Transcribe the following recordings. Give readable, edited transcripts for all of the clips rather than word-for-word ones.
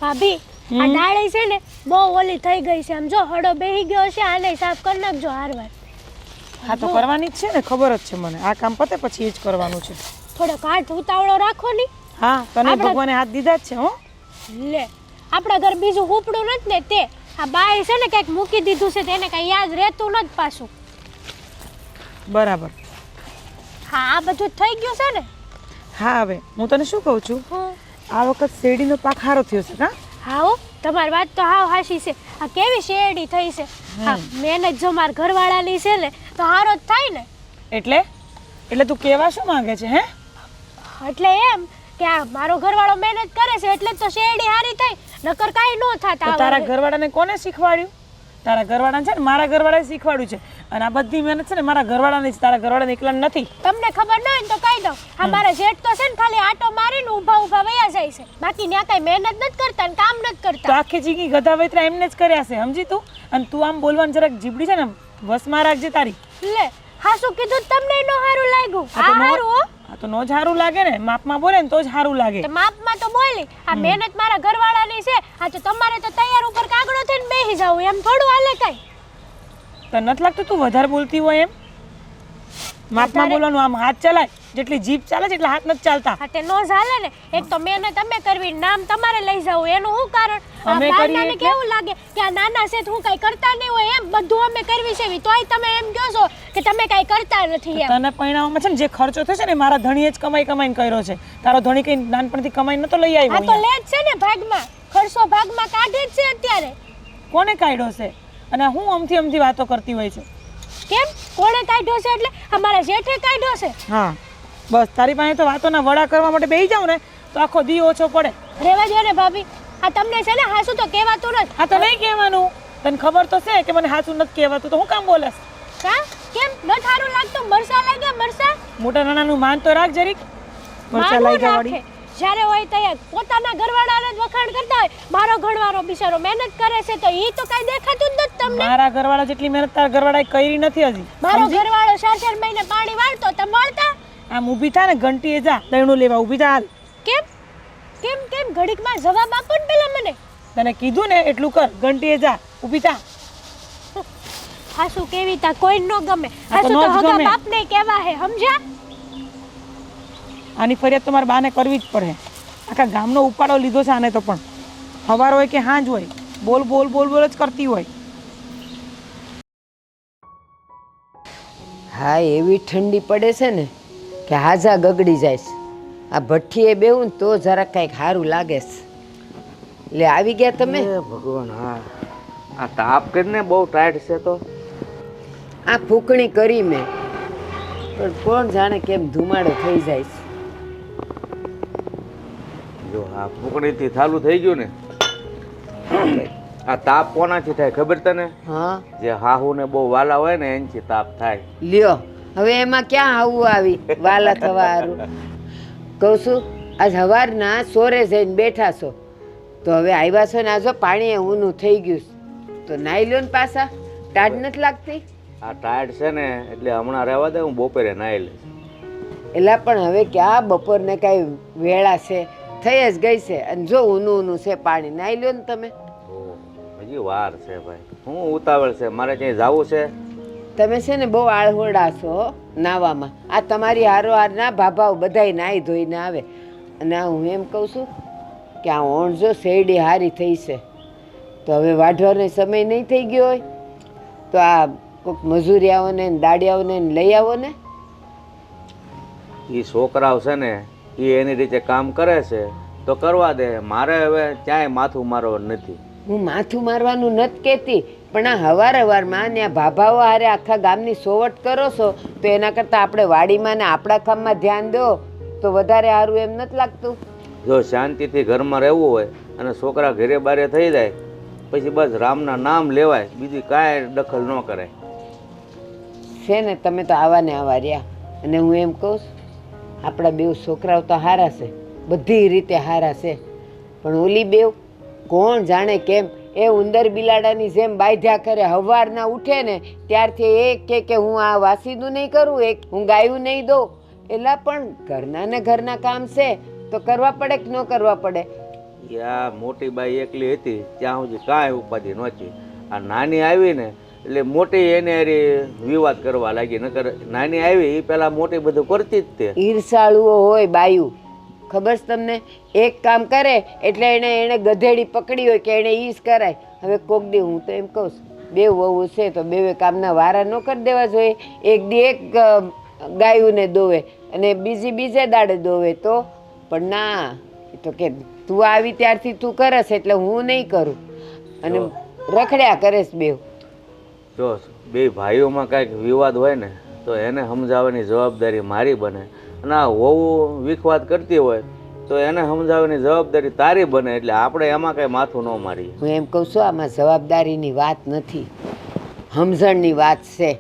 ભાભી આ ડાળી છે ને બહુ ઓલી થઈ ગઈ છે. આમ જો હડો બેહી ગયો છે, આને સાફ કરી નાખજો હારવાર. હા તો કરવાની જ છે ને, ખબર જ છે મને. આ કામ પતે પછી એ જ કરવાનું છે. થોડોક હાથ ઉતાવળો રાખો ની. હા તને ભગવાને હાથ દીધા જ છે. હો લે આપણા ઘર બીજું ઉપડું નથી ને તે આ બાઈ છે ને કંઈક મૂકી દીધું છે તેને કંઈ યાદ રહેતું નથી પાછું. બરાબર. હા આ બધું થઈ ગયું છે ને. હા હવે હું તને શું કહું છું, આ વખત શેરડીનો પાક સારો થયો છે. કા હા હો તમારી વાત તો હાવ હાચી છે. આ કેવી શેરડી થઈ છે. હા મહેનત જો મારા ઘરવાળાની છે ને તો હારો જ થાય ને. એટલે તું કેવા શું માંગે છે? હે એટલે એમ કે આ મારો ઘરવાળો મહેનત કરે છે એટલે જ તો શેરડી હારી થઈ, નકર કાંઈ ન થાત. તો તારા ઘરવાળાને કોને શીખવાડ્યું? તારા ઘરવાળાને છે ને મારા ઘરવાળાએ શીખવાડ્યું છે. અને આ બધી મહેનત છે ને મારા ઘરવાળાની છે, તારા ઘરવાળાને એકલા નથી. તમને ખબર ન હોય ને તો કહી દઉં. આ મારા જેઠ તો છે ને ખાલી આટો મારીને ઊભા ઊભા વયા જાય છે, બાકી ત્યાં કાંઈ મહેનત નથી કરતા ને કામ નથી તો કરતા. આખી જિંદગી ગધા વૈતરા એમને જ કર્યા છે, સમજી તું? અને તું આમ બોલવાની જરાક જીબડી છે ને વસમાં રાખજે તારી. લે હાસુ કીધું તમને નો હારું લાગ્યું. આ તો આ હારું હો. આ તો નો જ સારું લાગે ને, માપમાં બોલે ને તો જ સારું લાગે. તો માપમાં તો બોલી. આ મહેનત મારા ઘરવાળાની છે. આ તો તમારે તો તૈયાર ઉપર કાગડો થઈને બેસી જાવ એમ થોડું હાલે કાંઈ. તને નથી લાગતું તું વધારે બોલતી હોય એમ? માપમાં બોલવાનું. આમ હાથ ચલાય, જેટલી જીભ ચાલે છે એટલે હાથ નથી ચાલતા. હા તે નો ચાલે ને. એક તો મહેનત અમે કરવી, નામ તમારે લઈ જાવ, એનું શું કારણ? અમે બારનાને કેવું લાગે કે આ નાના છે તો હું કાંઈ કરતા નહીં હોય એમ બધું અમે કરવી છે, તોય તમે એમ કહો છો કે તમે કાંઈ કરતા નથી એમ. તને પરિણામમાં છે ને જે ખર્ચો થશે ને મારા ધણીએ જ કમાઈને કર્યો છે. તારો ધણી કઈ નાનપણથી કમાઈને નતો લઈ આવ્યો. આ તો લે જ છે ને ભાગમાં, ખર્ચો ભાગમાં કાઢે જ છે અત્યારે. કોને કાઢ્યો છે? અને હું અમથી વાતો કરતી હોય છે. કેમ કોણે કાઢ્યો છે? એટલે અમારા જેઠે કાઢ્યો છે. હા બસ તારી પાસે તો વાતોના વડા કરવા માટે બેસી જાવ ને તો આખો દી ઓછો પડે. રેવા દો ને ભાભી. આ તમને છે ને હાસુ તો કહેવાતું નથી. આ તો નહીં કહેવાનું. તને ખબર તો છે કે મને હાસુ નથી કહેવાતું, તો હું કામ બોલેસ? કા કેમ ન થારું લાગતું? મરસા લાગ્યા મરસા. મોટા નાનાનું માન તો રાખ જરીક. મરચા લઈ જવાડી જ્યારે હોય તૈયાર પોતાના ઘરવાળાને જ વખાણ કરતા હોય. મારો ઘરવાળો બિચારો મહેનત કરે છે તો ઈ તો કાઈ દેખાતું જ નથી તમને. મારા ઘરવાળા જેટલી મહેનત તારા ઘરવાળાએ કરી નથી હજી. મારો ઘરવાળો 4 મહિને પાણી વાળતો તો મળતા. આમ ઊભી થા ને ઘંટીએ જા દહીણું લેવા ઊભી થા. કેમ કેમ કેમ ઘડીકમાં જવાબ આપો ને પેલા મને. તને કીધું ને એટલું કર. ઘંટીએ જા ઊભી થા. હાસુ કેવી તા કોઈ ન ગમે. હાસુ તો હગા બાપને કહેવા હે, સમજ્યા? આની ફરિયાદ તો મારા બાને કરવી જ પડે. આખા ગામનો ઉપાડો લીધો છે આને તો. પણ સવાર હોય કે હાંજ હોય બોલ બોલ બોલ બોલ જ કરતી હોય. હા એવી ઠંડી પડે છે ને કે હાજા ગગડી જાય છે. આ ભઠ્ઠીએ બેહું ને તો જરા કંઈક સારું લાગે છે. એટલે આવી ગયા તમે? ભગવાન હા. આ તાપ કરીને બહુ ટાઈટ છે તો. આ ફૂંકણી કરી મેં, પણ કોણ જાણે કેમ ધુમાડો થઈ જાય છે. જો આ ફૂંકણીથી ચાલુ થઈ ગયું ને. આ તાપ કોનાથી થાય ખબર તને? હા જે હાહુ ને બહુ વાલા હોય ને એનથી તાપ થાય. લ્યો હવે એમાં ક્યાં આવું આવી વાલા થવા હારું. કહું છું આજ સવારના સોરે જઈને બેઠા છો તો હવે આવ્યા છો ને આજો પાણી ઊનું થઈ ગયું તો નાઈ લ્યો ને પાછા. ટાઢ નથી લાગતી? આ ટાયર્ડ છે ને એટલે હમણાં રહેવા દે, હું બપોરે નાઈ લઈશ. એલા પણ હવે ક્યાં બપોરને કાંઈ વેળા છે, થઈ જ ગઈ છે. અને જો ઊનું છે પાણી, નાઈ લ્યો ને તમે. હજી વાર છે ભાઈ. હું ઉતાવળ છે, મારે ક્યાંય જવું છે. તમે છે ને બહુ આળહોડા છો નાવામાં. આ તમારી હારોહારના ભાભાઓ બધાય નાહી ધોઈને આવે. અને હું એમ કહું છું કે આ ઓણજો શેરડી હારી થઈ છે તો હવે વાઢવાનો સમય નહીં થઈ ગયો હોય તો આ કોઈક મજૂરિયાઓને દાડિયાઓને લઈ આવો ને. એ છોકરાઓ છે ને એ એની રીતે કામ કરે છે તો કરવા દે. મારે હવે ક્યાંય માથું મારવાનું નથી. હું માથું મારવાનું નથી કહેતી, પણ આ હવારમાં ત્યાં ભાભાઓ હારે આખા ગામની સોવટ કરો છો તો એના કરતાં આપણે વાડીમાં ને આપણા કામમાં ધ્યાન દો તો વધારે સારું એમ નથી લાગતું? જો શાંતિથી ઘરમાં રહેવું હોય અને છોકરા ઘરે બારે થઈ જાય પછી બસ રામના નામ લેવાય, બીજી કાંઈ દખલ ન કરાય. છે ને તમે તો આવા ને આવા રહ્યા. અને હું એમ કહું આપણા બેવ છોકરાઓ તો હારા છે, બધી રીતે હારા છે, પણ ઓલી બેવ કોણ જાણે કેમ એ ઉંદર બિલાડાની જેમ બાંધ્યા કરે. હવારના ઉઠે ને ત્યારથી એક કે હું આ વાસીનું નહીં કરું, એક હું ગાયું નહીં દઉં. એલા પણ ઘરના ને ઘરના કામ છે તો કરવા પડે કે ન કરવા પડે? એ આ મોટી બાઈ એકલી હતી ત્યાં સુધી કાંઈ ઉપાધિ નહોતી. આ નાની આવી ને એટલે મોટી એને હારે વિવાદ કરવા લાગી. નકર નાની આવી એ પેલા મોટી બધું કરતી જ તે. ઈર્ષાળુઓ હોય બાયું, ખબર છે તમને? એક કામ કરે એટલે એને ગધેડી પકડી હોય કે એને ઈસ કરાય. હવે કોક દી હું તો એમ કહું છું, બે વહુ છે તો બે કામના વારા ન કરી દેવા જોઈએ. એક દી એક ગાયુંને દોવે અને બીજી બીજે દાડે દોવે તો. પણ ના, એ તો કે તું આવી ત્યારથી તું કરસ એટલે હું નહીં કરું, અને રખડ્યા કરેશ બેવ. જો બે ભાઈઓમાં કાંઈક વિવાદ હોય ને તો એને સમજાવવાની જવાબદારી મારી બને, અને આ વહુ વિખવાદ કરતી હોય તો એને સમજાવવાની જવાબદારી તારી બને. એટલે આપણે એમાં કાંઈ માથું ન મારીએ. હું એમ કહું છું, આમાં જવાબદારીની વાત નથી, સમજણની વાત છે.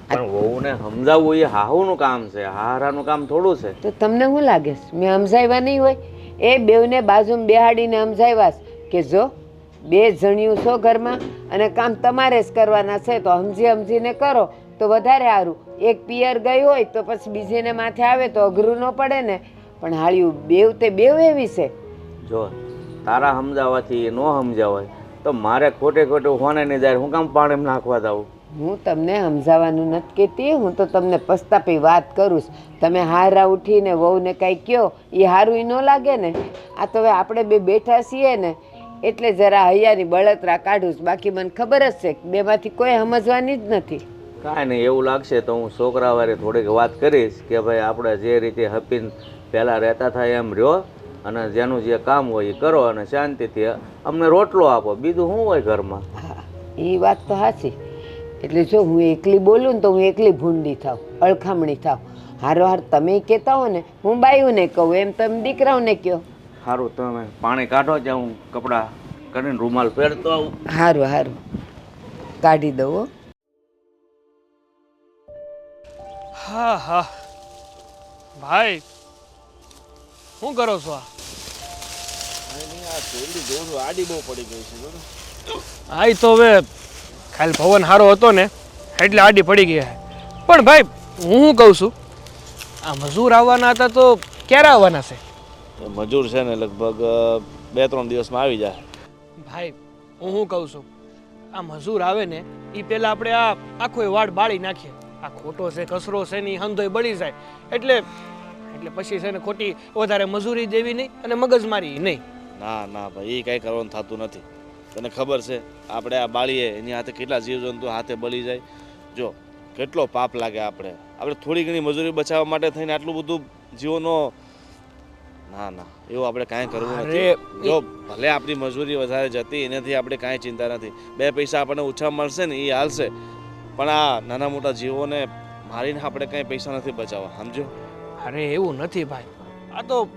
પણ વહુને સમજાવવું એ હાહુનું કામ છે, હારાનું કામ થોડું છે. તો તમને શું લાગે છે મેં સમજાવ્યા નહીં હોય? એ બેવને બાજુમાં બેહાડીને સમજાવ્યા કે જો બે જણિયું છો ઘરમાં અને કામ તમારે જ કરવાના છે તો સમજીને કરો તો વધારે સારું. એક પિયર ગઈ હોય તો પછી બીજીને માથે આવે તો અઘરું ન પડે ને. પણ હાળ્યું બેવ તે બેવ એવી છે. જો તારા સમજાવવાથી ન સમજાવાય તો મારે ખોટે ખોટું હોને નહીં જાય, હું કામ પાણી નાખવા દઉં? હું તમને સમજાવવાનું નથી કહેતી, હું તો તમને પસ્તાપી વાત કરું છું. તમે હારા ઉઠીને વહુને કાંઈ કહો એ સારું ન લાગે ને. આ તો હવે આપણે બે બેઠા છીએ ને એટલે જરા હૈયાની બળતરા કાઢું છું. બાકી મને ખબર જ છે કે બેમાંથી કોઈ સમજવાની જ નથી. કાંઈ નહીં, એવું લાગશે તો હું છોકરાવાળે થોડીક વાત કરીશ કે ભાઈ આપણે જે રીતે હપીને પહેલાં રહેતા થાય એમ રહ્યો, અને જેનું જે કામ હોય એ કરો અને શાંતિથી અમને રોટલો આપો. બીજું શું હોય ઘરમાં? હા, એ વાત તો સાચી. એટલે જો હું એકલી બોલું ને તો હું એકલી ભૂંડી થાવ, અળખામણી થાવ. હારો હાર તમે કહેતા હો ને, હું બાયુને કહું એમ તમે દીકરાઓને કહો. સારું, તમે પાણી કાઢો ત્યાં હું કપડાં કરીને રૂમાલ પહેરતો આવું. સારું સારું, કાઢી દઉં હો. હા હા ભાઈ, શું કરો છો? આ તો હવે ખાલી પવન સારો હતો ને એટલે આડી પડી ગયા. પણ ભાઈ હું શું કહું છું, આ મજૂર આવવાના હતા તો ક્યારે આવવાના છે? મજૂર છે ને લગભગ 2-3 દિવસમાં આવી જાય. ભાઈ હું શું કહું છું, આ મજૂર આવે ને એ પહેલાં આપણે આ આખો વાડ બાળી નાખીએ. આ ખોટો છે, કચરો છે ને એ હંધોય બળી જાય. એટલે પછી છે ને ખોટી વધારે મજૂરી દેવી નહીં અને મગજમારી નહીં. ના ના ભાઈ, એ કાંઈ કરવાનું થતું નથી. તને ખબર છે આપણે આ બાળીએ એની હાથે કેટલા જીવજંતુ હાથે બળી જાય. જો કેટલો પાપ લાગે. આપણે થોડી ઘણી મજૂરી બચાવવા માટે થઈને આટલું બધું જીવોનો, ના ના એવું આપણે કાંઈ કરવું નથી. જો ભલે આપણી મજૂરી વધારે જતી એનાથી આપણે કાંઈ ચિંતા નથી, 2 પૈસા આપણને ઓછા મળશે ને એ હાલશે. પણ આ નાના મોટા જીવોને મારીને આપણે કાંઈ પૈસા નથી બચાવવા, સમજો? અરે એવું નથી ભાઈ, આ તો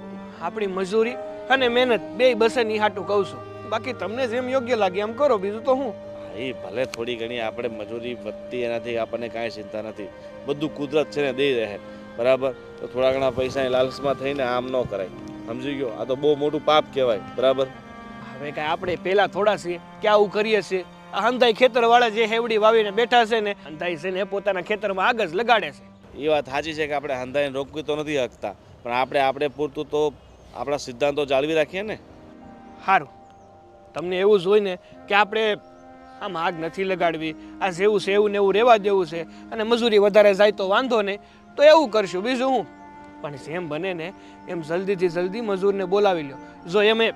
આપણી મજૂરી અને મહેનત બે બસે ની હાટું કહું છું. બાકી તમને જેમ યોગ્ય લાગે એમ કરો, બીજું તો હું. એ ભલે થોડી ઘણી આપણે મજૂરી વધતી એનાથી આપણને કાંઈ ચિંતા નથી. બધું કુદરત છે ને દઈ રહે, બરાબર? તો થોડા ઘણા પૈસાની લાલચમાં થઈને આમ ન કરાય, સમજી ગયો? આ તો બહુ મોટું પાપ કહેવાય, બરાબર? હવે કાંઈ આપણે પહેલા થોડા છીએ કે આવું કરીએ છીએ? આ હંધાઈ ખેતરવાળા જે હેવડી વાવીને બેઠા છે ને, હંધાઈ છે ને પોતાના ખેતરમાં આગ જ લગાડે છે. એ વાત સાચી છે કે આપણે હંધાઈને રોકવી તો નથી શકતા, પણ આપણે પૂરતું તો આપણા સિદ્ધાંતો જાળવી રાખીએ ને. સારું, તમને એવું જ હોય ને કે આપણે આમ આગ નથી લગાડવી, આ જેવું છે એવું ને એવું રહેવા દેવું છે, અને મજૂરી વધારે જાય તો વાંધો નહીં, તો એવું કરશું, બીજું હું. પણ જેમ બને ને એમ જલ્દીથી જલ્દી મજૂરને બોલાવી લો. જો એમ એ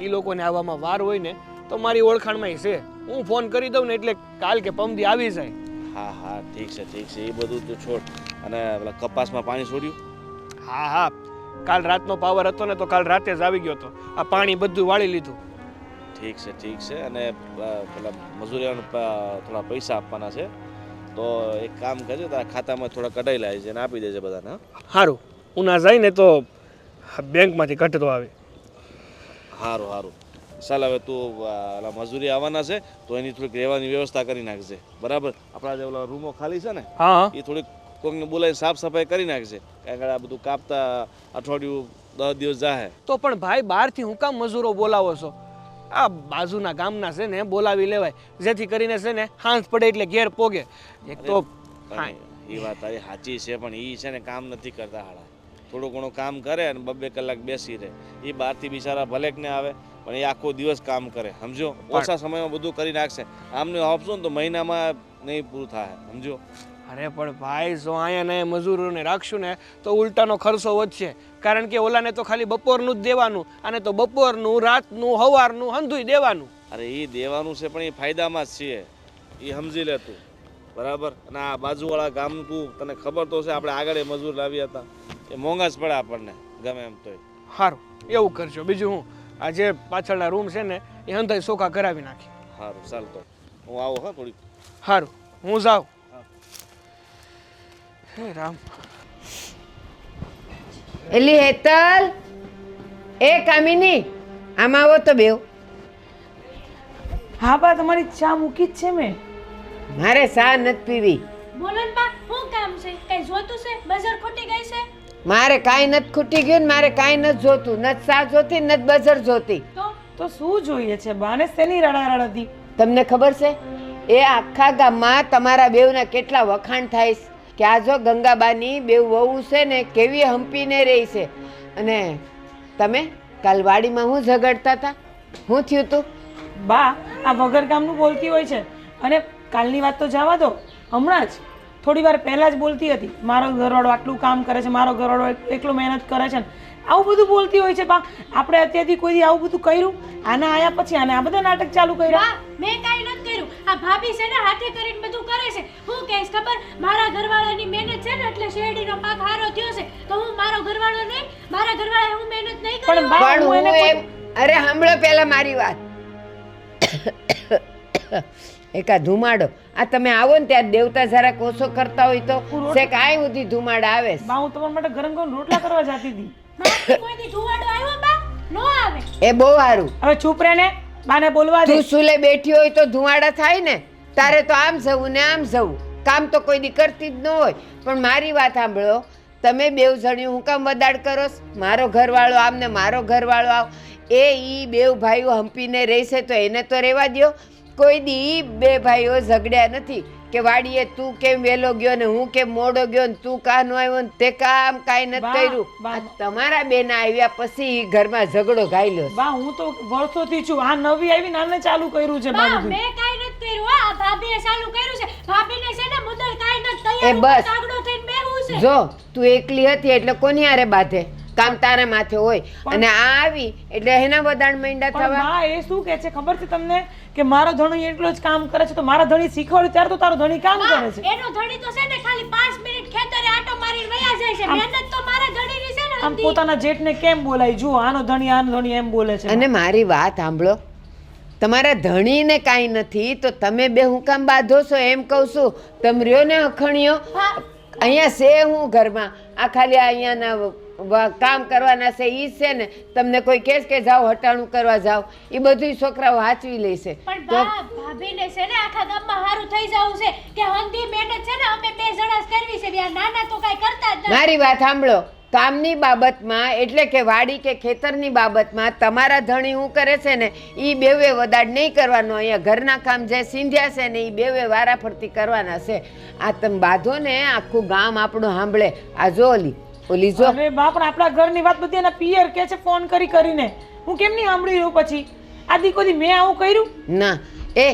લોકોને આવવામાં વાર હોય ને તો મારી ઓળખાણમાં છે, હું ફોન કરી દઉં ને એટલે કાલ કે પમદી આવી જાય. હા હા ઠીક છે, એ બધું તો છોડ. અને પેલા કપાસમાં પાણી છોડ્યું? હા હા, કાલ રાતનો પાવર હતો ને તો કાલ રાતે જ આવી ગયો હતો. આ પાણી બધું વાળી લીધું. ઠીક છે. અને પેલા મજૂરીઓને થોડા પૈસા આપવાના છે, તો એક કામ કરજો, તારા ખાતામાં થોડા કઢાઈ લાવી છે અને આપી દેજે બધાને. સારું, હું ના જાય ને તો બેંકમાંથી કઢતો આવે. સારું ચાલ, હવે તું મજૂરી આવવાના છે તો એની થોડીક રહેવાની વ્યવસ્થા કરી નાખજે, બરાબર? આપણા જે ઓલા રૂમો ખાલી છે ને હા, એ થોડીક કોઈને બોલાવીને સાફ સફાઈ કરી નાખજે, કારણ કે આ બધું કાપતા અઠવાડિયું 10 દિવસ જાય. તો પણ ભાઈ બહારથી હું કામ મજૂરો બોલાવો છો? આ બાજુના ગામના છે ને બોલાવી લેવાય, જેથી કરીને છે ને હાંસ પડે એટલે ઘેર પોગે. એક તો એ વાત તારી સાચી છે, પણ એ છે ને કામ નથી કરતા હાડા. થોડું ઘણું કામ કરે અને 2 કલાક બેસી રહે. એ બહારથી બિચારા ભલે ને આવે પણ એ આખો દિવસ કામ કરે, સમજો. ઓછા સમયમાં બધું કરી નાખશે. આમને આપશો ને તો મહિનામાં નહીં પૂરું થાય, સમજો. અરે પણ ભાઈ જો અહીંયા ને મજૂરોને રાખશું ને તો ઉલટાનો ખર્ચો વધશે, કારણ કે ઓલાને તો ખાલી બપોરનું જ દેવાનું અને તો બપોરનું, રાતનું, સવારનું હંધુય દેવાનું. અરે એ દેવાનું છે પણ એ ફાયદામાં જ છીએ, એ સમજી લે તું, બરાબર. અને આ બાજુવાળા ગામનું તું તને ખબર તો છે, આપણે આગળ મજૂર લાવ્યા હતા, એ મોંઘા જ પડે આપણને ગમે એમ તોય. સારું એવું કરજો. બીજું હું આ જે પાછળના રૂમ છે ને એ હંધાઈ સોખા કરાવી નાખી. સારું ચાલ તો હું આવું. હા થોડીક. સારું હું જાઉં. હે રામ. એલી હેતલ, એ કામિની, આમાં આવો તો બેવ. હા બા, તમારી ચા મૂકી જ છે મેં. મારે ચા નથી પીવી. બોલો ને બા, શું કામ છે? કઈ જોતું છે? બજાર ખોટી ગઈ છે? મારે કાંઈ નથી ખૂટી ગયું ને મારે કાંઈ નથી જોતું. નથી ચા જોતી, નથી બજાર જોતી. તો શું જોઈએ છે બાને? શેની રડારડ હતી? તમને ખબર છે એ આખા ગામમાં તમારા બેવના કેટલા વખાણ થાય છે કે આ જો ગંગાબાની બેવ વહુ છે ને કેવી હંપીને રહી છે. અને તમે કાલ વાડીમાં હું ઝઘડતા હતા, શું થયું તું? બા આ વગર કામનું બોલતી હોય છે. અને કાલની વાત તો જવા દો, હમણાં જ થોડી વાર પહેલાં જ બોલતી હતી મારો ઘરવાળો આટલું કામ કરે છે, મારો ઘરવાળો એટલો મહેનત કરે છે ને, આવું બધું બોલતી હોય છે. બા આપણે અત્યારથી કોઈ દી આવું બધું કર્યું? આના આયા પછી આને આ બધા નાટક ચાલુ કર્યા? બા મેં કાઈ નથી કર્યું. આ ભાભી છે ને હાથે કરીને બધું કરે છે. હું કહીશ ખબર, મારા ઘરવાળાની મહેનત છે ને એટલે શેરડીનો પાક હારો થયો છે. તો હું મારો ઘરવાળો નહીં, મારા ઘરવાળાએ હું મહેનત નહીં કરી. પણ બા પણ હું હું એને એમ, અરે સાંભળો પહેલા મારી વાત. એકા ધુમાડો આ તમે આવો ને ત્યારે દેવતા જરાક ઓછો કરતા હોય તો છે કાંઈ સુધી ધુમાડા આવે છે. બા હું તમારા માટે ગરમ ગરમ રોટલા કરવા જતી હતી. મારાથી કોઈ દી ધુવાડો આવ્યો બા? નો આવે. એ બહુ સારું. હવે ચૂપ રહે ને, બાને બોલવા દે. તું સુલે બેઠી હોય તો ધુમાડા થાય ને, તારે તો આમ જવું ને આમ જવું. કામ તો કોઈ દી કરતી જ ન હોય. પણ મારી વાત સાંભળો, તમે બેવ જણ્યું હું કામ વદાડ કરો છો? મારો ઘરવાળો આમ ને મારો ઘરવાળો આવ. ઈ બેવ ભાઈઓ હંપીને રહેશે તો એને તો રહેવા દ્યો. કોઈ દી બે ભાઈઓ ઝઘડ્યા નથી કે વાડીએ તું કેમ વેલો ગયો ને હું કેમ મોડો ગયો ને તું કા નો આવ્યો ને તે કામ કાંઈ નથી કર્યું. આ તમારા બેના આવ્યા પછી ઈ ઘરમાં ઝઘડો ગાયલો છે. બા હું તો વર્ષોથી છું, આ નવી આવીને આને ચાલુ કર્યું છે. બા બા મેં કાઈ નથી કર્યું. આ ભાભીએ ચાલુ કર્યું છે. ભાભીને છે ને મુદ્દલ કાઈ નથી, એ તૈયાર બસ. કાગડો થઈને બેહું છે. જો તું એકલી હતી એટલે કોની હારે બાધે? કામ તારા માથે હોય. અને આ આવી એટલે એના વદાણ માંડ્યા પણ થવા. બા એ શું કહે છે ખબર છે તમને કે મારો ધણી એટલો જ કામ કરે છે, તો મારા ધણી શીખવાડ્યું ત્યારે તો તારો ધણી કામ કરે છે. એનો ધણી તો છે ને ખાલી 5 મિનિટ ખેતરે આટો મારીને વયા જાય છે. મહેનત તો મારા ધણીની છે ને આમ બધી. પોતાના જેઠને કેમ બોલાય? જુઓ આનો ધણી એમ બોલે છે. અને મારી વાત સાંભળો, તમારા ધણીને કાંઈ નથી તો તમે બે હું કામ બાંધો છો એમ કહું છું. તમે રહ્યો ને અખણ્યો અહીંયા છે હું ઘરમાં, આ ખાલી અહીંયાના કામ કરવાના છે ઈ છે ને. તમને કોઈ કહેશ કે જાઓ હટાણું કરવા જાઓ, એ બધું છોકરાઓ હાચવી લેશે. પણ બા ભાભીને છે ને આખા ગામમાં હારું થઈ જાવું છે કે હંધી મહેનત છે ને અમે બે જણા જ કરવી છે. આ નાના તો કાઈ કરતા જ નથી. મારી વાત સાંભળો, કામની બાબતમાં એટલે કે વાડી કે ખેતરની બાબતમાં તમારા ધણી હું કરે છે ને એ બેવે વદાડ નહીં કરવાનો. અહીંયા ઘરના કામ જે સિંધ્યા છે ને એ બેવે વારાફરતી કરવાના છે. આ તમે બાંધો ને આખું ગામ આપણું સાંભળે. આ જો ઓલી જો. અરે બા પણ આપણા ઘરની વાત બધી એના પિયર કે છે ફોન કરીને. હું કેમ નહીં સાંભળી રહ્યું પછી? આદિ કોઈ મેં આવું કર્યું? ના, એ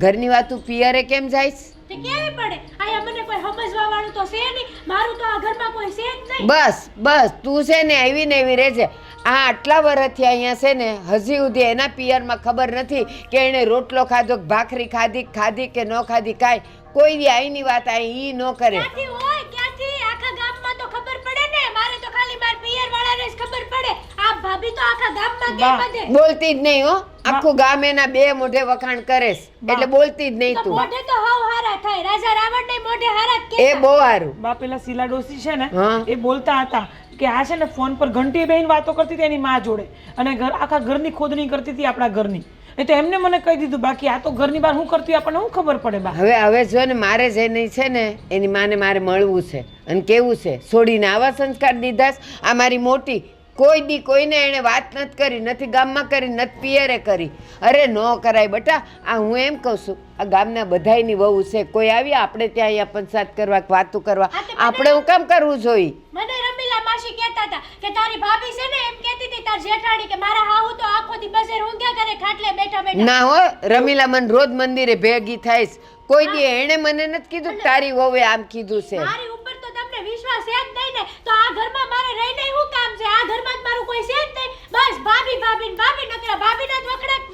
ઘરની વાત તું પિયરે કેમ જાઈશ? તે કેવી પડે? આયા મને કોઈ સમજવા વાળું તો છે નહીં. મારું તો આ ઘરમાં કોઈ છે જ નહીં. બસ બસ તું છે ને એવી ને એવી રહેજે. આ આટલા વર્ષથી અહીંયા છે ને હજી સુધી એના પિયરમાં ખબર નથી કે એણે રોટલો ખાધો કે ભાખરી ખાધી કે ન ખાધી કાંઈ. કોઈ દી આઈની વાત આઈ ઈ ન કરે. ક્યાંથી હોય? ક્યાંથી? આખા ગામમાં તો ખબર પડે ને. મારે તો ખાલી માર પિયર વાળાને જ ખબર પડે. આ ભાભી તો આખા ગામમાં કેમ બધે? બોલતી જ નહીં હો. આખું ગામ એના બે મોઢે વખાણ કરેશ એટલે બોલતી જ નહીં તો તું. મોઢે તો હાવ હારા થાય. રાજા રાવણને મોઢે હારા જ એ કહેતા. બહુ સારું. બા પેલા શીલા ડોસી છે ને હા. એ બોલતા હતા કે આ છે ને ફોન પર ઘંટી બેન વાતો કરતી હતી એની માં જોડે, અને આખા ઘરની ખોદણી કરતી હતી આપણા ઘરની. એ તો એમને મને કહી દીધું. બાકી આ તો ઘરની બહાર હું કરતી હોય આપણને શું ખબર પડે બા? હવે જો ને મારે જે નહીં છે ને એની માને મારે મળવું છે અને કેવું છે છોડીને આવા સંસ્કાર દીધા છે. આ મારી મોટી કોઈ દી કોઈને એણે વાત નથી કરી, નથી ગામમાં કરી, નથી પિયરે કરી. અરે ન કરાય બટા. આ હું એમ કહું છું આ ગામના બધાયની વહુ છે. કોઈ આવી આપણે ત્યાં અહીંયા પંચાયત કરવા વાતું કરવા આપણે હું કામ કરવું જોઈએ? મને રમીલા પાછી કહેતા હતા કે તારી ભાભી છે ને એમ કહેતી હતી તાર જેઠાણી કે મારા હાહુ તો આખો દી બસે ઊંઘ્યા કરે ખાટલે બેઠા બેઠા. ના હો રમીલા મને રોજ મંદિરે ભેગી થાઈશ. કોઈ દી એણે મને નથી કીધું કે તારી વહુએ આમ કીધું છે. મારી ઉપર તો તમને વિશ્વાસ છે જ નહીં ને તો આ ઘરમાં મારે રહીને શું કામ છે? આ ઘરમાં જ મારું કોઈ છે જ નહીં. બસ ભાભી ભાભી ને ભાભી નકરા ભાભીના જ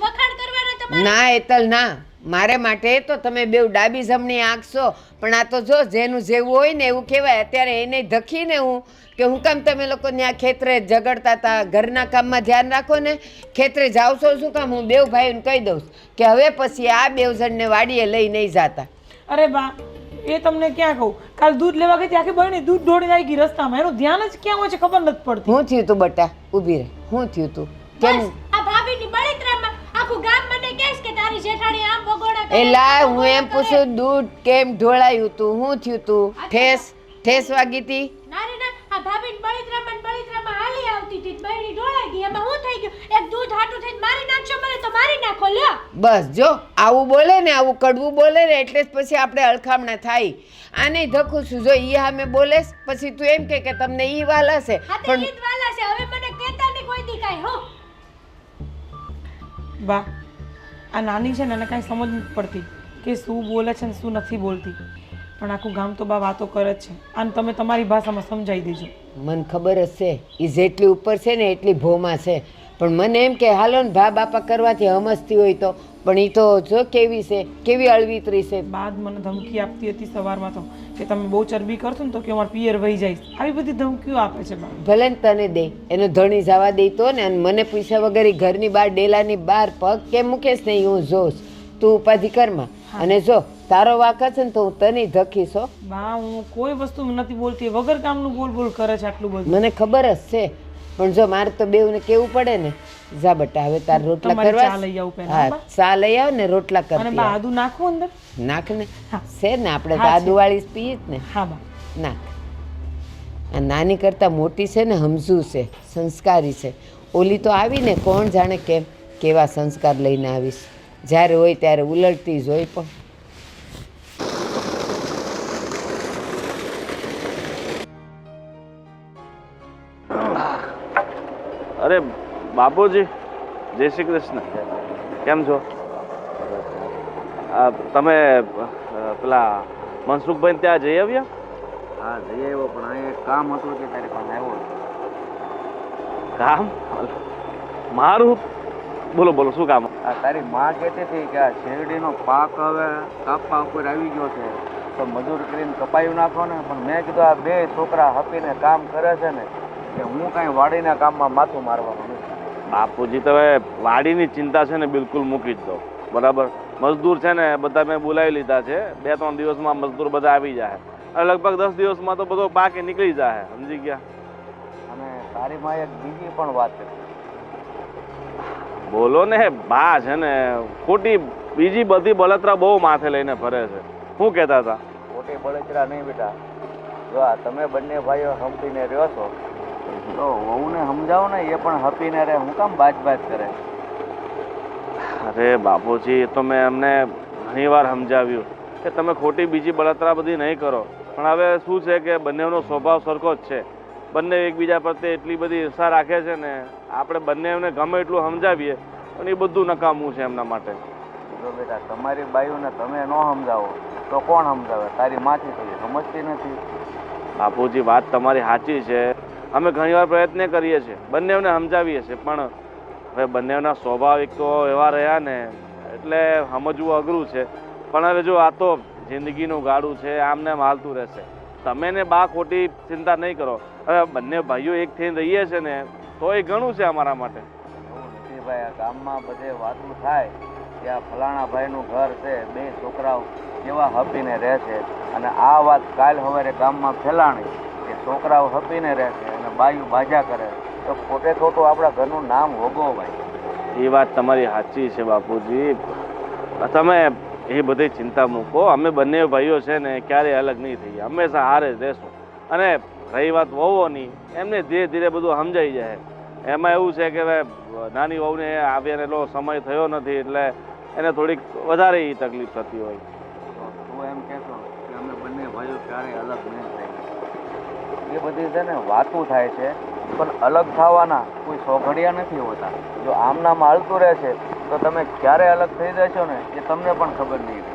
વખાણ કરવાના તમારે. ના એતલ ના, મારે માટે તો તમે બેવ ડાબી જમણી આંખ છો, પણ આ તો જો જેનું જેવું હોય ને એવું કહેવાય. અત્યારે એને ધખીને હું કે હું કામ તમે લોકો ત્યાં ખેતરે ઝઘડતા હતા, ઘરના કામમાં ધ્યાન રાખો ને, ખેતરે જાવ છો શું કામ? હું બેવ ભાઈને કહી દઉં કે હવે પછી આ બેવ જણને વાડીએ લઈ નહીં જાતા. અરે બા, એ તમને ક્યાં કહું, કાલ દૂધ લેવા ગઈ આખી બહેની દૂધ ઢોળીને આવી ગઈ રસ્તામાં. એનું ધ્યાન જ ક્યાં હોય છે ખબર નથી પડતી. શું થયું તું બટા? ઊભી રહે. શું થયું તું? કેમ? બસ આ ભાભીની બળતરામાં આખું ગામ મને કહેશ કે તારી જેઠાણી આમ બગોડા કરે. એલા હું એમ પૂછું દૂધ કેમ ઢોળાયું તું? શું થયું તું? ઠેસ વાગી હતી? ના રે ના, આ ભાભીની બળતરામાં હાલી આવતી હતી બહેરી ઢોળાઈ ગઈ. એમાં શું થઈ ગયું? એક દૂધ હાટું થઈને મારી નાખશો મને તો મારી નાખો લ્યો. બસ જો આવું બોલે ને, આવું કડવું બોલે ને એટલે જ પછી આપણે અળખામણા થાય. આને ધખું છું જો ઈ સામે બોલે પછી તું એમ કે તમને ઈ વાલા છે. હા તે ઈદ વાલા છે, હવે મને કહેતા નહીં કોઈ દી કાંઈ હો. બા, આ નાની છે ને એને કાંઈ સમજ નથી પડતી કે શું બોલે છે ને શું નથી બોલતી. પણ આખું ગામ તો બા વાતો કરે જ છે. આમ તમે તમારી ભાષામાં સમજાવી દેજો. મને ખબર જ છે એ જેટલી ઉપર છે ને એટલી ભોમાં છે. પણ મને એમ કે હાલો ને ભા બાપા કરવાથી હમસતી હોય તો, પણ એ તો જો કેવી છે, કેવી અળવીતરી છે. બાદ મને ધમકી આપતી હતી સવારમાં તો કે તમે બહુ ચરબી કરશો ને તો કે અમાર પિયર વહી જાય. આવી બધી ધમકીઓ આપે છે બા. ભલે ને તને દે, એનો ધણી જવા દે તો ને, અને મને પૂછ્યા વગર ઈ ઘરની બહાર ડેલાની બહાર પગ કેમ મૂકેશ નહીં હું જોઉં. તું ઉપાધિ કરમાં. અને જો તારો વાક છે ને તો હું તને ધખીશ હો. બા હું કોઈ વસ્તુ નથી બોલતી, વગર કામનું બોલ બોલ કરે છે આટલું બધું. મને ખબર જ છે, પણ જો મારે તો બેવને કેવું પડે ને. જા બટા હવે તાર રોટલા તમારે કરવા. ચા લઈ આવું પહેલા, હા ચા લઈ આવ ને રોટલા અને કરતી બા આવ. આદુ નાખું અંદર? નાખ ને. હા. છે ને આપણે તો હા, છે. આદુ વાળી જ પીએ જ ને. હા બા. નાખ. આ નાની કરતાં મોટી છે ને સમજુ છે, સંસ્કારી છે. ઓલી તો આવીને કોણ જાણે કેવા સંસ્કાર લઈને આવીશ. જ્યારે હોય ત્યારે ઉલટતી જ હોય. પણ અરે બાપુજી, જય શ્રી કૃષ્ણ. કેમ છો? તમે પેલા મનસુખભાઈ ત્યાં જઈ આવ્યા? હા જઈ આવ્યો, પણ અહીં એક કામ હતું કે તારી પાસે આવ્યો. કામ? મારું? બોલો બોલો, શું કામ? આ તારી માં કહેતી હતી કે આ શેરડીનો પાક હવે કાપવા ઉપર આવી ગયો છે તો મજૂર કરીને કપાયું નાખો ને. પણ મેં કીધું આ બે છોકરા હપીને કામ કરે છે ને કે હું કાંઈ વાડીના કામમાં માથું મારવાનું નથી. બાપુજી તમે વાડીની ચિંતા છે ને બિલકુલ મૂકી જ દો, બરાબર? મજદૂર છે ને બધા મેં બોલાવી લીધા છે. 2-3 દિવસમાં મજદૂર બધા આવી જાય અને લગભગ 10 દિવસમાં તો બધો પાક નીકળી જાય, સમજી ગયા? અને તારી માં એક બીજી પણ વાત છે. બોલો ને બા, છે ને ખોટી બીજી બધી બળતરા બહુ માથે લઈને ફરે છે. શું કહેતા હતા? ખોટી બળતરા નહીં બેટા. જો આ તમે બંને ભાઈઓ હંપીને રહ્યો છો તો વહુને સમજાવો ને, એ પણ હપીને રહે. હું કામ બાજ કરે? અરે બાપુજી, એ તો મેં એમને ઘણી વાર સમજાવ્યું કે તમે ખોટી બીજી બળતરા બધી નહીં કરો. પણ હવે શું છે કે બંનેનો સ્વભાવ સરખો જ છે. બંને એકબીજા પ્રત્યે એટલી બધી ઈર્ષા રાખે છે ને, આપણે બંનેને ગમે એટલું સમજાવીએ પણ એ બધું નકામું છે એમના માટે. જો બેટા તમારી બાઈઓને તમે ન સમજાવો તો કોણ સમજાવે? તારી માથી થઈ સમજતી નથી. બાપુજી વાત તમારી સાચી છે. અમે ઘણીવાર પ્રયત્ન કરીએ છીએ, બંનેને સમજાવીએ છીએ, પણ હવે બંનેના સ્વાભાવિક તો એવા રહ્યા ને એટલે સમજવું અઘરું છે. પણ હવે જો આ તો જિંદગીનું ગાડું છે, આમને આમ હાલતું રહેશે. તમે ને બા ખોટી ચિંતા નહીં કરો. હવે બંને ભાઈઓ એક થઈને રહીએ છે ને તો એ ઘણું છે અમારા માટે. એવું નથી ભાઈ, આ ગામમાં બધે વાતું થાય કે આ ફલાણા ભાઈનું ઘર છે, 2 છોકરાઓ કેવા હપીને રહે છે, અને આ વાત કાલ સવારે ગામમાં ફેલાણી કે છોકરાઓ હપીને રહે છે અને બાયું બાજા કરે તો ખોટે ખોટું આપણા ઘરનું નામ હોગો ભાઈ. એ વાત તમારી સાચી છે બાપુજી. તમે એ બધી ચિંતા મૂકો. અમે બંને ભાઈઓ છે ને ક્યારેય અલગ નહીં થઈએ, હંમેશા હારે જ રહેશું. અને રહી વાત વહુઓની, એમને ધીરે ધીરે બધું સમજાઈ જાય. એમાં એવું છે કે નાની વહુને આવ્યાને એટલો સમય થયો નથી એટલે એને થોડીક વધારે એ તકલીફ થતી હોય. તું એમ કહેશો કે અમે બંને ભાઈઓ ક્યારેય અલગ નહીં થાય? એ એ બધી છે ને વાતું થાય છે, પણ અલગ થવાના કોઈ સોઘડિયા નથી હોતા. જો આમ નામ હાલતું રહે છે તો તમે ક્યારે અલગ થઈ જશો ને એ તમને પણ ખબર નહીં રહે.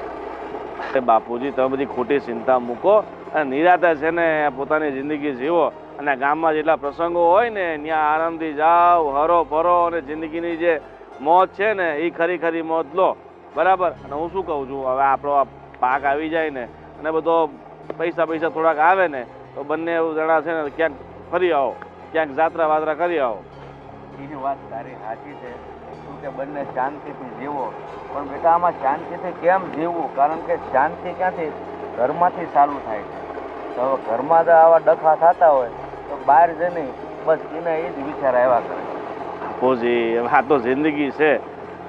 અરે બાપુજી, તમે બધી ખોટી ચિંતા મૂકો અને નિરાતે છે ને પોતાની જિંદગી જીવો. અને ગામમાં જેટલા પ્રસંગો હોય ને ત્યાં આરામથી જાઓ, હરો ફરો અને જિંદગીની જે મોજ છે ને એ ખરી ખરી મોજ લો. બરાબર? અને હું શું કહું છું, હવે આપણો આ પાક આવી જાય ને અને બધો પૈસા થોડાક આવે ને તો બંને એવું જણા છે ને ક્યાંક ફરી આવો, ક્યાંક જાત્રા વાત્રા કરી આવો. એ વાત તારી સાચી છે શું કે બંને શાંતિથી જીવો, પણ બેટા આમાં શાંતિથી કેમ જીવવું? કારણ કે શાંતિ ક્યાંથી? ઘરમાંથી ચાલુ થાય છે. તો હવે ઘરમાં જો આવા ડખા થતા હોય તો બહાર જઈને બસ એને એ જ વિચાર આવ્યા કરે. બાપુજી, હવે આ તો જિંદગી છે,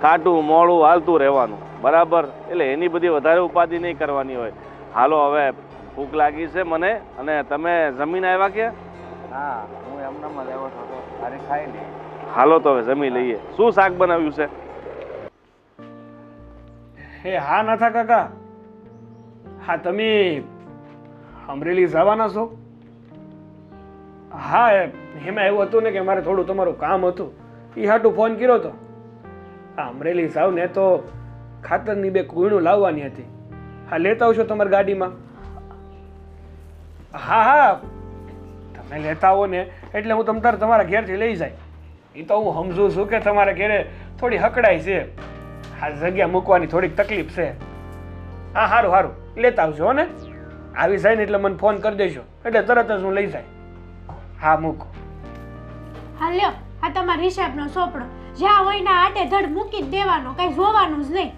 કાટું મોડું હાલતું રહેવાનું. બરાબર? એટલે એની બધી વધારે ઉપાધિ નહીં કરવાની હોય. હાલો, હવે ભૂખ લાગી છે મને, અને તમે જમીન આવ્યા કે? હા, હું એમનામ જ આવ્યો હતો, તો તારે ખાઈ લઈએ. હાલો તો હવે જમી લઈએ. શું શાક બનાવ્યું છે? હે હા નાથા કાકા, હા તમે અમરેલી જવાના છો? હા, એમાં એવું હતું ને કે મારે થોડું તમારું કામ હતું, એ હાટું ફોન કર્યો હતો. હા, અમરેલી જાવ ને તો ખાતરની 2 કુઈણું લાવવાની હતી. હા, લેતા આવશો તમારી ગાડીમાં? હા હા, તમે લેતા આવો ને એટલે હું તમારા ઘેરથી લઈ જાય. એ તો હું સમજુ છું કે તમારા ઘેરે થોડી હકડાઈ છે, આ જગ્યા મૂકવાની થોડીક તકલીફ છે. હા, સારું સારું, લેતા આવજો હો ને. આવી જાય ને એટલે મને ફોન કરી દેજો, એટલે તરત જ હું લઈ જાય. હા, મૂકો. હા લ્યો, આ તમારા હિસાબનો સોપડો. જ્યાં હોય ને આટે ધડ મૂકી જ દેવાનો, કઈ જોવાનું જ નહીં.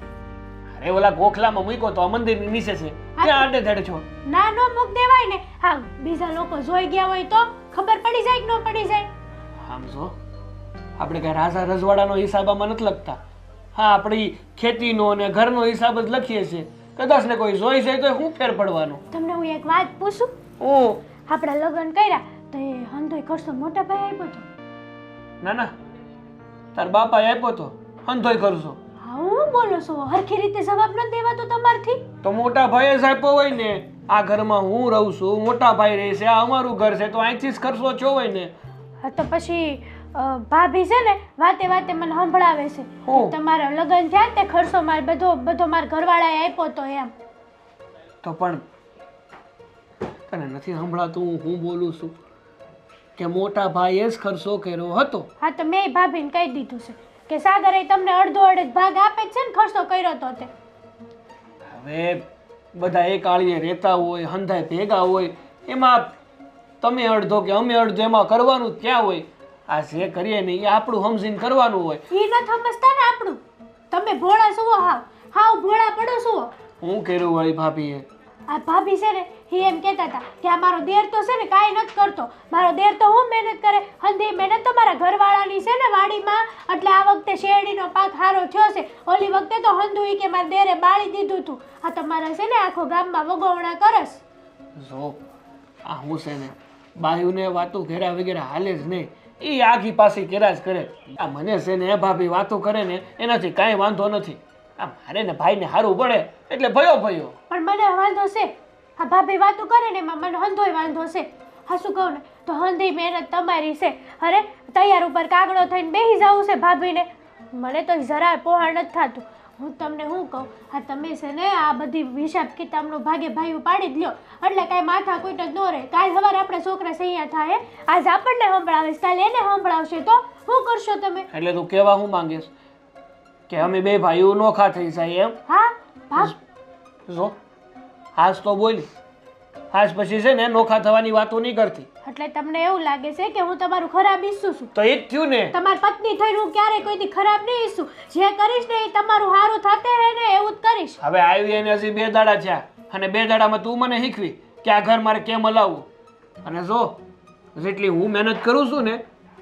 અરે ઓલા ગોખલામાં મૂકો તો મંદિરની નીચે છે, ત્યાં આડે ધડ છો. ના નો મૂક દેવાય ને. હા, બીજા લોકો જોઈ ગયા હોય તો ખબર પડી જાય કે ન પડી જાય. સમજો, આપણે કઈ રાજા રજવાડાનો હિસાબ આમાં નથી લખતા. હા, આપણી ખેતીનો અને ઘરનો હિસાબ જ લખીએ છીએ. કદાચ ને કોઈ જોઈ જાય તો શું ફેર પડવાનો? તમને હું એક વાત પૂછું? હું આપણા લગ્ન કર્યા તો એ હંધોય ખર્ચો મોટા ભાઈ આપ્યો હતો? ના ના, તાર બાપાએ આપ્યો તો હંધોય કરશો. હા, હું બોલો છો? હરખી રીતે જવાબ ન દેવાતો તમારથી? તો મોટા ભાઈએ જ આપ્યો હોય ને. આ ઘરમાં હું રહું છું, મોટા ભાઈ રહે છે, આ અમારું ઘર છે, તો અહીંથી જ ખર્ચો છો હોય ને. હા, તો પછી ભાભી છે ને વાતે વાતે મને સંભળાવે છે કે તમારા લગ્ન થયા તે ખર્ચો માર બધો મારા ઘરવાળાએ આપ્યો તો એમ. તો પણ તને નથી સંભળાતું હું બોલું છું કે મોટા ભાઈએ જ ખર્ચો કર્યો હતો? હા, તો મેં ભાભીને કહી દીધું છે કે સાગરે તમને અડધો અડધ ભાગ આપે જ છે ને ખર્ચો કર્યો તો તે. હવે બધા એક આળીએ રહેતા હોય, હંધાય ભેગા હોય, એમાં તમે અડધો કે અમે અડધો એમાં કરવાનું ક્યાં હોય? આ જે કરીએ ને એ આપણું સમજીને કરવાનું હોય. એ ન સમજતા ને આપણું. તમે ભોળા સુવો, હાવ ભોળા પડો સુવો. હું કર્યું વળી ભાભીએ? આ ભાભી છે ને એ એમ કહેતા હતા કે આ મારો દેર તો છે ને કાંઈ નથી કરતો. મારો દેર તો હું મહેનત કરે, હંધી મહેનત તો મારા ઘરવાળાની છે ને વાડીમાં. એટલે આ વખતે શેરડીનો પાક સારો થયો છે. ઓલી વખતે તો હંધુઈ કે મારા દેરે બાળી દીધું હતું. આ તમારા છે ને આખો ગામમાં વગોવણા કરસ. જો આ હું છે ને બાયુને વાતો ઘેરા વગેરે હાલે જ નહીં, એ આખી પાછી કેરા જ કરે. આ મને છે ને એ ભાભી વાતો કરે ને એનાથી કાંઈ વાંધો નથી. આ મારે ને ભાઈને સારું પડે એટલે ભયો. પણ મને વાંધો છે, આ ભાભી વાતો કરે ને એમાં મને હંધોય વાંધો છે. હા, શું કહું ને તો હંધી મહેનત તમારી છે. અરે તૈયાર ઉપર કાગડો થઈને બેસી જવું છે ભાભીને. મને તો જરાય પોહાણ નથી થતું. હું તમને શું કહું, આ તમે છે ને આ બધી હિસાબ કિતાબનું ભાગે ભાઈ પાડી જ લ્યો એટલે કાંઈ માથા કોઈ જ ન રહે. કાલ સવારે આપણે છોકરા સૈયા થાય, આજ આપણને સંભળાવે, કાલે એને સંભળાવશે તો શું કરશો તમે? એટલે તું કહેવા હું માંગીશ કે અમે બે ભાઈઓ નોખા થઈ જાય એમ? હા, જો હાસ તો બોલી, હાસ પછી છે ને નોખા થવાની વાતો નહીં કરતી. એટલે તમને એવું લાગે છે કે હું તમારું ખરાબ ઈચ્છું છું? તો એ જ થયું ને. તમારી પત્ની થઈને હું ક્યારેય કોઈથી ખરાબ નહીં ઈચ્છું. જે કરીશ ને એ તમારું સારું થતે હે ને એવું જ કરીશ. હવે આવી એને હજી 2 દાડા થયા અને 2 દાડામાં તું મને શીખવી કે આ ઘર મારે કેમ હલાવવું. અને જો જેટલી હું મહેનત કરું છું ને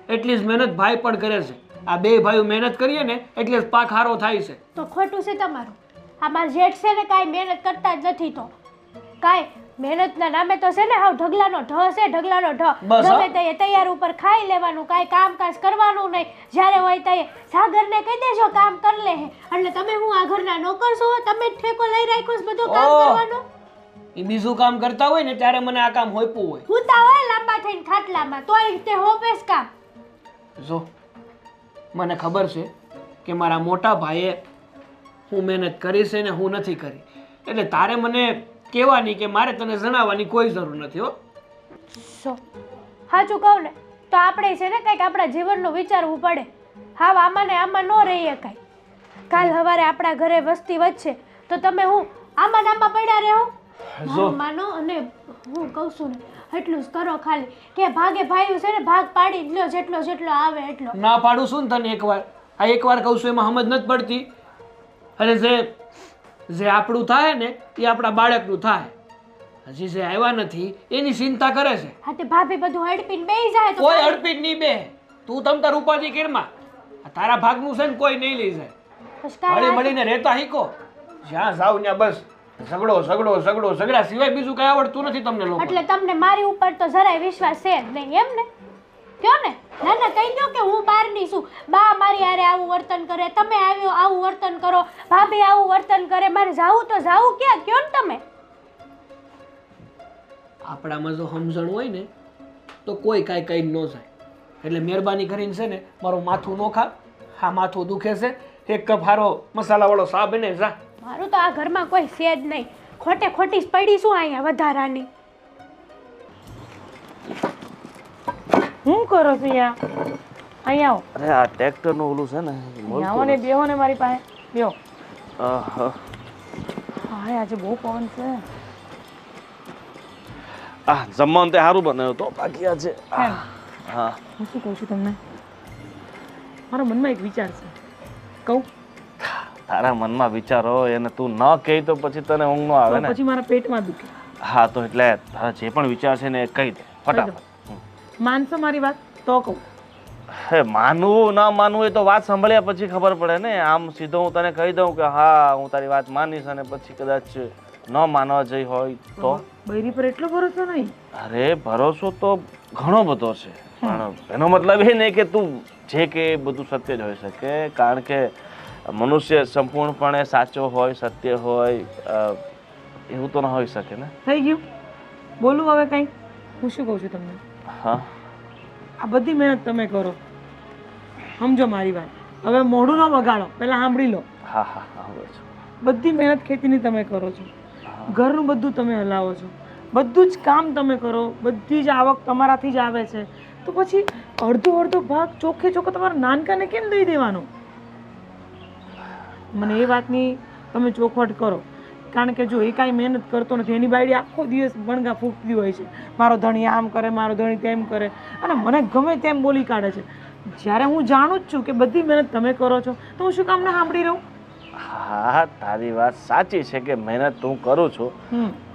એટલી જ મહેનત ભાઈ પણ કરે છે. આ 2 ભાઈઓ મહેનત કરીએ ને એટલે જ પાક સારો થાય છે. તો ખોટું છે તમારું. આ મારા જેઠ છે ને કાંઈ મહેનત કરતા જ નથી. તો કાંઈ મહેનતના નામે તો છે ને હાવ ઢગલાનો ઢ છે, ઢગલાનો ઢ. ગમે તે તૈયાર ઉપર ખાઈ લેવાનું, કાંઈ કામકાજ કરવાનું નહીં. જ્યારે હોય ત્યાં સાગરને કહી દેજો કામ કરી લે. એટલે તમે હું આ ઘરના નોકર છો? તમે જ ઠેકો લઈ રાખ્યો છે બધું કામ કરવાનું? એ બીજું કામ કરતા હોય ને ત્યારે મને આ કામ હોઈપું હોય. હુંતા હોય લાંબા થઈને ખાટલામાં તોય તે હોપેસ કામ. જો મને ખબર છે કે મારા મોટા ભાઈએ હું મહેનત કરી છે ને હું નથી કરી, એટલે તારે મને કહેવાની કે મારે તને જણાવવાની કોઈ જરૂર નથી હો. સો સાચું કહું ને તો આપણે છે ને કંઈક આપણા જીવનનું વિચારવું પડે. હા આમાં ને આમાં ન રહીએ કાંઈ. કાલ સવારે આપણા ઘરે વસ્તી વધશે તો તમે હું આમાં ને આમાં પડ્યા રહો. મારું માનો અને હું કહું છું ને એટલું જ કરો ખાલી કે ભાગે ભાઈ છે ને ભાગ પાડી જ લ્યો જેટલો જેટલો આવે એટલો. ના પાડું છું ને તને એકવાર, આ એકવાર કહું છું એમાં સમજ નથી પડતી. અને જે આપણું થાય ને એ આપણા બાળકનું થાય. હજી જે આવ્યા નથી એની ચિંતા કરે છે. હા તે ભાભી બધું હડપીને બેસી જાય તો કોઈ અડપીટ નહીં બે. તું તમ તાર ઉપાધિ કેરમાં, આ તારા ભાગનું છે ને કોઈ નહીં લઈ જાય. પછી કાંઈ હળી મળીને રહેતા શીખો. જ્યાં જાવ ત્યાં બસ ઝઘડો ઝઘડો ઝઘડો ઝઘડા સિવાય બીજું કઈ આવડતું નથી તમને લોકો. એટલે તમને મારી ઉપર તો જરાય વિશ્વાસ છે જ નહીં એમ ને? કયો ને ના ના કહી દો કે હું બહારની છું. બા મારી હારે આવું વર્તન કરે, તમે આવ્યો આવું વર્તન કરો, ભાભી આવું વર્તન કરે, મારે જાવું તો જાવું ક્યાં? કયો ને તમે. આપણામાં જો સમજણ હોય ને તો કોઈ કાંઈ કહી ન જાય. એટલે મહેરબાની કરીને છે ને મારું માથું ન ખા. હા માથું દુખે છે, એક કપ હારો મસાલાવાળો ચા બને જા. મારું તો આ ઘરમાં કોઈ છે જ નહીં. ખોટે ખોટી જ પડી શું અહીંયા વધારાની. હું કરો છો યા? અહીંયા આવો. અરે આ ટ્રેક્ટરનું ઓલું છે ને અહીંયા આવો ને બેહો ને મારી પાસે બેહો. આહા. હા આજે બહુ પવન છે. આ જમવાનું તે સારું બનાવ્યું તો બાકી આજે એમ? હા હું શું કહું છું તમને, મારા મનમાં એક વિચાર છે, કહું? તારા મનમાં વિચાર હોય અને તું ન કહે તો પછી તને ઊંઘ ન આવે તો ને. પછી મારા પેટમાં દુખે. હા તો એટલે તારા જે પણ વિચાર છે ને એ કહી દે ફટાફટ. માનશો મારી વાત તો કહું? હે માનવું ના માનવું એ તો વાત સાંભળ્યા પછી ખબર પડે ને. આમ સીધો હું તને કહી દઉં કે હા હું તારી વાત માનીશ અને પછી કદાચ ન માનવા જઈ હોય તો? બૈરી પર એટલો ભરોસો નહીં. અરે ભરોસો તો ઘણો બધો છે, પણ એનો મતલબ એ નહીં કે તું જે કે એ બધું સત્ય જ હોઈ શકે. કારણ કે મનુષ્ય સંપૂર્ણપણે સાચો હોય, સત્ય હોય એવું તો ન હોઈ શકે ને. થઈ ગયું બોલું હવે કંઈ? હું શું કહું છું તમને, હા આ બધી મહેનત તમે કરો, સમજો મારી વાત. હવે મોઢું ન બગાડો, પહેલા સાંભળી લો. હા હા હા હવે છું. બધી મહેનત ખેતીની તમે કરો છો, ઘરનું બધું તમે હલાવો છો, બધું જ કામ તમે કરો, બધી જ આવક તમારાથી જ આવે છે, તો પછી અડધો અડધો ભાગ ચોખ્ખે ચોખ્ખો તમારા નાનકાને કેમ દઈ દેવાનો? મને એ વાતની તમે ચોખવટ કરો. કારણ કે જો એ કાંઈ મહેનત કરતો નથી, એની બાયડી આખો દિવસ બણગા ફૂંકતી હોય છે, મારો ધણી આમ કરે, મારો ધણી તેમ કરે, અને મને ગમે તેમ બોલી કાઢે છે. જ્યારે હું જાણું જ છું કે બધી મહેનત તમે કરો છો તો હું શું કામ ના સાંભળી રહું? હા તારી વાત સાચી છે કે મહેનત હું કરું છું,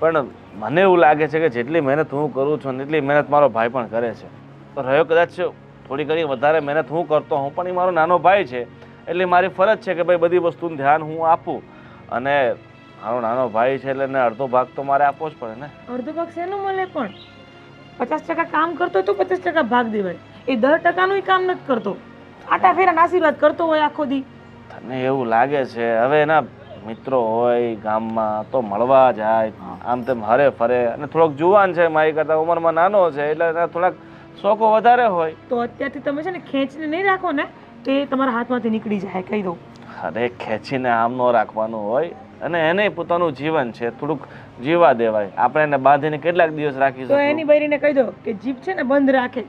પણ મને એવું લાગે છે કે જેટલી મહેનત હું કરું છું એટલી મહેનત મારો ભાઈ પણ કરે છે. તો રહ્યો કદાચ થોડી ઘણી વધારે મહેનત હું કરતો હું, પણ એ મારો નાનો ભાઈ છે એટલે મારી ફરજ છે કે ભાઈ બધી વસ્તુનું ધ્યાન હું આપું. અને મારો નાનો ભાઈ છે એટલે એને અડધો ભાગ તો મારે આપવો જ પડે ને. અડધો ભાગ શેનો મળે? પણ 50% કામ કરતો હોય તો 50% ભાગ દેવાય. એ 10%નું કામ નથી કરતો, આટા ફેરા આશીર્વાદ કરતો હોય આખો દી. તને એવું લાગે છે? હવે એના મિત્રો હોય ગામમાં તો મળવા જાય, આમ તેમ હરે ફરે, અને થોડોક જુવાન છે મારી કરતાં ઉંમરમાં નાનો છે એટલે એના થોડાક શોખો વધારે હોય. તો અત્યારથી તમે છે ને ખેંચીને નહીં રાખો ને તો એ તમારા હાથમાંથી નીકળી જાય, કહી દઉં. અરે ખેંચીને આમ ન રાખવાનું હોય, અને એને પોતાનું જીવન છે થોડુંક જીવા દેવાય. આપણે એને બાંધીને કેટલાક દિવસ રાખી તો એની શકીએ? બૈરીને કહી દો કે જીભ છે ને બંધ રાખે.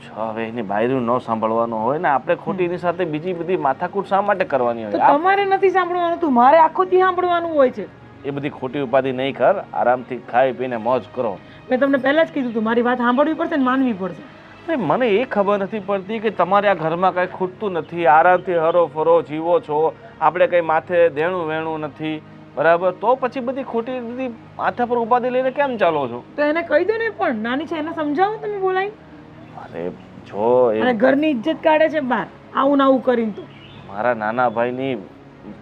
જો હવે એની બાયરું ન સાંભળવાનું હોય ને, આપણે ખોટી એની સાથે બીજી બધી માથાકૂટ શા માટે કરવાની તો હોય? તમારે નથી સાંભળવાનું, તું મારે આખો દી સાંભળવાનું હોય છે. એ બધી ખોટી ઉપાધિ નહીં કર, આરામથી ખાઈ પીને મોજ કરો. મેં તમને પહેલા જ કીધું હતું મારી વાત સાંભળવી પડશે ને માનવી પડશે. અરે મને એ ખબર નથી પડતી કે તમારે આ ઘરમાં કાંઈ ખૂટતું નથી, આરામથી હરો ફરો જીવો છો, આપણે કંઈ માથે દેણું વેણું નથી, બરાબર? તો પછી બધી ખોટી બધી માથા પર ઉપાધિ લઈને કેમ ચાલો છો? તો એને કહી દો ને, પણ નાની છે એને સમજાવો તમે બોલાય. અરે જો અને ઘરની ઇજ્જત કાઢે છે બહાર આવું ને આવું કરીને. તો મારા નાના ભાઈની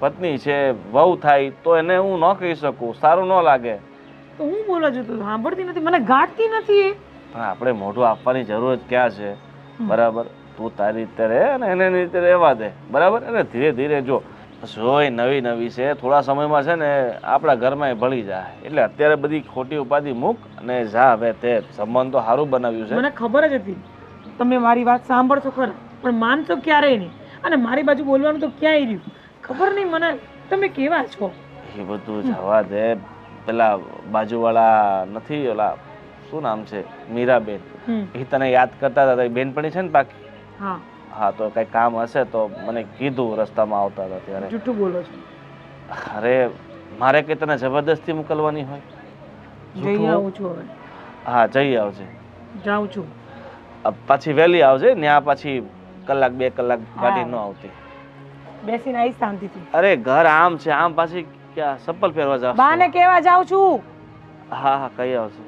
પત્ની છે, વહુ થાય તો એને હું ન કહી શકું, સારું ન લાગે. તો હું બોલા છું તું સાંભળતી નથી, મને ગાંઠતી નથી એ. પણ આપણે મોઢું આપવાની જરૂર જ ક્યાં છે? બરાબર? તું તારી રીતે રહે અને એને રીતે રહેવા દે, બરાબર? અને ધીરે ધીરે જો જોઈ નવી નવી છે, થોડા સમયમાં છે ને આપણા ઘરમાં ભળી જાય. એટલે અત્યારે બધી ખોટી ઉપાધિ મૂક અને જા હવે. તે સંબંધ તો સારું બનાવ્યું છે. મને ખબર જ હતી તમે મારી વાત સાંભળશો ખરા, પણ માનશો ક્યારેય નહીં. અને મારી બાજુ બોલવાનું તો ક્યાંય રહ્યું. ખબર નહીં મને તમે કેવા છો. એ બધું જવા દે. પેલા બાજુવાળા નથી, ઓલા શું નામ છે, મીરાબેન, એ તને યાદ કરતા હતા. તારી બેનપણી છે ને પાકી? હા હા, તો કઈ કામ હશે તો મને કીધું રસ્તામાં આવતા હતા ત્યારે. જૂઠું બોલો છો. અરે મારે કે તને જબરદસ્તી મોકલવાની હોય? જઈ આવું છું હવે. હા, જઈ આવજે. જાઉં છું. પાછી વહેલી આવજે. ત્યાં પાછી કલાક 2 કલાક ગાડી ન આવતી. બેસીને આવીશ શાંતિથી. અરે ઘર આમ છે, આમ પાછી ક્યાં ચપ્પલ પહેરવા જાવ? બાને કેવા જાઉં છું. હા હા, કઈ આવશે.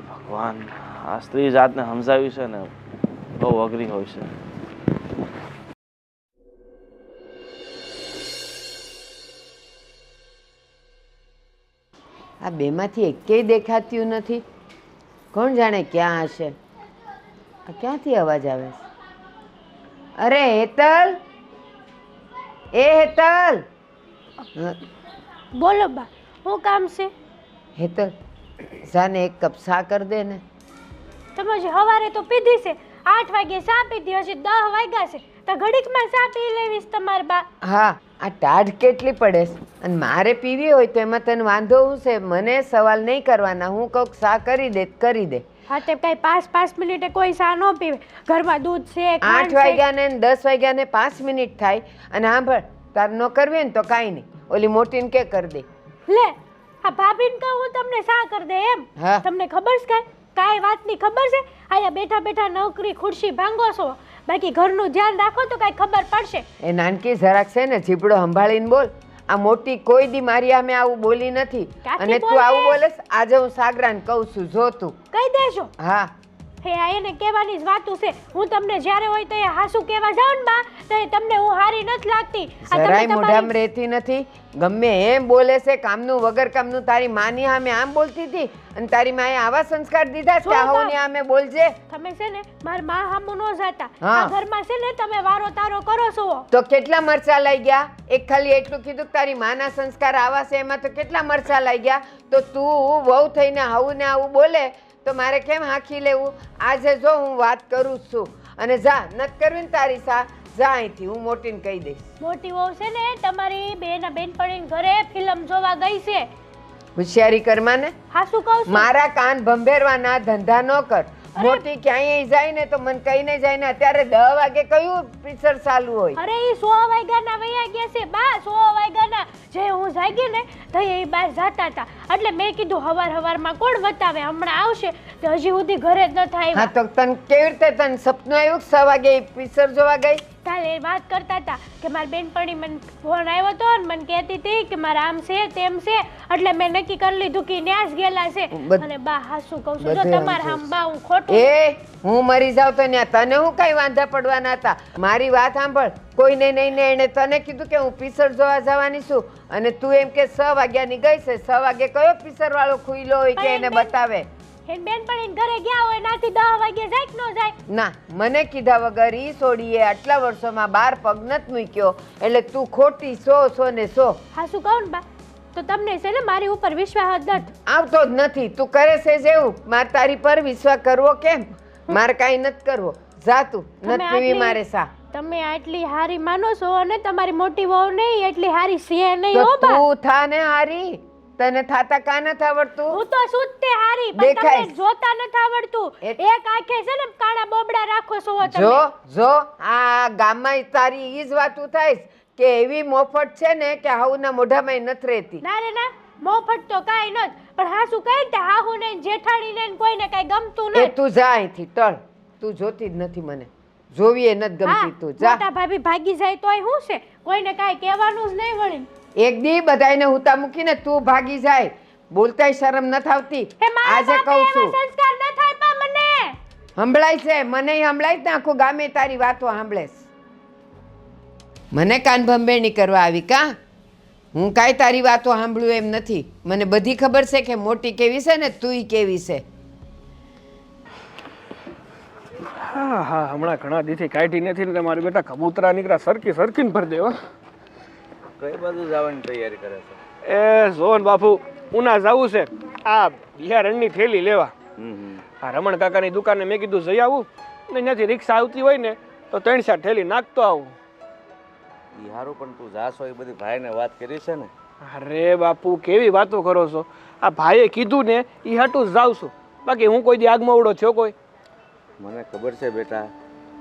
ભગવાન, આ સ્ત્રી જાતને સમજાવી છે ને બહુ અઘરી હોય છે. આ બેમાંથી એકેય દેખાતું નથી. કોણ જાણે ક્યાં હશે. આ ક્યાંથી અવાજ આવે છે? અરે હેતલ, એ હેતલ. બોલો બા, શું કામ છે? હેતલ, જાને એક કપ ચા કર દે ને. તમે હજી સવારે તો પીધી છે. 8 વાગે ચા પીધી, હજી 10 વાગ્યા છે તો ઘડીકમાં ચા પી લેવીશ તમારે બા. હા, આ ટાઢ કેટલી પડે છે. અને મારે પીવી હોય તો એમાં તને વાંધો શું છે? મને સવાલ નહીં કરવાના. હું કહું ચા કરી દે કરી દે. હા, તે કઈ 5 મિનિટે કોઈ ચા ન પીવે. ઘરમાં દૂધ છે, 8 વાગ્યાને ને 10 વાગ્યાને 5 મિનિટ થાય. અને સાંભળ, તાર ન કરવી હોય ને તો કાંઈ નહીં, ઓલી મોટીને કે કરી દે. લે આ ભાભીને કહું હું તમને ચા કરી દે એમ? હા. તમને ખબર છે કાંઈ વાતની ખબર છે? અહીંયા બેઠા બેઠા નોકરી ખુરશી ભાંગો છો, બાકી ઘરનું ધ્યાન રાખો તો કાંઈ ખબર પડશે. એ નાનકી જરાક છે ને, જીભડો સંભાળીને બોલ. આ મોટી કોઈ દી મારી સામે આવું બોલી નથી. ક્યાંથી અને તું બોલે? આવું બોલેસ? આજે હું સાગરાને કહું છું, જો તું. કહી દેજો. હા, હે આ એને કહેવાની જ વાતું છે. હું તમને જ્યારે હોય તો એ હાસુ કહેવા જાઉં ને બા, તો એ તમને હું હારી નથી લાગતી. આ તમે જરાય તમારી- મોઢામાં રહેતી નથી. ગમે એમ બોલે છે, કામનું વગર કામનું. તારી માની સામે આમ બોલતી હતી અને તારી માએ આવા સંસ્કાર દીધા કે જો આહોની સામે બોલજે. તમે છે ને માર માં હામું ન જાતા. હા. આ ઘરમાં છે ને તમે વારો તારો કરો છો. તો કેટલા મરચા લઈ ગયા? એક ખાલી એટલું કીધું કે તારી માના સંસ્કાર આવા છે, એમાં તો કેટલા મરચા લઈ ગયા. તો તું વહુ થઈને આવું ને આવું બોલે તો મારે કેમ હાંકી લેવું? આજે જો હું વાત કરું જ છું. અને જા, નત કરવી ને તારી સા, જા અહીંથી. હું મોટીને કહી દઈશ. મોટી વહુ છે ને તમારી બેનપણીને ઘરે ફિલ્મ જોવા ગઈ છે. હોશિયારી કરમાં ને. હાસુ કહું છું. મારા કાન ભંભેરવાના ધંધા ન કર. મોટી ક્યાંય જાય ને તો મને કહીને જાય ને. અત્યારે 10 વાગે કયું પિક્ચર ચાલુ હોય? અરે ઈ 100 વાગ્યાના વયા ગયા છે બા. 100 વાગ્યાના જે હું જાગી ને તો એ બહાર જાતા હતા. એટલે મેં કીધું હવારમાં કોણ બતાવે, હમણાં આવશે. તો હજી સુધી ઘરે જ ન થાય. હા, તો તને કેવી રીતે તને સપનું આવ્યું કે 6 વાગે પિક્ચર જોવા ગઈ? કાલે એ વાત કરતા હતા કે મારી બેનપણી મને ફોન આવ્યો હતો ને મને કહેતી હતી કે મારા આમ છે તેમ છે. એટલે મેં નક્કી કરી લીધું કે ન્યાસ ગયેલા છે. અને બા હાસુ કહું છું, જો બધે આમ તમારા છે. આમ બા હું ખોટું. એ હું મરી જાઉં તો ન્યા તને હું કઈ વાંધા પડવાના હતા? મારી વાત સાંભળ. કોઈને નહીં ને એને તને કીધું કે હું પિક્ચર જોવા જવાની છું અને તું એમ કે 6 વાગ્યાની ગઈ છે. 6 વાગે કયો પિક્ચર વાળો ખુલ્લો હોય કે એને બતાવે? એન બેનપણીને ઘરે ગયા હોય નાથી 10 વાગે જાય કે ન જાય? ના, મને કીધા વગર ઈ સોડીએ આટલા વર્ષોમાં 12 પગ નત મૂક્યો. એટલે તું ખોટી 100 ને 100. હાસુ કહું ને બા, તો તમને છે ને મારી ઉપર વિશ્વાસ જ નથી. આવતો જ નથી. તું કરે છે જેવું. મારે તારી પર વિશ્વાસ કરવો કેમ? મારે કાંઈ નથી કરવો. જા તું. તમે નથી પીવી આટલી- મારે સા. તમે આટલી હારી માનો છો અને તમારી મોટી વહુ નહીં એટલી હારી છે નહીં તો હો બા. તું થા ને હારી. તને થાતા કા નથી આવડતું? હું તો શુદ્ધ હારી, પણ દેખાય. તમને જોતા નથી આવડતું. એ- એક આંખે છે ને કાળા બોબડા રાખો છો તમે. જો આ ગામમાં તારી ઈ જ વાતું થાય કે એવી મોફત છે ને કે હાઉના મોઢામાં નથી રહેતી. ના રે ના, મોફત તો કાંઈ નથી. પણ હાસુ કહે ને હાહુ ને જેઠાણી ને કોઈને કાંઈ ગમતું એ નથી. તું જા અહીંથી ટળ. તું જોતી જ નથી મને. જોવી એ નથી હા, ગમતી. તું જા. મોટા ભાભી ભાગી જાય તોય શું છે? કોઈને કાંઈ કહેવાનું જ નહીં વળી. એક દી બધાયને હુતા મૂકીને તું ભાગી જાય. બોલતાય શરમ નથી આવતી. હે મારા આજે બાપે કહું એવા છું. સંસ્કાર ન થાય પા મને. સંભળાય છે મને? સંભળાય જ ને આખું ગામે તારી વાતો સાંભળે છે. મને કાન ભંભેરણી કરવા આવી કા? હું કાંઈ તારી વાતો સાંભળું એમ નથી. મને બધી ખબર છે કે મોટી કેવી છે ને તુંય કેવી છે. હા હા, હમણાં ઘણા દીથી કાઢી નથી ને મારી બેટા કબૂતરા નીકળ્યા સરખીને ભરી દેવા. કઈ બાજુ જવાની તૈયારી કરે છે? એ જોન બાપુ ઉના જવું છે આ બિહારણની થેલી લેવા. આ રમણ કાકાની દુકાને મેં કીધું જઈ આવું ને ત્યાંથી રિક્ષા આવતી હોય ને તો 3-4 થેલી નાખતો આવું. ઈ હારું, પણ તું જાશો એ બધી ભાઈને વાત કરી છે ને? અરે બાપુ કેવી વાતો કરો છો? આ ભાઈએ કીધું ને એ હાટું જ જાઉં છું, બાકી હું કોઈ દી આગમવડો થયો કોઈ? મને ખબર છે બેટા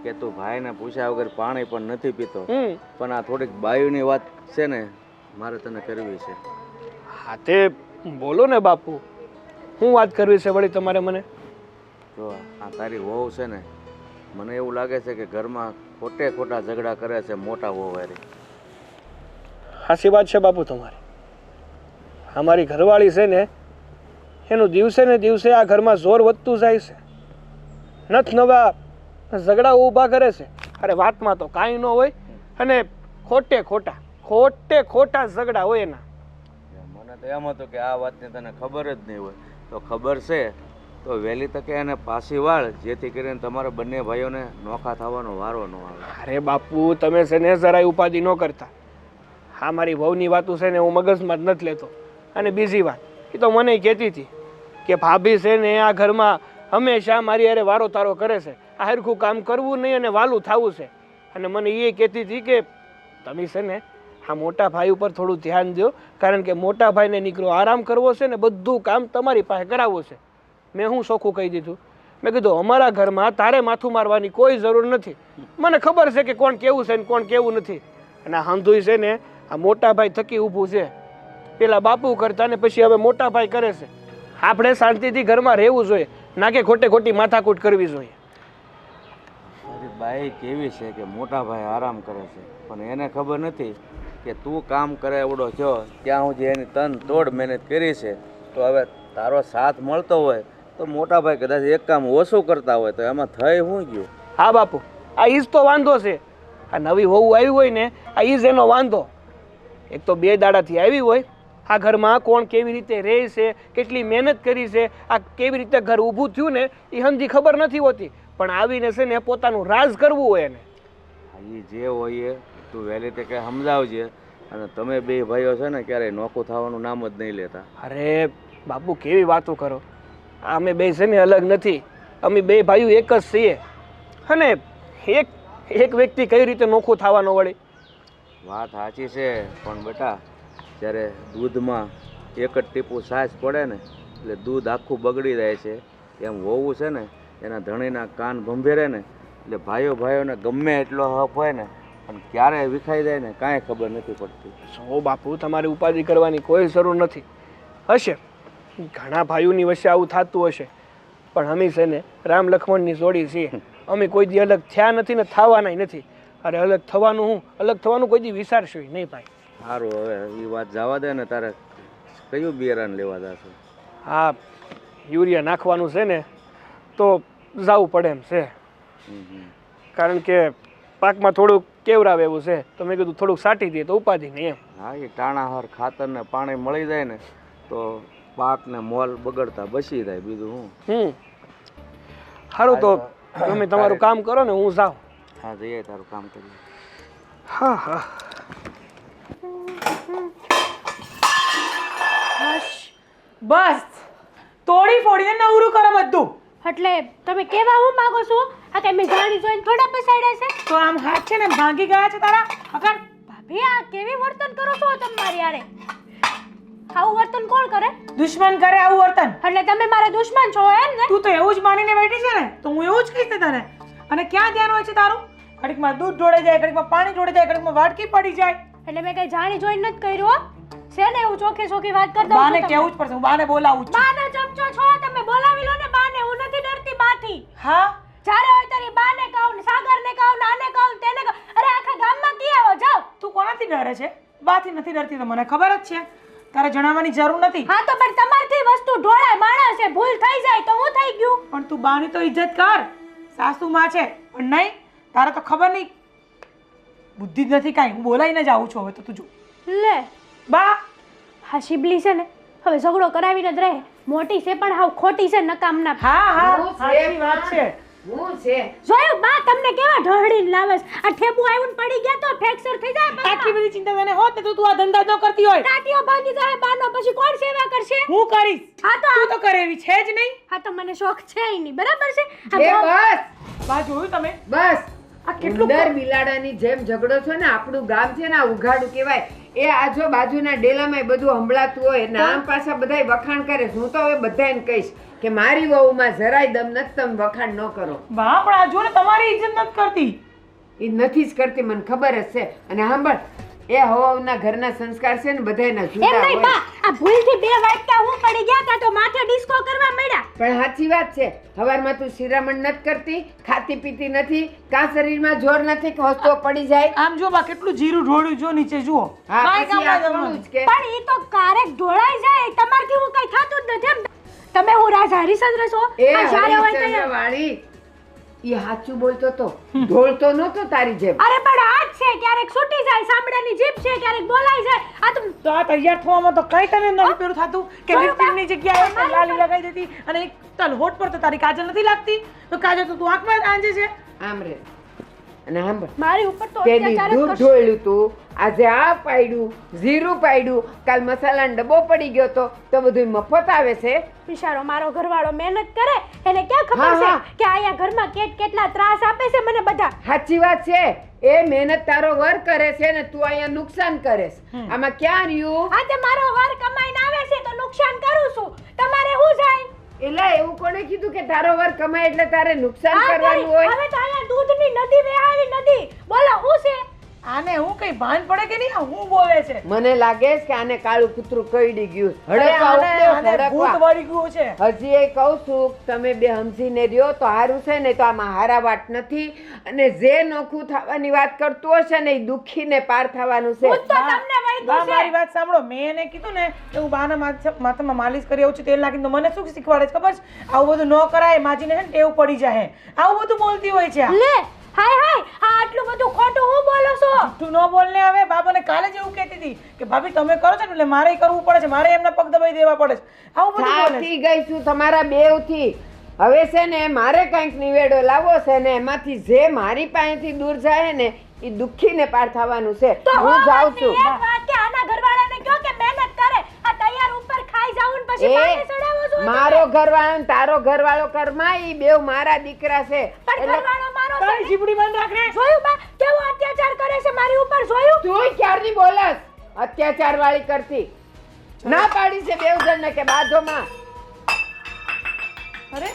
કે તું ભાઈને પૂછ્યા વગર પાણી પણ નથી પીતો, પણ આ થોડીક બાયુની વાત છે ને મારે તને કરવી છે. હા તે બોલો ને બાપુ, શું વાત કરવી છે વળી તમારે મને? જો આ તારી વહુ છે ને, મને એવું લાગે છે કે ઘરમાં ખોટે ખોટા ઝઘડા કરે છે મોટા વહુ વાળી. સાચી વાત છે બાપુ તમારી. અમારી ઘરવાળી છે ને એનું દિવસે ને દિવસે આ ઘરમાં જોર વધતું જાય છે. નથ નવા ઝઘડા ઊભા કરે છે. અરે વાતમાં તો કાંઈ ન હોય અને ખોટે ખોટા ઝઘડા હોય એના. મને તો એમ હતું કે આ વાતની તને ખબર જ નહીં હોય, તો ખબર છે તો વહેલી તકે એને પાછી વાળ, જેથી કરીને તમારા બંને ભાઈઓને નોખા થવાનો વારો ન આવે. અરે બાપુ તમે છે ને જરાય ઉપાધિ ન કરતા. હા મારી વહુની વાતું છે ને હું મગજમાં જ નથી લેતો. અને બીજી વાત એ તો મને કહેતી હતી કે ભાભી છે ને આ ઘરમાં હંમેશા મારી હારે વારો તારો કરે છે, આ હરખું કામ કરવું નહીં અને વાલું થવું છે. અને મને એ કહેતી હતી કે તમે છે ને આ મોટા ભાઈ ઉપર થોડું ધ્યાન દો, કારણ કે મોટા ભાઈને નીકળો આરામ કરવો છે ને બધું કામ તમારી પાસે કરાવવું છે. મેં હું ચોખ્ખું કહી દીધું, મેં કીધું અમારા ઘરમાં તારે માથું મારવાની કોઈ જરૂર નથી. મને ખબર છે કે કોણ કેવું છે ને કોણ કેવું નથી. અને આ હંધુય છે ને આ મોટા ભાઈ થકી ઊભું છે. પેલા બાપુ કરતા ને પછી હવે મોટા ભાઈ કરે છે. આપણે શાંતિથી ઘરમાં રહેવું જોઈએ, ના કે ખોટી માથાકૂટ કરવી જોઈએ. મારી બાઈ કેવી છે કે મોટા ભાઈ આરામ કરે છે, પણ એને ખબર નથી કે તું કામ કરે એવડો છો ત્યાં સુધી એની તન તોડ મહેનત કરી છે. તો હવે તારો સાથ મળતો હોય તો મોટા ભાઈ કદાચ એક કામ ઓછું કરતા હોય તો એમાં થઈ શું ગયું? હા બાપુ, આ ઈજ તો વાંધો છે. આ નવી વહુ આવી હોય ને આ ઈજ એનો વાંધો. એક તો 2 દાડાથી આવી હોય, આ ઘરમાં કોણ કેવી રીતે રહે છે, કેટલી મહેનત કરી છે, આ કેવી રીતે ઘર ઊભું થયું ને એ હંધી ખબર નથી હોતી. પણ આવીને છે ને પોતાનું રાજ કરવું હોય એને. એ જે હોય એ તું વહેલી તકે સમજાવજે. અને તમે બે ભાઈઓ છે ને ક્યારેય નોખું થવાનું નામ જ નહીં લેતા. અરે બાપુ કેવી વાતો કરો? અમે બે છે ને અલગ નથી, અમે બે ભાઈઓ એક જ છીએ. અને એક વ્યક્તિ કઈ રીતે નોખું થવાનો વળી? વાત સાચી છે, પણ બેટા જ્યારે દૂધમાં એક જ ટીપું છાશ પડે ને એટલે દૂધ આખું બગડી જાય છે. એમ હોવું છે ને એના ધણીના કાન ભંભેરે ને એટલે ભાઈઓને ગમે એટલો હપ હોય ને પણ ક્યારે વિખાઈ જાય ને કાંઈ ખબર નથી પડતી. સો બાપુ તમારી ઉપાધિ કરવાની કોઈ જરૂર નથી. હશે ઘણા ભાઈઓની વચ્ચે આવું થતું હશે, પણ અમે છે ને રામ લક્ષ્મણની જોડી છીએ. અમે કોઈ દી અલગ થયા નથી ને થવાના નથી. અરે અલગ થવાનું કોઈ દી વિચારશું નહીં ભાઈ. સારું, હવે એ વાત જવા દે ને, તારે કયું બિયારણ લેવા જશે? હા યુરિયા નાખવાનું છે ને તો જવું પડે એમ છે, કારણ કે પાકમાં થોડુંક કેવરાવે એવું છે. તો મેં કીધું થોડુંક સાટી દઈએ તો ઉપાધિ નહીં એમ. હા, એ ટાણાહાર ખાતર ને પાણી મળી જાય ને તો પાક ને મોલ બગડતા બચી જાય. બીજું હું સારું, તો તમે તમારું કામ કરો ને હું જાઉં. હા જઈએ, તારું કામ કરીએ. હા હા બસ તોડી ફોડીને નવરું કરો બધું. એટલે તમે કેવા હું માંગો છો? આ કઈ મેં જાણી જોઈને થોડા પસાડ્યા છે? તો આમ હાથ છે ને ભાંગી ગયા છે તારા અગર. ભાભી આ કેવી વર્તન કરો છો તમારી યારે? આવું વર્તન કોણ કરે? દુશ્મન કરે આવું વર્તન. એટલે તમે મારા દુશ્મન છો એમ ને? તું તો એવું જ માનીને બેઠી છે ને, તો હું એવું જ કહીશ ને તને. અને ક્યાં ધ્યાન હોય છે તારું? ઘડીકમાં દૂધ ઢોળે જાય, ઘડીકમાં પાણી ઢોળે જાય, ઘડીકમાં વાટકી પડી જાય. એટલે મેં કઈ જાણી જોઈને નથી કર્યું છે ને? એવું ચોખ્ખી વાત કરતા બાને કેવું જ પડશે, હું બાને બોલાવું છું. બાનો ચમચો છો તમે, બોલાવી લો ને બાને. હું નથી ડરતી બાથી. હા, જ્યારે હોય તારી બાને કહું ને સાગરને કહું ને આને કહું તેને કહું. અરે આખા ગામમાં કી આવો જાવ. તું કોનાથી ડરે છે? બાથી નથી ડરતી તો મને ખબર જ છે, તારે જણાવવાની જરૂર નથી. હા તો પણ તમારથી વસ્તુ ઢોળાય, માણસ છે, ભૂલ થઈ જાય તો હું થઈ ગયું. પણ તું બાની તો ઇજ્જત કર, સાસુમાં છે. પણ નહીં, તારે તો ખબર નહીં, બુદ્ધિ જ નથી કાંઈ. હું બોલાઈને જ આવું છું હવે તો. તું જો લે બા, હા શિબલી છે ને હવે ઝઘડો કરાવીને જ રહે. મોટી છે પણ હાવ ખોટી છે નકામના. હા હા સાચી વાત છે. હું છે જોયું બા તમને કેવા ઢળીને લાવે છે? આ ઠેબુ આવ્યું ને પડી ગયા તો ફ્રેક્ચર થઈ જાય પગમાં. આટલી બધી ચિંતા તને હોત ને તો તું આ ધંધા ન કરતી હોય. ટાટીઓ ભાંગી જાય બાનો પછી કોણ સેવા કરશે? હું કરીશ. હા તો તું તો કરે એવી છે જ નહીં. હા તો મને શોખ છે ય નહીં બરાબર છે એ આ બસ બા જોયું તમે બસ આ કેટલું ઉંદર બિલાડાની જેમ ઝઘડો છે ને આપણું ગામ છે ને આ ઉઘાડું કહેવાય એ આજુ બાજુના ડેલામાં બધું સંભળાતું હોય નામ પાછા બધાય વખાણ કરે હું તો હવે બધાને કહીશ કે મારી વહુમાં જરાય દમ નથી તમે વખાણ ન કરો બા પણ આ જો ને તમારી ઇજ્જત નથી કરતી. એ નથી જ કરતી મને ખબર જ છે અને સાંભળ એ હવના ઘરના સંસ્કાર છે ને બધાયના એમ જુદા નહીં હોય બા આ ભૂલથી 2 વાટકા હું પડી ગયા તા તો માથે ડિસ્કો કરવા મળ્યા. પણ સાચી વાત છે હવારમાં તું શિરામણ નથી કરતી ખાતી પીતી નથી કા શરીરમાં જોર નથી કે વસ્તુઓ પડી જાય આમ જો બા કેટલું જીરું ઢોળ્યું જો નીચે જુઓ. હા કાંઈ પછી કામ આ ના થોડું જ કે પણ ઈ તો કારેક ઢોળાઈ જાય તમારથી હું કઈ થાતું જ નથી એમ. તમે હું રાજા હરિશ્ચંદ્ર છો એ આ જ્યારે હોય હરિશ્ચંદ્ર ત્યારે વાળી ઈ સાચું બોલતો તો ઢોળતો નહોતો તારી જેમ અરે પણ આ જ છે ક્યારેક છૂટી જાય સાંભળાની જીભ છે ક્યારેક બોલાઈ જાય આ તો તો આ તૈયાર થવામાં તો કઈ તને નથી પેલું થતું કે બરોબર. લિપસ્ટિકની જગ્યાએ તે લાલી લગાવી દેતી અને એક તલ હોઠ પર તો તારી કાજલ નથી લાગતી તો કાજલ તો તું આંખમાં આંજે છે. આમ રે અને સાંભળ મારી ઉપર તો પેલી અત્યાચાર જ દૂધ કરશે. ઢોળ્યું તું આજે આ પાડ્યું જીરું પાડ્યું કાલ મસાલાનો ડબ્બો પડી ગયો તો બધું મફત આવે છે બિચારો મારો ઘરવાળો મહેનત કરે એને ક્યાં ખબર હા, છે હા. કે અહીંયા ઘરમાં કેટલા ત્રાસ આપે છે મને બધા. સાચી વાત છે એ મહેનત તારો વર કરે છે ને તું અહીંયા નુકસાન કરે છે આમાં ક્યાં રહ્યું આજે મારો વર કમાઈને આવે છે તો નુકસાન કરું છું તમારે શું જાય? એટલે એવું કોણે કીધું કે તારો વર કમાય એટલે તારે નુકસાન આ કરવાનું ભાઈ, હોય હવે તો અહીંયા દૂધની નદી વહેવાની નદી બોલો શું છે? આને હું કઈ ભાન પડે કે નહીં આ હું બોલે છે. મને લાગે છે કે આને કાળું કૂતરું કઈડી ગયું અરે હડકવા આને ઉપડ્યો, આને ભૂત હડકવા. વળી ગયું છે. હજી એ કહું છું કે તમે બે સમજીને રહ્યો તો હારું છે ને તો આમાં હારા વાત નથી અને જે નોખું થવાની વાત કરતું હશે ને એ દુખીને પાર થવાનું છે હું તો તમને વળગું બા છે. મારી વાત સાંભળો મેં એને કીધું ને કે હું બાના માથામાં માલિશ કરી આવું છું તેલ નાખીને તો મને શું શીખવાડે છે ખબર છે આવું બધું ન કરાય માજીને છે ને ટેવ પડી જાય આવું બધું બોલતી હોય છે આ. લે હાય હાય આ આટલું બધું ખોટું હું બોલો છો? તું ન બોલને હવે બાબાને કાલે જ એવું કહેતી હતી કે ભાભી તમે કરો છો ને એટલે મારે કરવું પડે છે મારે એમના પગ દબાઈ દેવા પડે છે આવું બધું બોલે છે. થાકી ગઈ છું તમારા બેવથી હવે છે ને મારે કંઈક નિવેડો લાવવો છે ને એમાંથી જે મારી પાસેથી દૂર જાય ને એ દુખીને પાર થવાનું છે તો હું જાઉં છું એક વાત કે આના ઘરવાળાને કહો કે મહેનત કરે આ તૈયાર ઉપર ખાઈ જાવ ને પછી પાણી ચડાવો છો તમે. મારો ઘરવાળો ને તારો ઘરવાળો કરમાં ઈ બેવ મારા દીકરા છે પણ ઘરવાળો મારો છે તારી ને. જીભડી બંધ રાખ ને. જોયું બા કેવો અત્યાચાર કરે છે મારી ઉપર જોયું? તું ક્યારની બોલસ અત્યાચાર વાળી કરતી ના પાડી છે બેવ જણને કે બાધોમાં અરે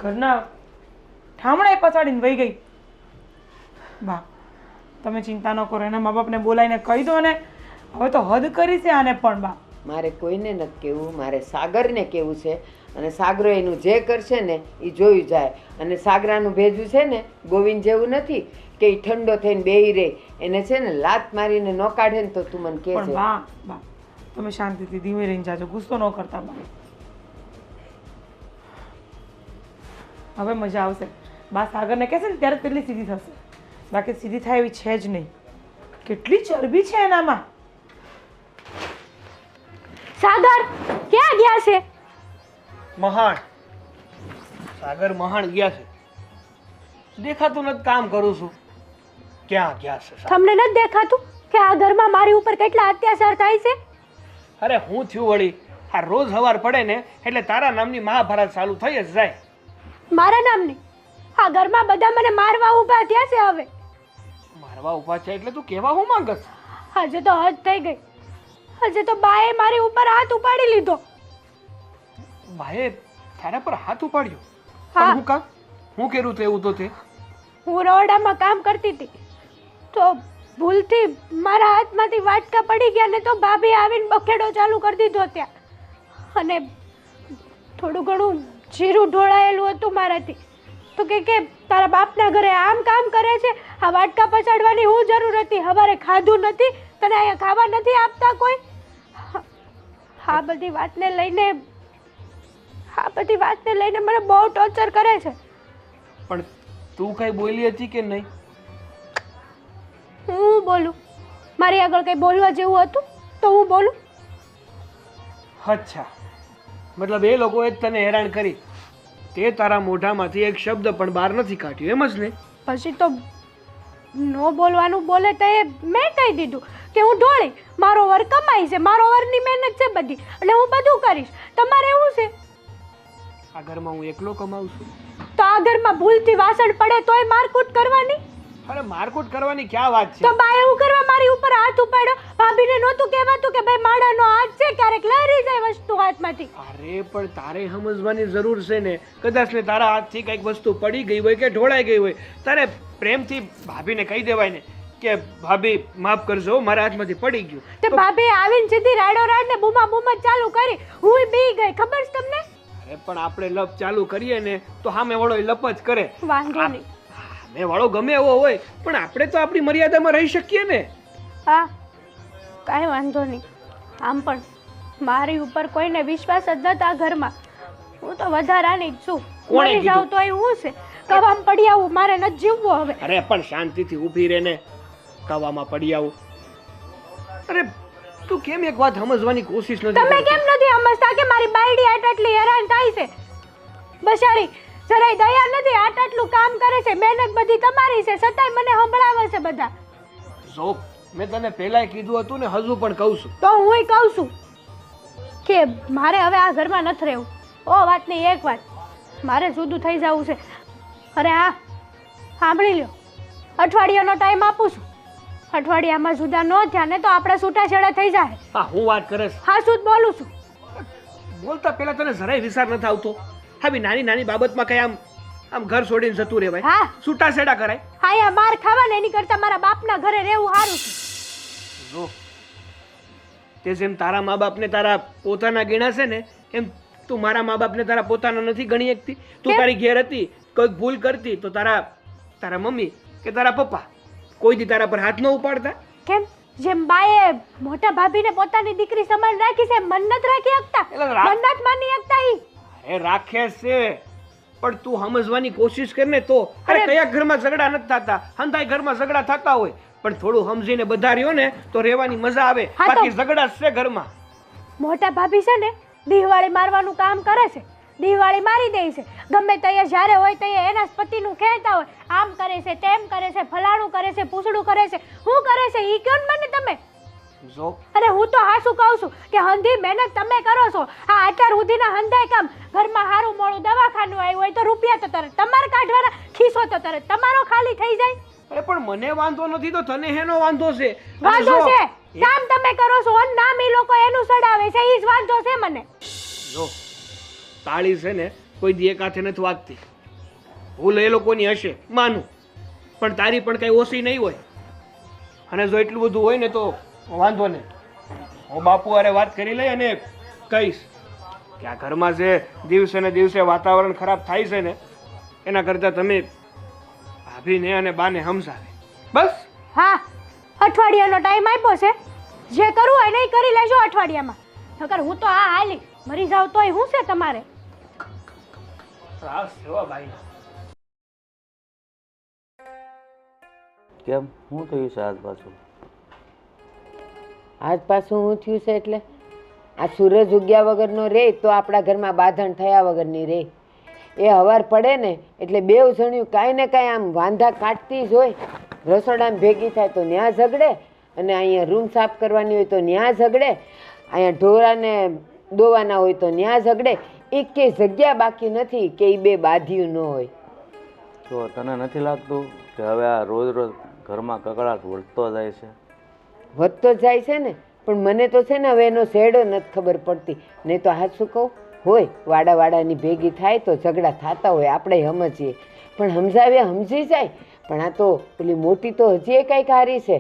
ઘરના ઠામણે પછાડીને વહી ગઈ. બા તમે ચિંતા ન કરો એના મા બાપને બોલાવીને કહી દો ને હવે તો હદ કરી છે આને પણ બા. મારે કોઈને નથી કહેવું મારે સાગરને કહેવું છે અને સાગરો એનું જે કરશે ને એ જોયું જાય અને સાગરાનું ભેજું છે ને ગોવિંદ જેવું નથી કે એ ઠંડો થઈને બેહી રહે એને છે ને લાત મારીને ન કાઢે ને તો તું મને પણ કહેજે બા બા તમે શાંતિથી ધીમે રહીને જાજો ગુસ્સો ન કરતા બા. હવે મજા આવશે બા સાગરને કહેશે ને ત્યારે કેટલી સીધી થશે બાકી સીધી થાય એવી છે જ નહીં. કેટલી ચરબી છે એનામાં. સાગર ક્યાં ગયા છે? મહાણ સાગર મહાણ ગયા છે દેખાતું નથી કામ કરું છું ક્યાં ગયા છે સાગર? તમને નથી દેખાતું કે આ ઘરમાં મારી ઉપર કેટલા અત્યાચાર થાય છે? અરે હું થયું વળી આ રોજ સવાર પડે ને એટલે તારા નામની મહાભારત ચાલુ થઈ જ જાય. મારા નામની આ ઘરમાં બધા મને મારવા ઊભા થયા છે હવે. મારવા ઊભા છે એટલે તું કહેવા હું માંગસ? આજે તો હદ થઈ ગઈ. આજે તો બાએ મારી ઉપર હાથ ઉપાડી લીધો. ભાઈએ તારા પર હાથ ઉપાડ્યો? હા. પણ હું કામ હું કર્યું તો એવું તો તે હું રોડામાં કામ કરતી હતી તો ભૂલથી મારા હાથમાંથી વાટકા પડી ગયા ને તો ભાભી આવીને બખેડો ચાલુ કરી દીધો ત્યાં અને થોડું ઘણું જીરું ઢોળાયેલું હતું મારાથી તો કે તારા બાપના ઘરે આમ કામ કરે છે આ વાટકા પછાડવાની હું જરૂર હતી હવારે ખાધું નથી તને અહીંયા ખાવા નથી આપતા કોઈ આ બધી વાતને લઈને મને બહુ ટોર્ચર કરે છે. પણ તું કઈ બોલી હતી કે નહીં? હું બોલું? મારી આગળ કઈ બોલવા જેવું હતું તો હું બોલું? અચ્છા, મતલબ એ લોકોએ જ તને હેરાન કરી, તે તારા મોઢામાંથી એક શબ્દ પણ બહાર નથી કાઢ્યો, એમ જ ને? પછી તો નો બોલવાનું બોલે તો એ મેં કહી દીધું કે હું ઢોળી, મારો વર કમાઈ છે, મારો વરની મહેનત છે બધી, એટલે હું બધું કરીશ. તમારે એવું છે આ ઘરમાં હું એકલો કમાઉં છું? તો આ ઘરમાં ભૂલથી વાસણ પડે તોય મારકૂટ કરવાની? અરે મારકૂટ કરવાની ક્યાં વાત છે? તો બા એવું કરવા મારી ઉપર હાથ ઉપાડ્યો? ભાભીને નહોતું કહેવાતું કે ભાઈ માડાનો હાથ છે, ક્યારેક લહેરી જાય વસ્તુ હાથમાંથી? અરે પણ તારે સમજવાની જરૂર છે ને, કદાચ ને તારા હાથથી કંઈક વસ્તુ પડી ગઈ હોય કે ઢોળાઈ ગઈ હોય, તારે પ્રેમથી ભાભીને કહી દેવાય ને કે ભાભી માફ કરજો, મારા હાથમાંથી પડી ગયું. તે ભાભી આવીને સીધી રાડો રાડ ને બૂમા બૂમા ચાલુ કરી, હું બી ગઈ. ખબર છે તમને? અરે પણ આપણે લપ ચાલુ કરીએ ને તો સામે વાળો લપ જ કરે. વાંધો નહીં, સામે વાળો ગમે એવો હોય પણ આપણે તો આપણી મર્યાદામાં રહી શકીએ ને. હા કાંઈ વાંધો નહીં. આમ પણ મારી ઉપર કોઈને વિશ્વાસ જ નથી આ ઘરમાં. હું તો વધારાની જ છું. કોણે મરી જાઉં તો એ હું છે, કવામાં પડી આવું, મારે નથી જીવવું હવે. અરે પણ શાંતિથી ઊભી રહે ને, કવામાં પડી આવું. અરે તું કેમ એક વાત સમજવાની કોશિશ નથી તમે કરતી? કેમ નથી સમજતા કે મારી બાયડી આટલી હેરાન થાય છે? બચારી જરાય દયા નથી, આટલું કામ કરે છે, મહેનત બધી તમારી છે, છતાંય મને સંભળાવે છે બધા. જો મેં તને પહેલાય કીધું હતું ને, હજુ પણ કહું છું. તો હુંય કહું છું કે મારે હવે આ ઘરમાં નથી રહેવું. ઓ વાતની એક વાત, મારે જુદું થઈ જવું છે. અરે હા, સાંભળી લ્યો, અઠવાડિયાનો ટાઈમ આપું છું. અઠવાડિયામાં જુદા ન થયા ને તો આપણે છૂટાછેડા થઈ જાય. હા હું વાત કરે છે. હા શું જ બોલું છું. બોલતા પહેલા તને જરાય વિચાર નથી આવતો? આવી નાની નાની બાબતમાં કઈ આમ ઘર છોડીને જતું રહેવાય? હા છૂટાછેડા કરાય? હા યા માર ખાવા ને એની કરતા મારા બાપના ઘરે રહેવું સારું છે. જો તે જેમ તારા મા બાપને તારા પોતાના ગણ્યા છે ને, એમ તું મારા મા બાપને તારા પોતાના નથી ગણી શકતી? તું તારી ઘેર હતી, કોઈક ભૂલ કરતી તો તારા મમ્મી કે તારા પપ્પા કોઈ દી તારા પર હાથ ન ઉપાડતા? કેમ? જેમ બાએ મોટા ભાભીને પોતાની દીકરી સમાન રાખી છે, મન નથી રાખી શકતા? એટલે મન નથી માની શકતા ઈ? એ રાખે છે પણ તું સમજવાની કોશિશ કર ને તો. અરે કયા ઘરમાં ઝઘડા નથી થતા? હંધાય ઘરમાં ઝઘડા થતા હોય, પણ થોડું સમજીને બધા રહ્યો ને તો રહેવાની મજા આવે. હા તો- બાકી ઝઘડા જ છે ઘરમાં. મોટા ભાભી છે ને દિવાળી મારવાનું કામ કરે છે, દિવાળી મારી દે છે. ગમે તે જ્યારે હોય તે એના પતિનું કહેતા હોય, આમ કરે છે, તેમ કરે છે, ફલાણું કરે છે, પૂછડું કરે છે. શું કરે છે ઈ કયો ને મને તમે? જો અને હું તો હાસું કહું છું કે હંધી મહેનત તમે કરો છો. આ અત્યાર સુધીના હંધાય કામ, ઘરમાં હારું મોડું દવાખાનું આવ્યું હોય તો રૂપિયા તો તરત તમારે કાઢવાના, ખીસો તો તરત તમારો ખાલી થઈ જાય. અરે પણ મને વાંધો નથી તો તને હેનો વાંધો છે? અને વાંધો જો, છે કામ તમે કરો છો અને નામ ઈ લોકો એનું સડાવે છે, ઈ જ વાંધો છે મને. જો તાળી છે ને કોઈ દી એક હાથે નથી વાગતી. ભૂલ એ લોકોની હશે માનું, પણ તારી પણ કઈ ઓછી નહીં હોય. અને જો એટલું બધું હોય ને તો વાંધો નહીં, હું બાપુ હારે વાત કરી લઈ અને કહીશ કે આ ઘરમાં જે દિવસે ને દિવસે વાતાવરણ ખરાબ થાય છે ને, એના કરતાં તમે ભાભીને અને બાને સમજાવે બસ. હા અઠવાડિયાનો ટાઈમ આપ્યો છે, જે કરવું હોય નહીં કરી લેજો અઠવાડિયામાં. નકર હું તો આ હાલી મરી જાવ તોય શું છે તમારે? ત્રાસ થયો ભાઈ. કેમ શું થયું છે આજ પાછું? આજ પાછું હું થયું છે એટલે આ સૂરજ ઉગ્યા વગરનો રે તો આપણા ઘરમાં બાંધણ થયા વગરની રે. એ હવાર પડે ને એટલે બેવ જણ્યું કાંઈ ને કાંઈ આમ વાંધા કાઢતી જ હોય. રસોડામાં ભેગી થાય તો ન્યા ઝઘડે, અને અહીંયા રૂમ સાફ કરવાની હોય તો ન્યા ઝઘડે, અહીંયા ઢોરાને દોવાના હોય તો ન્યા ઝઘડે. એક કે જગ્યા બાકી નથી કે એ બે બાંધ્યું ન હોય. તો તને નથી લાગતું કે હવે આ રોજ રોજ ઘરમાં કકળાટ વધતો જાય છે? વધતો જાય છે ને, પણ મને તો છે ને હવે એનો શેડો નથી ખબર પડતી. નહીં તો હાથ શું કહું, હોય વાડાની ભેગી થાય તો ઝઘડા થતા હોય, આપણે સમજીએ, પણ સમજાવ્યા સમજી જાય. પણ આ તો પેલી મોટી તો હજી એ કાંઈક હારી છે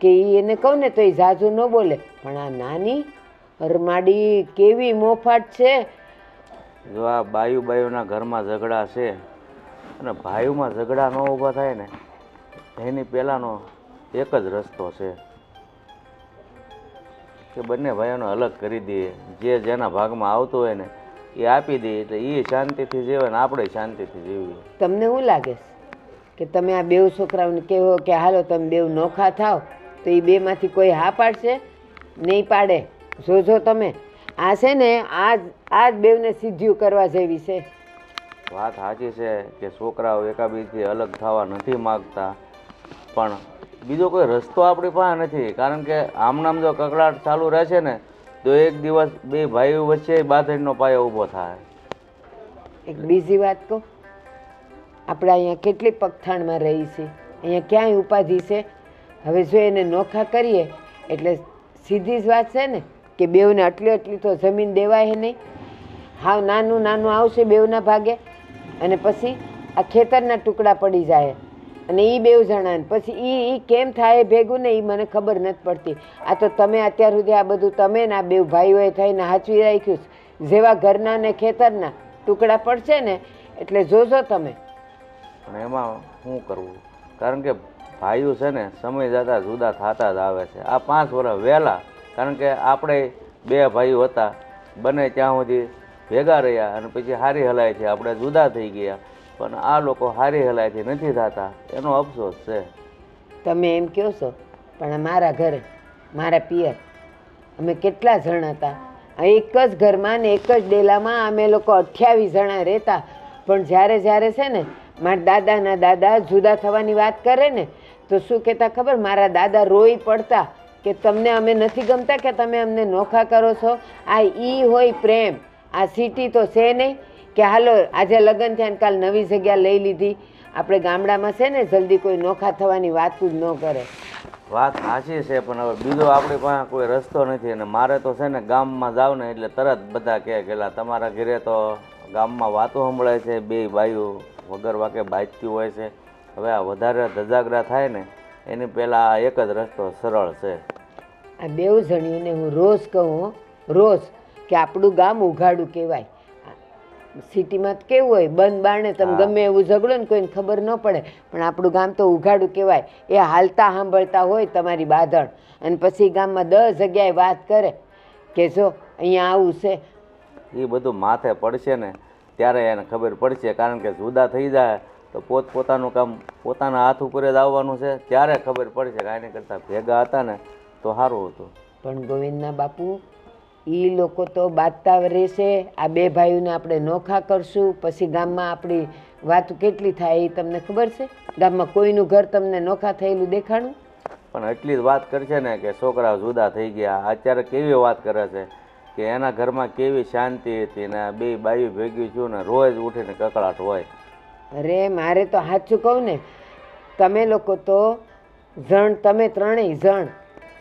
કે એને કહું ને તો એ ઝાઝું ન બોલે, પણ આ નાની અરમાડી કેવી મોફાટ છે. જો આ બાયુના ઘરમાં ઝઘડા છે અને ભાઈઓમાં ઝઘડા ન ઊભા થાય ને એની પહેલાંનો એક જ રસ્તો છે કે બંને ભાઈઓને અલગ કરી દઈએ. જે જેના ભાગમાં આવતું હોય ને એ આપી દઈએ, એટલે એ શાંતિથી જીવે ને આપણે શાંતિથી જીવીએ. તમને શું લાગે છે કે તમે આ બેઉ છોકરાઓને કહેવો કે હાલો તમે બેઉ નોખા થાવ તો એ બેમાંથી કોઈ હા પાડશે? નહીં પાડે. જોજો તમે આ છે ને આ જ બેવને સિદ્ધિયું કરવા જેવી છે. વાત સાચી છે કે છોકરાઓ એકાબીજીથી અલગ થવા નથી માગતા, પણ બીજો કોઈ રસ્તો આપણી પાસે નથી. કારણ કે આમનામ જો કકડાટ ચાલુ રહેશે ને તો એક દિવસ બે ભાઈઓ વચ્ચે બાંધણીનો પાયો ઊભો થાય. એક બીજી વાત કહું, આપણે અહીંયા કેટલી પગથાણમાં રહી છીએ, અહીંયા ક્યાંય ઉપાધિ છે. હવે જો એને નોખા કરીએ એટલે સીધી જ વાત છે ને કે બેવને આટલી તો જમીન દેવાય નહીં. હાવ નાનું નાનું આવશે બેવના ભાગે, અને પછી આ ખેતરના ટુકડા પડી જાય અને એ બેવ જણાને પછી એ કેમ થાય ભેગું ને એ મને ખબર નથી પડતી. આ તો તમે અત્યાર સુધી આ બધું તમે ને આ બેવ ભાઈઓએ થઈને હાચવી રાખ્યું છે. જેવા ઘરના ને ખેતરના ટુકડા પડશે ને એટલે જોજો તમે. અને એમાં શું કરવું? કારણ કે ભાઈઓ છે ને સમય જતાં જુદા થતા જ આવે છે. આ 5 વર્ષ વહેલા, કારણ કે આપણે 2 ભાઈઓ હતા, બને ત્યાં સુધી ભેગા રહ્યા અને પછી હારી હલાયથી આપણે જુદા થઈ ગયા. પણ આ લોકો હારી હલાયથી નથી થતા, એનો અફસોસ છે. તમે એમ કહો છો, પણ મારા ઘરે મારા પિયર અમે કેટલા જણ હતા. એક જ ઘરમાં ને એક જ ડેલામાં અમે લોકો 28 જણા રહેતા. પણ જ્યારે છે ને મારા દાદાના દાદા જુદા થવાની વાત કરે ને તો શું કહેતા ખબર? મારા દાદા રોઈ પડતા કે તમને અમે નથી ગમતા કે તમે અમને નોખા કરો છો. આ ઈ હોય પ્રેમ. આ સિટી તો છે નહીં કે હાલો આજે લગ્ન થયા ને કાલ નવી જગ્યા લઈ લીધી. આપણે ગામડામાં છે ને જલ્દી કોઈ નોખા થવાની વાત જ ન કરે. વાત સાચી છે, પણ હવે બીજો આપણી પાસે કોઈ રસ્તો નથી. અને મારે તો છે ને ગામમાં જાવ ને એટલે તરત બધા કહે કે તમારા ઘરે તો ગામમાં વાતો સંભળાય છે, 2 ભાઈઓ વગર વાકે બાજતી હોય છે. હવે આ વધારે ધજાગરા થાય ને એની પહેલાં આ એક જ રસ્તો સરળ છે. આ બેવ જણીઓને હું રોજ કહું, રોજ કે આપણું ગામ ઉઘાડું કહેવાય. સિટીમાં તો કેવું હોય, બંધ બારણે તમે ગમે એવું ઝઘડો ને કોઈને ખબર ન પડે, પણ આપણું ગામ તો ઉઘાડું કહેવાય. એ હાલતા સાંભળતા હોય તમારી બાધણ, અને પછી ગામમાં 10 જગ્યાએ વાત કરે કે જો અહીંયા આવું છે. એ બધું માથે પડશે ને ત્યારે એને ખબર પડશે. કારણ કે જુદા થઈ જાય તો પોતપોતાનું કામ પોતાના હાથ ઉપર જ આવવાનું છે, ત્યારે ખબર પડશે કે આની કરતાં ભેગા હતા ને તો સારું હતું. પણ ગોવિંદના બાપુ, એ લોકો તો બાંધતા રહેશે. આ 2 ભાઈઓને આપણે નોખા કરશું પછી ગામમાં આપણી વાતો કેટલી થાય એ તમને ખબર છે? ગામમાં કોઈનું ઘર તમને નોખા થયેલું દેખાણું? પણ એટલી જ વાત કરશે ને કે છોકરા જુદા થઈ ગયા. અત્યારે કેવી વાત કરે છે કે એના ઘરમાં કેવી શાંતિ હતી ને 2 બાઈઓ ભેગી છું ને રોજ ઉઠીને કકળાટ હોય. અરે મારે તો સાચું કહું ને, તમે લોકો તો તમે 3 જણ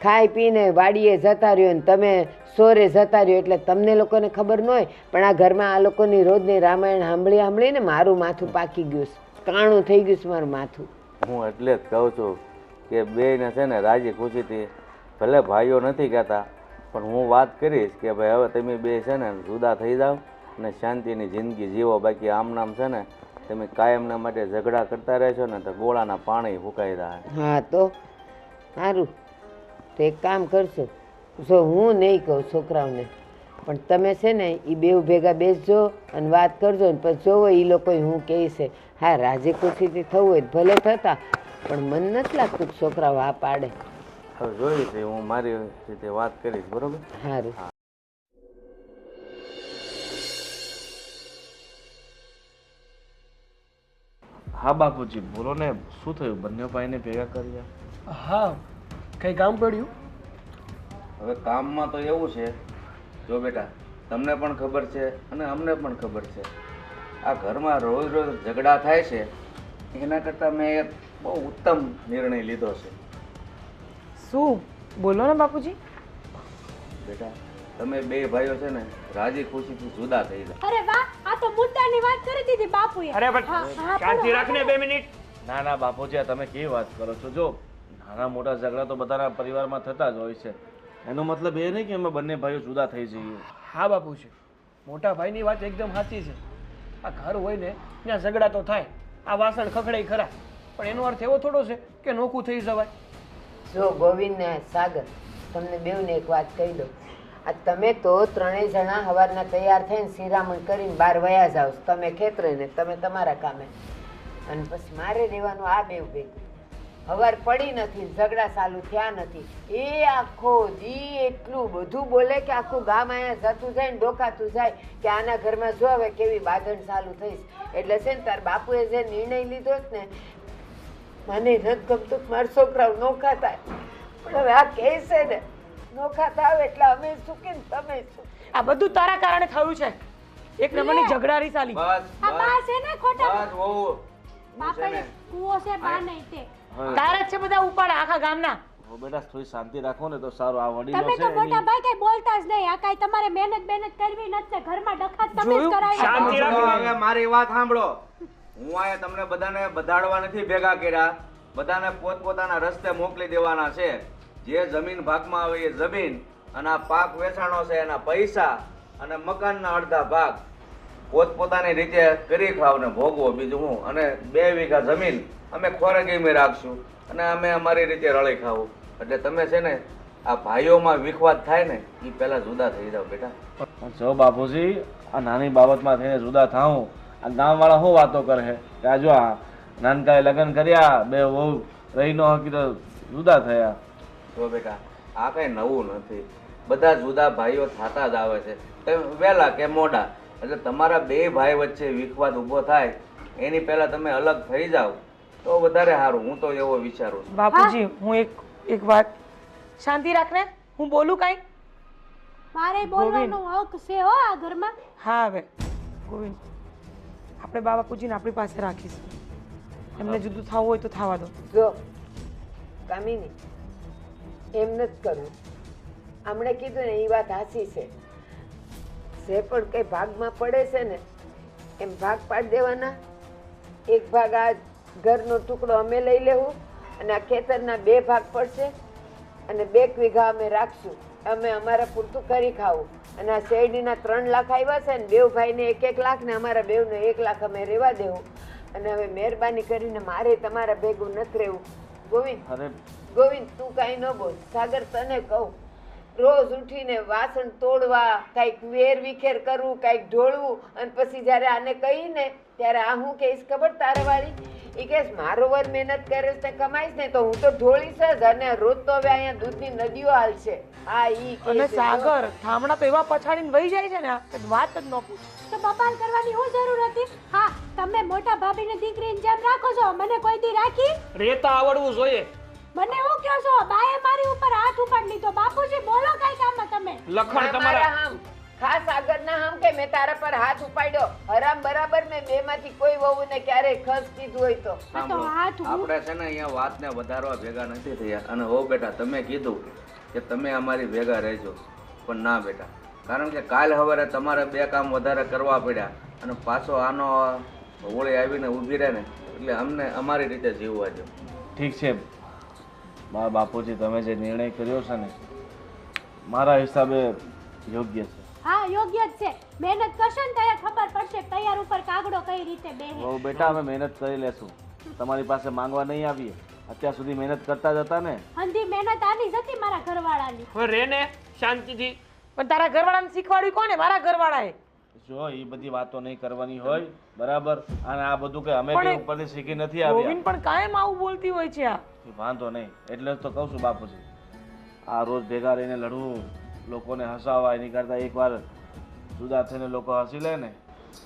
ખાઈ પીને વાડીએ જતા રહ્યો ને તમે સોરે જતા રહ્યો એટલે તમને લોકોને ખબર ન હોય. પણ આ ઘરમાં આ લોકોની રોજની રામાયણ સાંભળીને મારું માથું પાકી ગયું છે, કાણું થઈ ગયું છે મારું માથું. હું એટલે જ કહું છું કે બેયને છે ને રાજી ખુશીથી, ભલે ભાઈઓ નથી કહેતા પણ હું વાત કરીશ કે ભાઈ હવે તમે 2 છે ને જુદા થઈ જાઓ અને શાંતિની જિંદગી જીવો. બાકી આમ નામ છે ને તમે કાયમના માટે ઝઘડા કરતા રહેશો ને તો ગોળાના પાણી ફૂંકાઈ જાય. હા તો સારું, તો એક કામ કરશો, જો હું નહીં કહું છોકરાઓને, પણ તમે છે ને એ 2 ભેગા બેસજો અને વાત કરજો ને પછી જોવો એ લોકો હું કહે છે. હા, રાજી ખુશીથી થવું હોય ભલે થતા, પણ મન નથી લાગતું કે છોકરાઓ આ પાડે. હવે જોઈશ, હું મારી રીતે વાત કરીશ. બરોબર? સારું. હા બાપુજી બોલો ને, શું થયું? બંને ભાઈને ભેગા કર્યા? હા, કંઈ કામ પડ્યું? હવે કામમાં તો એવું છે, જો બેટા તમને પણ ખબર છે અને અમને પણ ખબર છે, આ ઘરમાં રોજ રોજ ઝઘડા થાય છે. એના કરતાં મેં એક બહુ ઉત્તમ નિર્ણય લીધો છે. શું? બોલો ને બાપુજી. બેટા તમે 2 ભાઈઓ છે ને રાજી ખુશીથી જુદા થઈ જાય. અરે વાહ, આ તો મુદ્દાની વાત કરી દીધી બાપુએ. અરે પણ શાંતિ રાખને 2 મિનિટ. ના ના બાપુજી, આ તમે કેવી વાત કરો છો? જો નાના મોટા ઝઘડા તો બધાના પરિવારમાં થતા જ હોય છે. એનો મતલબ એ નહીં કે અમે બંને ભાઈઓ જુદા થઈ જઈએ. હા બાપુજી, મોટા ભાઈની વાત એકદમ સાચી છે. આ ઘર હોય ને ત્યાં ઝઘડા તો થાય, આ વાસણ ખખડાય ખરા, પણ એનો અર્થ એવો થોડો છે કે નોખું થઈ જવાય. જો ગોવિંદ ને સાગર, તમને બેવને એક વાત કહી દો. આ તમે તો 3 જણા સવારના તૈયાર થઈને શિરામણ કરીને બહાર વયા જાઓ. તમે ખેતરે ને તમે તમારા કામે, અને પછી મારે રહેવાનું આ 2 ભેગું. હવાર પડી નથી, ઝઘડા ચાલુ થયા નથી. એ આખો દી એટલું બધું બોલે કે આખું ગામ અહીંયા જતું જાય ને ડોકાતું જાય કે આના ઘરમાં જો હવે કેવી બાંધણ ચાલુ થઈશ. એટલે છે ને તાર બાપુએ જે નિર્ણય લીધો જ ને, મને નથી ગમતું કે મારા છોકરાઓ નોખા થાય. પણ હવે આ કહે છે ને નોખા થાય એટલે અમે શું કે તમે શું. આ બધું તારા કારણે થયું છે. એક નંબરની ઝઘડારી ચાલી. બસ આ બા છે ને ખોટા બસ વહુ બાપા કુવો છે બા નહીં તે તારા જ છે બધા ઉપાડ આખા ગામના. હો બેટા થોડી શાંતિ રાખો ને તો સારું. આ વડીલો તમે છે તો મોટા એની- ભાઈ કઈ બોલતા જ નહીં. આ કઈ તમારે મહેનત કરવી નથી ને ઘરમાં ડખા જ તમે જ જોયું? કરાવી. શાંતિ સાંભળો, રાખો. હવે મારી વાત સાંભળો. હું અહીંયા તમને બધાને બધાડવા નથી ભેગા કર્યા. બધાને પોતપોતાના રસ્તે મોકલી દેવાના છે. જે જમીન ભાગમાં આવે એ જમીન, અને આ પાક વેચાણો છે એના પૈસા, અને મકાનના અડધા ભાગ પોતપોતાની રીતે કરી ખાવ ને ભોગવો. બીજું હું અને 2 વીઘા જમીન અમે ખોરાકીમાં રાખશું અને અમે અમારી રીતે રળી ખાવું. એટલે તમે છે ને આ ભાઈઓમાં વિખવાદ થાય ને એ પહેલા જુદા થઈ જાવ બેટા. પણ જો બાપુજી, આ નાની બાબતમાં થઈને જુદા થાઉં, આ ગામવાળા શું વાતો કરે કે આ જો આ નાનકાએ લગ્ન કર્યા, 2 વહુ રહી ન હકી તો જુદા થયા. જો બેટા, આ કઈ નવું નથી. બધા જુદા ભાઈઓ થતા જ આવે છે, તમે વહેલા કે મોડા. એટલે તમારા 2 ભાઈ વચ્ચે વિખવાદ ઊભો થાય એની પહેલા તમે અલગ થઈ જાઓ તો વધારે સારું. હું તો એવો વિચારું છું. બાપુજી, હું એક વાત, શાંતિ રાખને. હું બોલું કાંઈ? મારે બોલવાનો હક છે હો આ ઘરમાં. હા, હવે ગોવિંદ, આપણે બાપુજીને આપણી પાસે રાખીશું. એમને જુદું થવું હોય તો થવા દો. જો કામિની, એમ નથી કરવું. હમણે કીધું ને એ વાત સાચી છે. જે પણ કઈ ભાગમાં પડે છે ને એમ ભાગ પાડી દેવાના. એક ભાગ આ ઘરનો ટુકડો અમે લઈ લેવું અને આ ખેતરના 2 ભાગ પડશે અને 2 વીઘા અમે રાખશું. અમે અમારા પૂરતું કરી ખાવું. અને આ શેરડીના 3 લાખ આવ્યા છે ને 2 ભાઈને 1-1 લાખ ને અમારા બેવને 1 લાખ અમે રહેવા દેવું. અને હવે મહેરબાની કરીને મારે તમારા ભેગું નથી રહેવું. ગોવિંદ, અરે ગોવિંદ, તું કાંઈ ન બોલ. સાગર, તને કહું, રોજ ઉઠીને વાસણ તોડવા, કાંઈક વેર વિખેર કરવું, કાંઈક ઢોળવું, અને પછી જ્યારે આને કહીને ત્યારે આ હું કહીશ ખબર તારે વાળી? એ કહેશ મારો વર મહેનત કરે છે કમાઈશ ને તો હું તો ઢોળીશ જ. અને રોજ તો હવે અહીંયા દૂધની નદીઓ હાલશે. હા, ઈ કહે અને છે. સાગર, થામણા તો એવા પછાડીને વહી જાય છે ને, આ વાત જ ન પૂછ. તો બબાલ કરવાની શું જરૂર હતી? હા, તમે મોટા ભાભીને દીકરીની જેમ રાખો છો, મને કોઈ દી રાખી? રેતા આવડવું જોઈએ. મને હું કહો છો? બાએ મારી ઉપર હાથ ઉપાડી લીધો. બાપુજી બોલો કઈ કામમાં તમે. લખણ ના, તમારા મારા હામ. ખાસ આગળના હામ કે મેં તારા પર હાથ ઉપાડ્યો. હરામ બરાબર મેં 2 માંથી કોઈ વહુને ક્યારેય ખસ કીધું હોય તો. સાંભળો, હાથ હું- આપણે છે ને અહીંયા વાતને વધારવા ભેગા નથી થયા. અને હો બેટા, તમે કીધું કે તમે અમારી ભેગા રહેજો, પણ ના બેટા, કારણ કે કાલ સવારે તમારે 2 કામ વધારે કરવા પડ્યા અને પાછો આનો હોળી આવીને ઊભી રહે ને એટલે અમને અમારી રીતે જીવવા દો. ઠીક છે બાપુજી, તમે જે નિર્ણય કર્યો છે ને મારા હિસાબે યોગ્ય છે. હા, યોગ્ય જ છે. મહેનત કરશો ને ત્યારે ખબર પડશે કે તૈયાર ઉપર કાગડો કઈ રીતે બેહે. બહુ બેટા, અમે મહેનત કરી લેશું. તમારી પાસે માંગવા નહીં આવીએ. અત્યાર સુધી મહેનત કરતા જ હતા ને. હંધી મહેનત આની જ હતી મારા ઘરવાળાની. હવે રે ને શાંતિથી. પણ તારા ઘરવાળાને શીખવાડ્યું કોને? મારા ઘરવાળાએ. જો એ બધી વાતો નહીં કરવાની હોય, બરાબર? અને આ બધું કે અમે પણ કઈ ઉપરથી શીખી નથી આવ્યા. ગોવિંદ પણ કાયમ આવું બોલતી હોય છે આ. વાંધો નહીં, એટલે જ તો કહું છું બાપુજી, આ રોજ ભેગા રહીને લડવું, લોકોને હસાવવા, એની કરતાં એકવાર જુદા થઈને લોકો હસી લે ને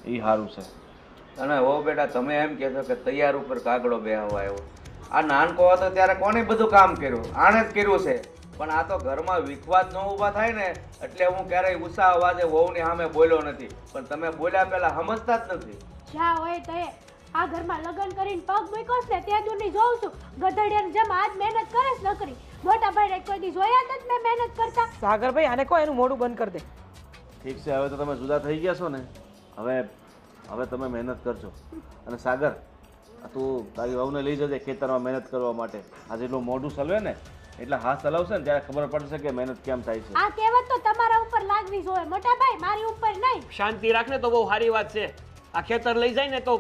એ સારું છે. અને હો બેટા, તમે એમ કહેશો કે તૈયાર ઉપર કાગડો બેહવા આવ્યો. આ નાનકો હતો ત્યારે કોને બધું કામ કર્યું? આણે જ કર્યું છે. પણ આ તો ઘરમાં વિખવાદ ન ઊભા થાય ને એટલે હું ક્યારેય ઉષા અવાજે વહુની સામે બોલ્યો નથી. પણ તમે બોલ્યા પહેલા સમજતા જ નથી. જ્યાં હોય તો એ આ ઘરમાં લગ્ન કરીને પગ મૂક્યો છે ને ત્યાં દૂરની જોઉં છું. ગધેડિયાની જેમ આજ મહેનત કરે છે નકરી. મોટા ભાઈને કોઈ દી જોયા જ મેં મહેનત કરતા. સાગરભાઈ, આને કહો એનું મોઢું બંધ કરી દે. ઠીક છે, હવે તો તમે જુદા થઈ ગયા છો ને, હવે તમે મહેનત કરજો. અને સાગર, તું તારી વહુને લઈ જજે ખેતરમાં મહેનત કરવા માટે. આ જેટલું મોઢું ચલવે ને એટલે હાથ ચલાવશે ને ત્યારે ખબર પડશે કે મહેનત કેમ થાય છે. આ કહેવત તો તમારા ઉપર લાગવી જોઈએ મોટા ભાઈ, મારી ઉપર નહીં. શાંતિ રાખને તો બહુ સારી વાત છે. આ ખેતર લઈ જાય ને તો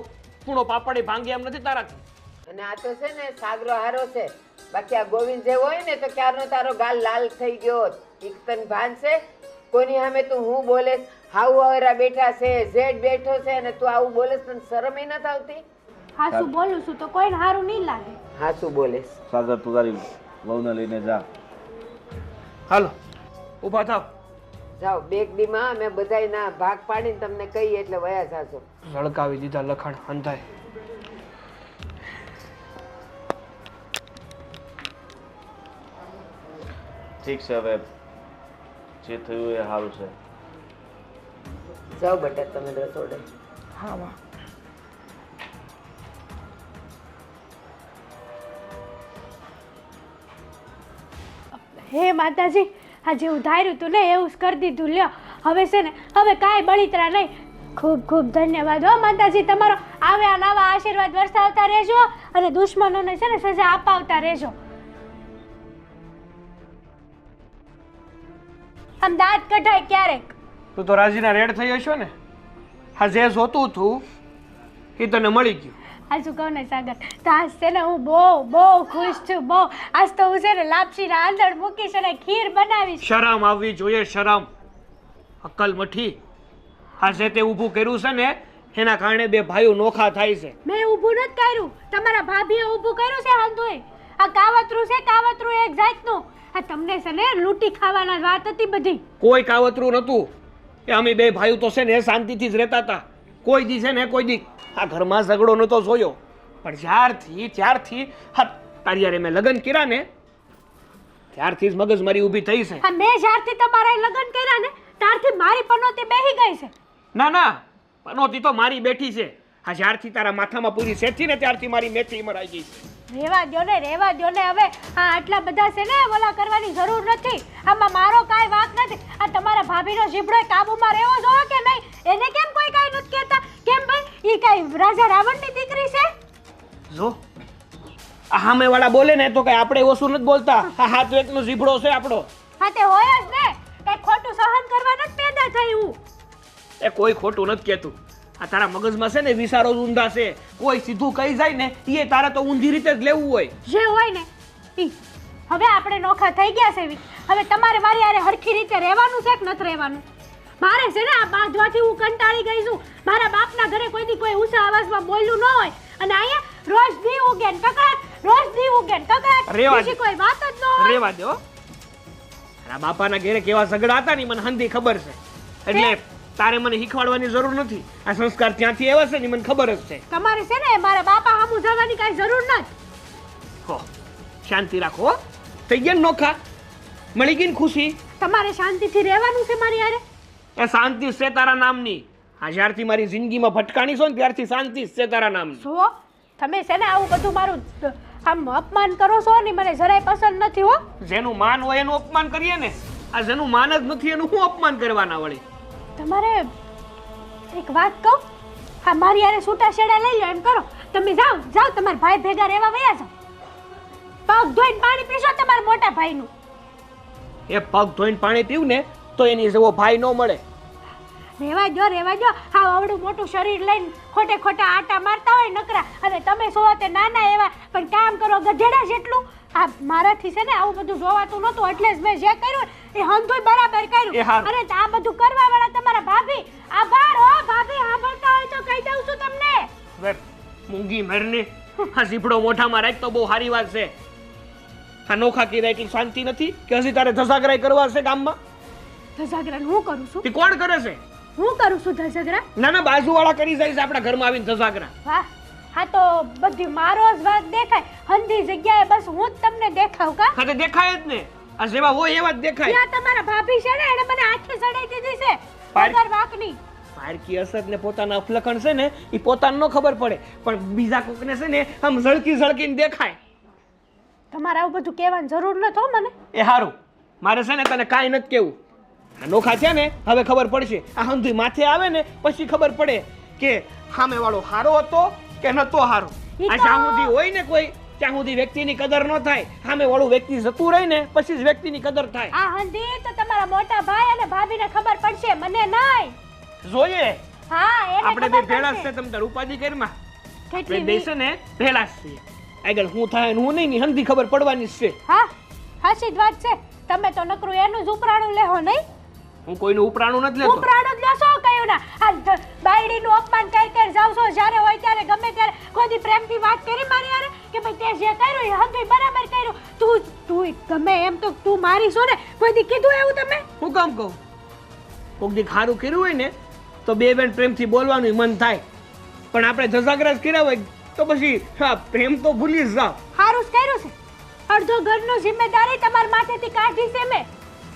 પૂણો પાપડી ભાંગી એમ નથી તારાથી. અને આ તો છે ને સાગરો હારો છે. બાકી આ ગોવિંદ જેવો હોય ને તો ક્યારનો તારો ગાલ લાલ થઈ ગયો હોત. એક તન ભાન છે કોની સામે તું હું બોલે? હાઉ હવરા બેઠા છે, ઝેડ બેઠો છે અને તું આવું બોલે, તને શરમ ય નથી આવતી? હા શું બોલું છું તો કોઈને સારું નહીં લાગે. હા શું બોલેશ? સાગર તું તારી વહુને લઈને જા. હાલો ઊભા થાવ. જાઓ બેગ દીમાં અમે બધાય ના ભાગ પાડીને તમને કહીએ એટલે વયા જાશો. સળકાવી દીધા લખાણ હંધાય. ઠીક છે, હવે જે થયું એ સારું છે. જાઓ બેટા તમે રસોડે. હા માં. હે માતાજી, આ જેવું ધાર્યું તું ને એવું જ કરી દીધું. લ્યો હવે છે ને હવે કાંઈ બળિતરા નહીં. ખૂબ ખૂબ ધન્યવાદ હો માતાજી તમારો. આવે આ નવા આશીર્વાદ વરસાવતા રહેજો અને દુશ્મનોને છે ને સજા અપાવતા રહેજો. આમ દાંત કઢાય ક્યારેક. તું તો રાજીના રેડ થઈ હશો ને. હા જે જોતું હતું એ તને મળી ગયું. આ શું કહું ને સાગર, તો આજ છે ને હું બહુ બહુ ખુશ છું. બહુ આજ તો હું છે ને લાપસીના આંધણ મૂકીશ અને ખીર બનાવીશ. શરમ આવવી જોઈએ, શરમ. અક્કલ મઠી. આ જે તે ઊભું કર્યું છે ને એના કારણે બે ભાઈઓ નોખા થાય છે. મેં ઊભું નથી કર્યું, તમારા ભાભીએ ઊભું કર્યું છે. હંધુએ આ કાવતરું છે, કાવતરું એક જાતનું. આ તમને છે ને લૂંટી ખાવાના વાત હતી બધી. કોઈ કાવતરું નતું. એ અમે બે ભાઈઓ તો છે ને શાંતિથી જ રહેતા હતા. કોઈ દી છે ને કોઈ દી આ ઘરમાં ઝઘડો નતો જોયો. પણ ત્યારથી હા તારી યારે મેં લગ્ન કર્યા ને ત્યારથી જ મગજમારી ઊભી થઈ છે. હા મેં જ્યારથી તમારા લગ્ન કર્યા ને ત્યારથી મારી પનોતી બેહી ગઈ છે. ના ના, પનોતી તો મારી બેઠી છે. આ જ્યારથી તારા માથામાં પૂરી સેથી ને ત્યારથી મારી મેથી મરાઈ ગઈ છે. રેવા દ્યો ને હવે આ આટલા બધા છે ને ઓલા કરવાની જરૂર નથી. આમાં મારો કાંઈ વાંક નથી. આ તમારા ભાભીનો જીભડો કાબુમાં રહેવો જોઈએ કે નહીં? એને કેમ કોઈ કાંઈ નથી કહેતા? કેમ ભાઈ ઈ કાંઈ રાજા રાવણની દીકરી છે? જો આ સામેવાળા બોલે ને તો કઈ આપણે ઓછું નથી બોલતા. આ હાથ એકનો જીભડો છે આપણો. હા તે હોય જ ને. કઈ ખોટું સહન કરવા નથી પેદા થયું. એ કોઈ ખોટું નથી કહેતું. આ તારા મગજમાં છે ને વિચારો જ ઊંધા છે. કોઈ સીધું કહી જાય ને એ તારે તો ઊંધી રીતે જ લેવું હોય. જે હોય ને ઈ. હવે આપણે નોખા થઈ ગયા છે. હવે તમારે મારી હારે હરખી રીતે રહેવાનું છે કે નથી રહેવાનું? મારે છે ને આ બાંધવાથી હું કંટાળી ગઈ છું. મારા બાપના ઘરે કોઈ દી કોઈ ઊંચા અવાજમાં બોલ્યું ન હોય અને અહીંયા રોજ દી ઉગે ને કકડાટ, રોજ દી ઉગે ને કકડાટ. રેવા બીજી કોઈ વાત જ ન હોય. રેવા દો. તારા બાપાના ઘરે કેવા ઝઘડા હતા ને મને હંધી ખબર છે. એટલે તારે મને શીખવાડવાની જરૂર નથી. આ સંસ્કાર ત્યાંથી આવ્યા છે ને મને ખબર જ છે. તમારે છે ને મારા બાપા સામું જવાની કાંઈ જરૂર નથી. હો શાંતિ રાખો હો. થઈ ગયા ને નોખા? મળી ગઈ ને ખુશી? તમારે શાંતિથી રહેવાનું છે મારી હારે. એ શાંતિ છે તારા નામની. આ જ્યારથી મારી જિંદગીમાં ભટકાણી છો ને ત્યારથી શાંતિ છે તારા નામની. જુઓ તમે છે ને આવું બધું મારું આમ અપમાન કરો છો ને મને જરાય પસંદ નથી હો. જેનું માન હોય એનું અપમાન કરીએ ને. આ જેનું માન જ નથી એનું શું અપમાન કરવાના વળી? તમારે એક વાત કહું, હા મારી હારે છૂટા છેડા લઈ લો એમ કરો. તમે જાઓ તમારા ભાઈ ભેગા રહેવા વયા જાઓ. પગ ધોઈને પાણી પીશો તમારા મોટા ભાઈનું. એ પગ ધોઈને પાણી પીવું ને તો એની જેવો ભાઈ ન મળે. રેવા દો. હા આવડું મોટું શરીર લઈને ખોટા આટા મારતા હોય નકરા અને તમે સો તે નાના એવા પણ કામ કરો ગધેડા જેટલું. આ મારાથી છે ને આવું બધું જોવાતું નહોતું એટલે જ મેં જે કર્યું એ હંધુય બરાબર એ કર્યું. હારું. અને આ બધું કરવા વાળા તમારા ભાભી. આભાર હો ભાભી, સાંભળતા હોય તો કહી દઉં છું તમને. હવે મૂંગી મરને આ ઝીપડો મોઢામાં રાખ તો બહુ સારી વાત છે. આ નોખા કીધા એટલી શાંતિ નથી કે હજી તારે ધસાગરાઈ કરવા છે ગામમાં? ધજાગરા હું કરું છું? તે કોણ કરે છે? હું કરું છું ધજાગરા? ના ના, બાજુવાળા કરી જાય છે આપણા ઘરમાં આવીને ધસાગરા. વાહ, હા તો બધી મારો જ વાત દેખાય. હંધી જગ્યાએ બસ હું જ તમને દેખાવ કા? હા તે દેખાય જ ને. આ જેવા હોય એવા જ દેખાય. ત્યાં તમારા ભાભી છે ને એને મને આંખે સડાઈ દીધી છે પાર- વગર વાંકની. પારકી અસદ ને પોતાના અફલખણ છે ને એ પોતાને ન ખબર પડે પણ બીજા કોકને છે ને આમ ઝળકીને દેખાય. તમારે આવું બધું કહેવાની જરૂર નથી હો મને. એ હારું, મારે છે ને તને કાંઈ નથી કેવું. આ નોખા છે ને હવે ખબર પડશે. આ હંધુય માથે આવે ને પછી ખબર પડે કે સામે વાળો હારો હતો કે નતો હારો. ઈ આ તો- જ્યાં સુધી હોય ને કોઈ ત્યાં સુધી વ્યક્તિની કદર ન થાય. સામે વાળું વ્યક્તિ જતું રહે ને પછી જ વ્યક્તિની કદર થાય. આ હંધી તો તમારા મોટા ભાઈ અને ભાભીને ખબર પડશે, મને નહીં. જોઈએ હા એને આપણે બે ખબર ભેળા જ પડશે. છે. તમ તાર ઉપાધિ કરીમાં કેટલી બે છે ને ભેળા જ છીએ. આગળ હું થાય ને હું નહીં ની હંધી ખબર પડવાની જ છે. હા હાચી જ વાત છે. તમે તો નકરું એનું જ ઉપરાણું લેહો નહીં. હું કોઈનું ઉપરાણું નથી લેતો. ઉપરાણું જ લેશો કયું ના આ બાયડીનું અપમાન કરી જાવ છો જ્યારે હોય ત્યારે ગમે ત્યારે કોઈ પ્રેમથી વાત કરી મારી યાર કે ભાઈ તે જે કર્યું એ હંધુય બરાબર કર્યું. તું ગમે એમ તો તું મારી છો ને કોઈ દી કીધું એવું તમે? હું કામ કહું? કોક દી ખારું કર્યું હોય ને તો બે બેન પ્રેમથી બોલવાનું મન થાય, પણ આપણે ધજાગરાજ કર્યા હોય તો પછી હા પ્રેમ તો ભૂલી જ જાવ. હારું જ કર્યું છે. અડધો ઘરનું જિમ્મેદારી તમારા માથેથી કાઢી છે મેં.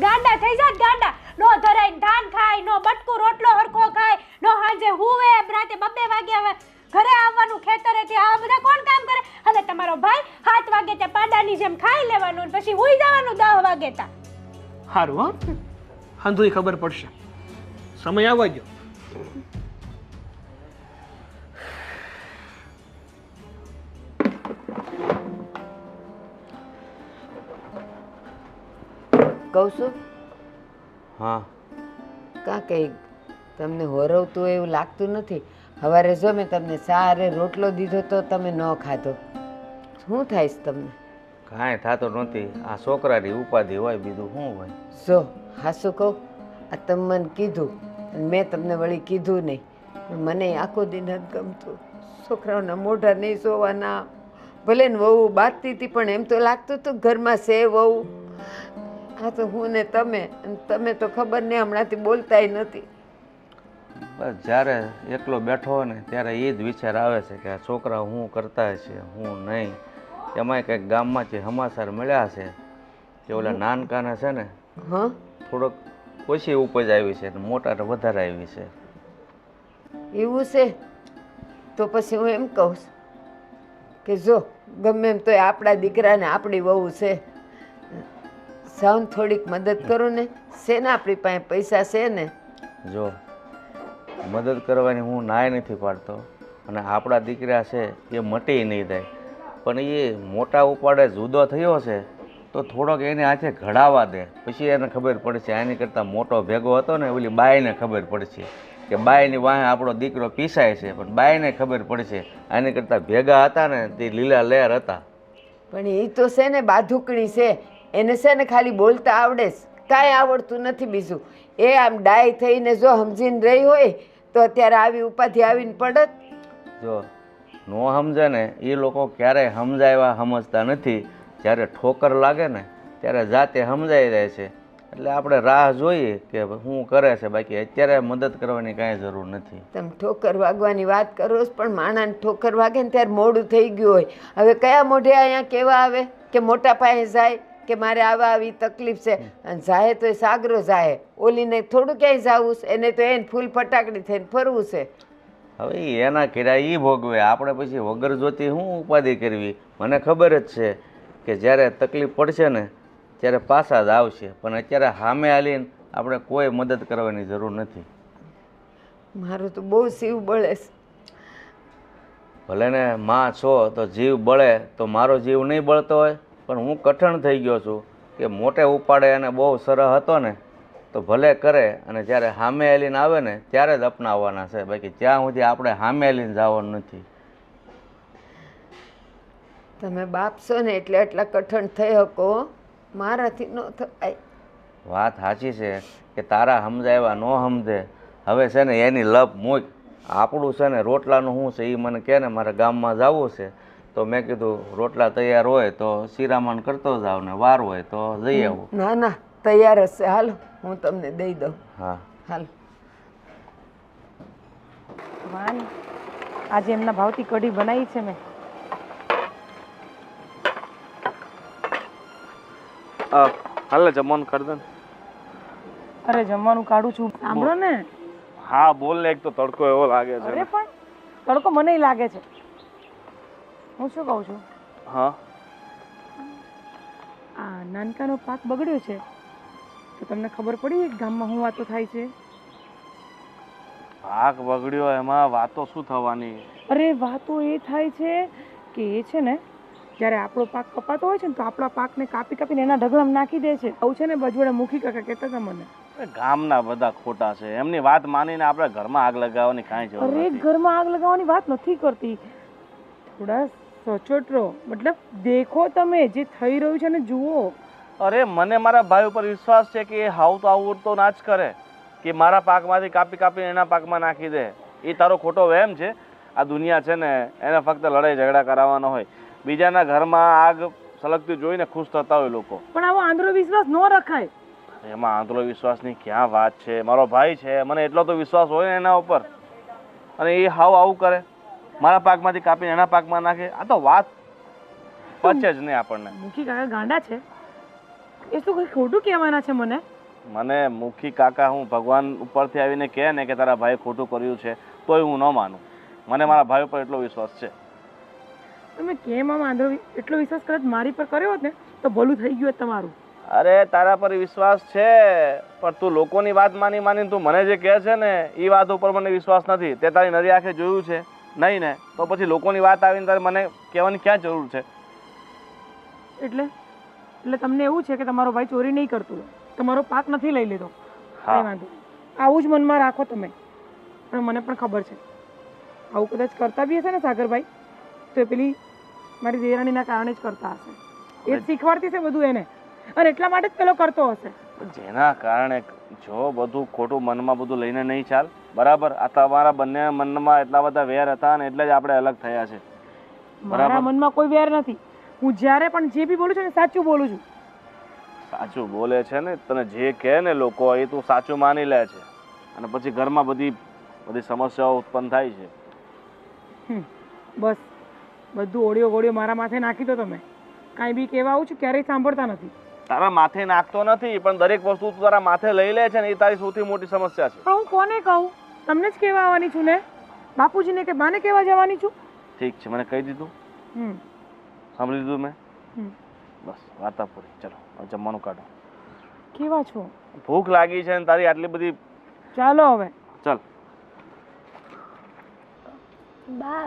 ગાંડા થઈ જાત ગાંડા. નો ધરાય ધાન ખાય, નો બટકું રોટલો હરખો ખાય, નો હાંજે હુવે, રાતે 2 વાગ્યા ઘરે આવવાનું ખેતરેથી. આવા બધા કોણ કામ કરે? અને તમારો ભાઈ 7 વાગે તે પાડાની જેમ ખાઈ લેવાનું પછી હુઈ જવાનું 10 વાગે તા. સારું હા, હંધુય ખબર પડશે, સમય આવવા દો. કહું છું હા કાં કંઈ તમને હોરવતું હોય એવું લાગતું નથી. સવારે જો મેં તમને સારે રોટલો દીધો તો તમે ન ખાધો. શું થાય છે તમને? કાંઈ થતું નથી. આ છોકરાની ઉપાધિ હોય, બીજું શું હોય? જો હાસું કહું, આ તમે મને કીધું અને મેં તમને વળી કીધું નહીં. મને આખો દિન જ ગમતું. છોકરાઓના મોઢા નહીં જોવાના. ભલે ને વહુ બાંધતી હતી પણ એમ તો લાગતું હતું ઘરમાં છે વહુ. આ તો હું ને તમે, અને તમે તો ખબર નહીં હમણાંથી બોલતાય નથી. બસ જ્યારે એકલો બેઠો હોય ને ત્યારે એ જ વિચાર આવે છે કે આ છોકરા શું કરતા છે હું નહીં. એમાંય કંઈક ગામમાંથી સમાચાર મળ્યા છે કે ઓલા નાનકાને છે ને હા થોડોક ઓછી ઉપજ આવી છે ને મોટાને વધારે આવી છે. એવું છે તો પછી હું એમ કહું છું કે જો ગમે એમ તોય આપણા દીકરાને આપણી વહુ છે, સાઉન થોડીક મદદ કરો ને. છે ને આપણી પાસે પૈસા છે ને? જો મદદ કરવાની હું નાય નથી પાડતો, અને આપણા દીકરા છે એ મટી નહીં થાય, પણ એ મોટા ઉપાડે જુદો થયો છે તો થોડોક એને હાથે ઘડાવા દે, પછી એને ખબર પડશે. આની કરતાં મોટો ભેગો હતો ને ઓલી બાઈને ખબર પડશે કે બાઈની વાંહે આપણો દીકરો પીસાય છે, પણ બાઈને ખબર પડશે આની કરતાં ભેગા હતા ને તે લીલા લહેર હતા. પણ એ તો છે ને બાધુકણી છે, એને છે ને ખાલી બોલતા આવડે છે, કાંઈ આવડતું નથી બીજું. એ આમ ડાય થઈને જો સમજીને રહી હોય તો અત્યારે આવી ઉપાધિ આવીને પડત. જો નો સમજે ને એ લોકો ક્યારેય સમજાવ્યા સમજતા નથી. જ્યારે ઠોકર લાગે ને ત્યારે જાતે સમજાઈ જાય છે. એટલે આપણે રાહ જોઈએ કે શું કરે છે, બાકી અત્યારે મદદ કરવાની કાંઈ જરૂર નથી. તમે ઠોકર વાગવાની વાત કરો છો, પણ માણાને ઠોકર વાગે ને ત્યારે મોડું થઈ ગયું હોય. હવે કયા મોઢે અહીંયા કહેવા આવે કે મોટા પાસે જાય કે મારે આવા આવી તકલીફ છે, અને જાય તો એ સાગરો જાય. ઓલીને થોડું ક્યાંય જવું છે, એને તો એને ફૂલ ફટાકડી થઈને ફરવું છે. હવે એના કિરાય એ ભોગવે, આપણે પછી વગર જોતી શું ઉપાધિ કરવી. મને ખબર જ છે કે જ્યારે તકલીફ પડશે ને ત્યારે પાછા જ આવશે, પણ અત્યારે સામે હાલીને આપણે કોઈ મદદ કરવાની જરૂર નથી. મારું તો બહુ શિવ બળે છે. ભલે ને માં છો તો જીવ બળે, તો મારો જીવ નહીં બળતો હોય, પણ હું કઠણ થઈ ગયો છું કે મોટે ઉપાડે અને બહુ સરસ હતો ને તો ભલે કરે, અને જ્યારે સામે હાલીને આવે ને ત્યારે જ અપનાવવાના છે, બાકી ત્યાં સુધી આપણે સામે હાલીને જવાનું નથી. તમે બાપ છો ને એટલે એટલા કઠણ થઈ શકો, મારાથી ન થાય. વાત સાચી છે કે તારા સમજાવ્યા ન સમજે. હવે છે ને એની લપ મૂક. આપણું છે ને રોટલાનું શું છે એ મને કહે ને મારે ગામમાં જવું છે, તો મેં કીધું રોટલા તૈયાર હોય તો શિરામણ કરતો જાવ ને વાર હોય તો જઈ આવું. ના ના તૈયાર હશે, હાલો હું તમને દઈ દઉં. હા હાલો. વાન આજે એમના ભાવથી કઢી બનાવી છે મેં. હાલે જમવાનું કરી દે ને. અરે જમવાનું કાઢું છું, સાંભળો ને. હા બોલ ને, એક તો તડકો એવો લાગે છે. અરે પણ તડકો મને લાગે છે. હું શું કહું છું, હા આ નાનકાનો પાક બગડ્યો છે તો તમને ખબર પડી ગામમાં શું વાતો થાય છે? પાક બગડ્યો એમાં વાતો શું થવાની? અરે વાતો એ થાય છે કે એ છે ને જ્યારે આપણો પાક કપાતો હોય છે ને તો આપણા પાકને કાપી કાપીને એના ઢગલામાં નાખી દે છે. આવું છે ને બજવડે મુખી કાકા કહેતા હતા મને. ગામના બધા ખોટા છે, એમની વાત માનીને આપણે ઘરમાં આગ લગાવવાની કાંઈ જરૂર અરે નથી. ઘરમાં આગ લગાવવાની વાત નથી કરતી, થોડા સચોટ રહો. મતલબ દેખો, તમે જે થઈ રહ્યું છે ને જુઓ. અરે મને મારા ભાઈ ઉપર વિશ્વાસ છે કે એ હાવ તો આવું તો ના જ કરે કે મારા પાકમાંથી કાપી કાપીને એના પાકમાં નાખી દે. એ તારો ખોટો વહેમ છે. આ દુનિયા છે ને એને ફક્ત લડાઈ ઝઘડા કરાવવાનો હોય. બીજાના ઘરમાં આગ સળગતી જોઈને ખુશ થતા હોય લોકો. પણ આવો આંધળો વિશ્વાસ ન રખાય. એમાં આંધળો વિશ્વાસની ક્યાં વાત છે? મારો ભાઈ છે, મને એટલો તો વિશ્વાસ હોય ને એના ઉપર. અને એ હાવ આવું કરે, મારા પાકમાંથી કાપીને એના પાકમાં નાખે. આ તો વાત પચે જ નહીં આપણને. મુખી કાકા ગાંડા છે એ શું કંઈ ખોટું કહેવાના છે મને? મને મુખી કાકા હું ભગવાન ઉપરથી આવીને કહે ને કે તારા ભાઈ ખોટું કર્યું છે તોય હું ન માનું. મને મારા ભાઈ ઉપર એટલો વિશ્વાસ છે. તમે કેમ આમ આંધળો એટલો વિશ્વાસ કદાચ મારી પર કર્યો હોત ને તો ભલું થઈ ગયું હોત તમારું. અરે તારા પર વિશ્વાસ છે, પણ તું લોકોની વાત માનીને તું મને જે કહે છે ને એ વાત ઉપર મને વિશ્વાસ નથી. તે તારી નરી આંખે જોયું છે નહીં ને, તો પછી લોકોની વાત આવીને તારે મને કહેવાની ક્યાં જરૂર છે? એટલે તમને એવું છે કે તમારો ભાઈ ચોરી નહીં કરતું, તમારો પાક નથી લઈ લીધો? કઈ વાંધો નહીં, આવું જ મનમાં રાખો તમે. પણ મને પણ ખબર છે આવું કદાચ કરતા બી હશે ને સાગરભાઈ તો એ પેલી મારી દેરાણીના કારણે જ કરતા હશે. એ જ શીખવાડતી છે બધું એને, અને એટલા માટે જ પેલો કરતો હશે. જેના કારણે જો બધું ખોટું મનમાં બધું લઈને નહીં ચાલ, બરાબર? આ તમારા બંને મનમાં એટલા બધા વેર હતા ને એટલે જ આપણે અલગ થયા છે. મારા મનમાં કોઈ વેર નથી. હું જ્યારે પણ જે બી બોલું છું ને સાચું બોલું છું. સાચું બોલે છે ને, તને જે કહે ને લોકો એ તું સાચું માની લે છે, અને પછી ઘરમાં બધી સમસ્યાઓ ઉત્પન્ન થાય છે. બસ બધું ઓડિયો ગોળિયો મારા માથે નાખી દો તમે. કાંઈ બી કહેવા આવું છું ક્યારેય સાંભળતા નથી. તારા માથે નાખતો નથી, પણ દરેક વસ્તુ તું તારા માથે લઈ લે છે ને એ તારી સૌથી મોટી સમસ્યા છે. પણ હું કોને કહું? તમને જ કહેવા આવવાની છું ને, બાપુજીને કે બાને કહેવા જવાની છું? ઠીક છે, મને કહી દીધું, સાંભળી લીધું મેં. બસ વાર્તા પૂરી. ચલો હવે જમવાનું કાઢો. કેવા છો? ભૂખ લાગી છે ને તારી આટલી બધી. ચાલો હવે ચાલ. બા,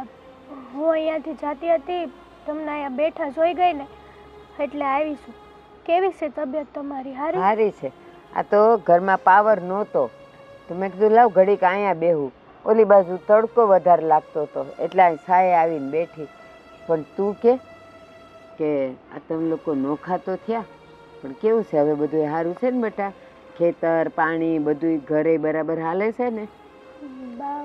હું અહીંયાથી જાતી હતી, તમને અહીંયા બેઠા જોઈ ગઈ ને એટલે આવીશું. કેવી છે તબિયત તમારી? સારી છે. આ તો ઘરમાં પાવર નહોતો તો મેં કીધું લાવ ઘડીક અહીંયા બેહું. ઓલી બાજુ તડકો વધારે લાગતો હતો એટલે અહીં છાયે આવીને બેઠી. પણ તું કે આ તમે લોકો નોખા તો થયા, પણ કેવું છે હવે? બધું સારું છે ને બેટા? ખેતર પાણી બધું ઘરે બરાબર હાલે છે ને? બા,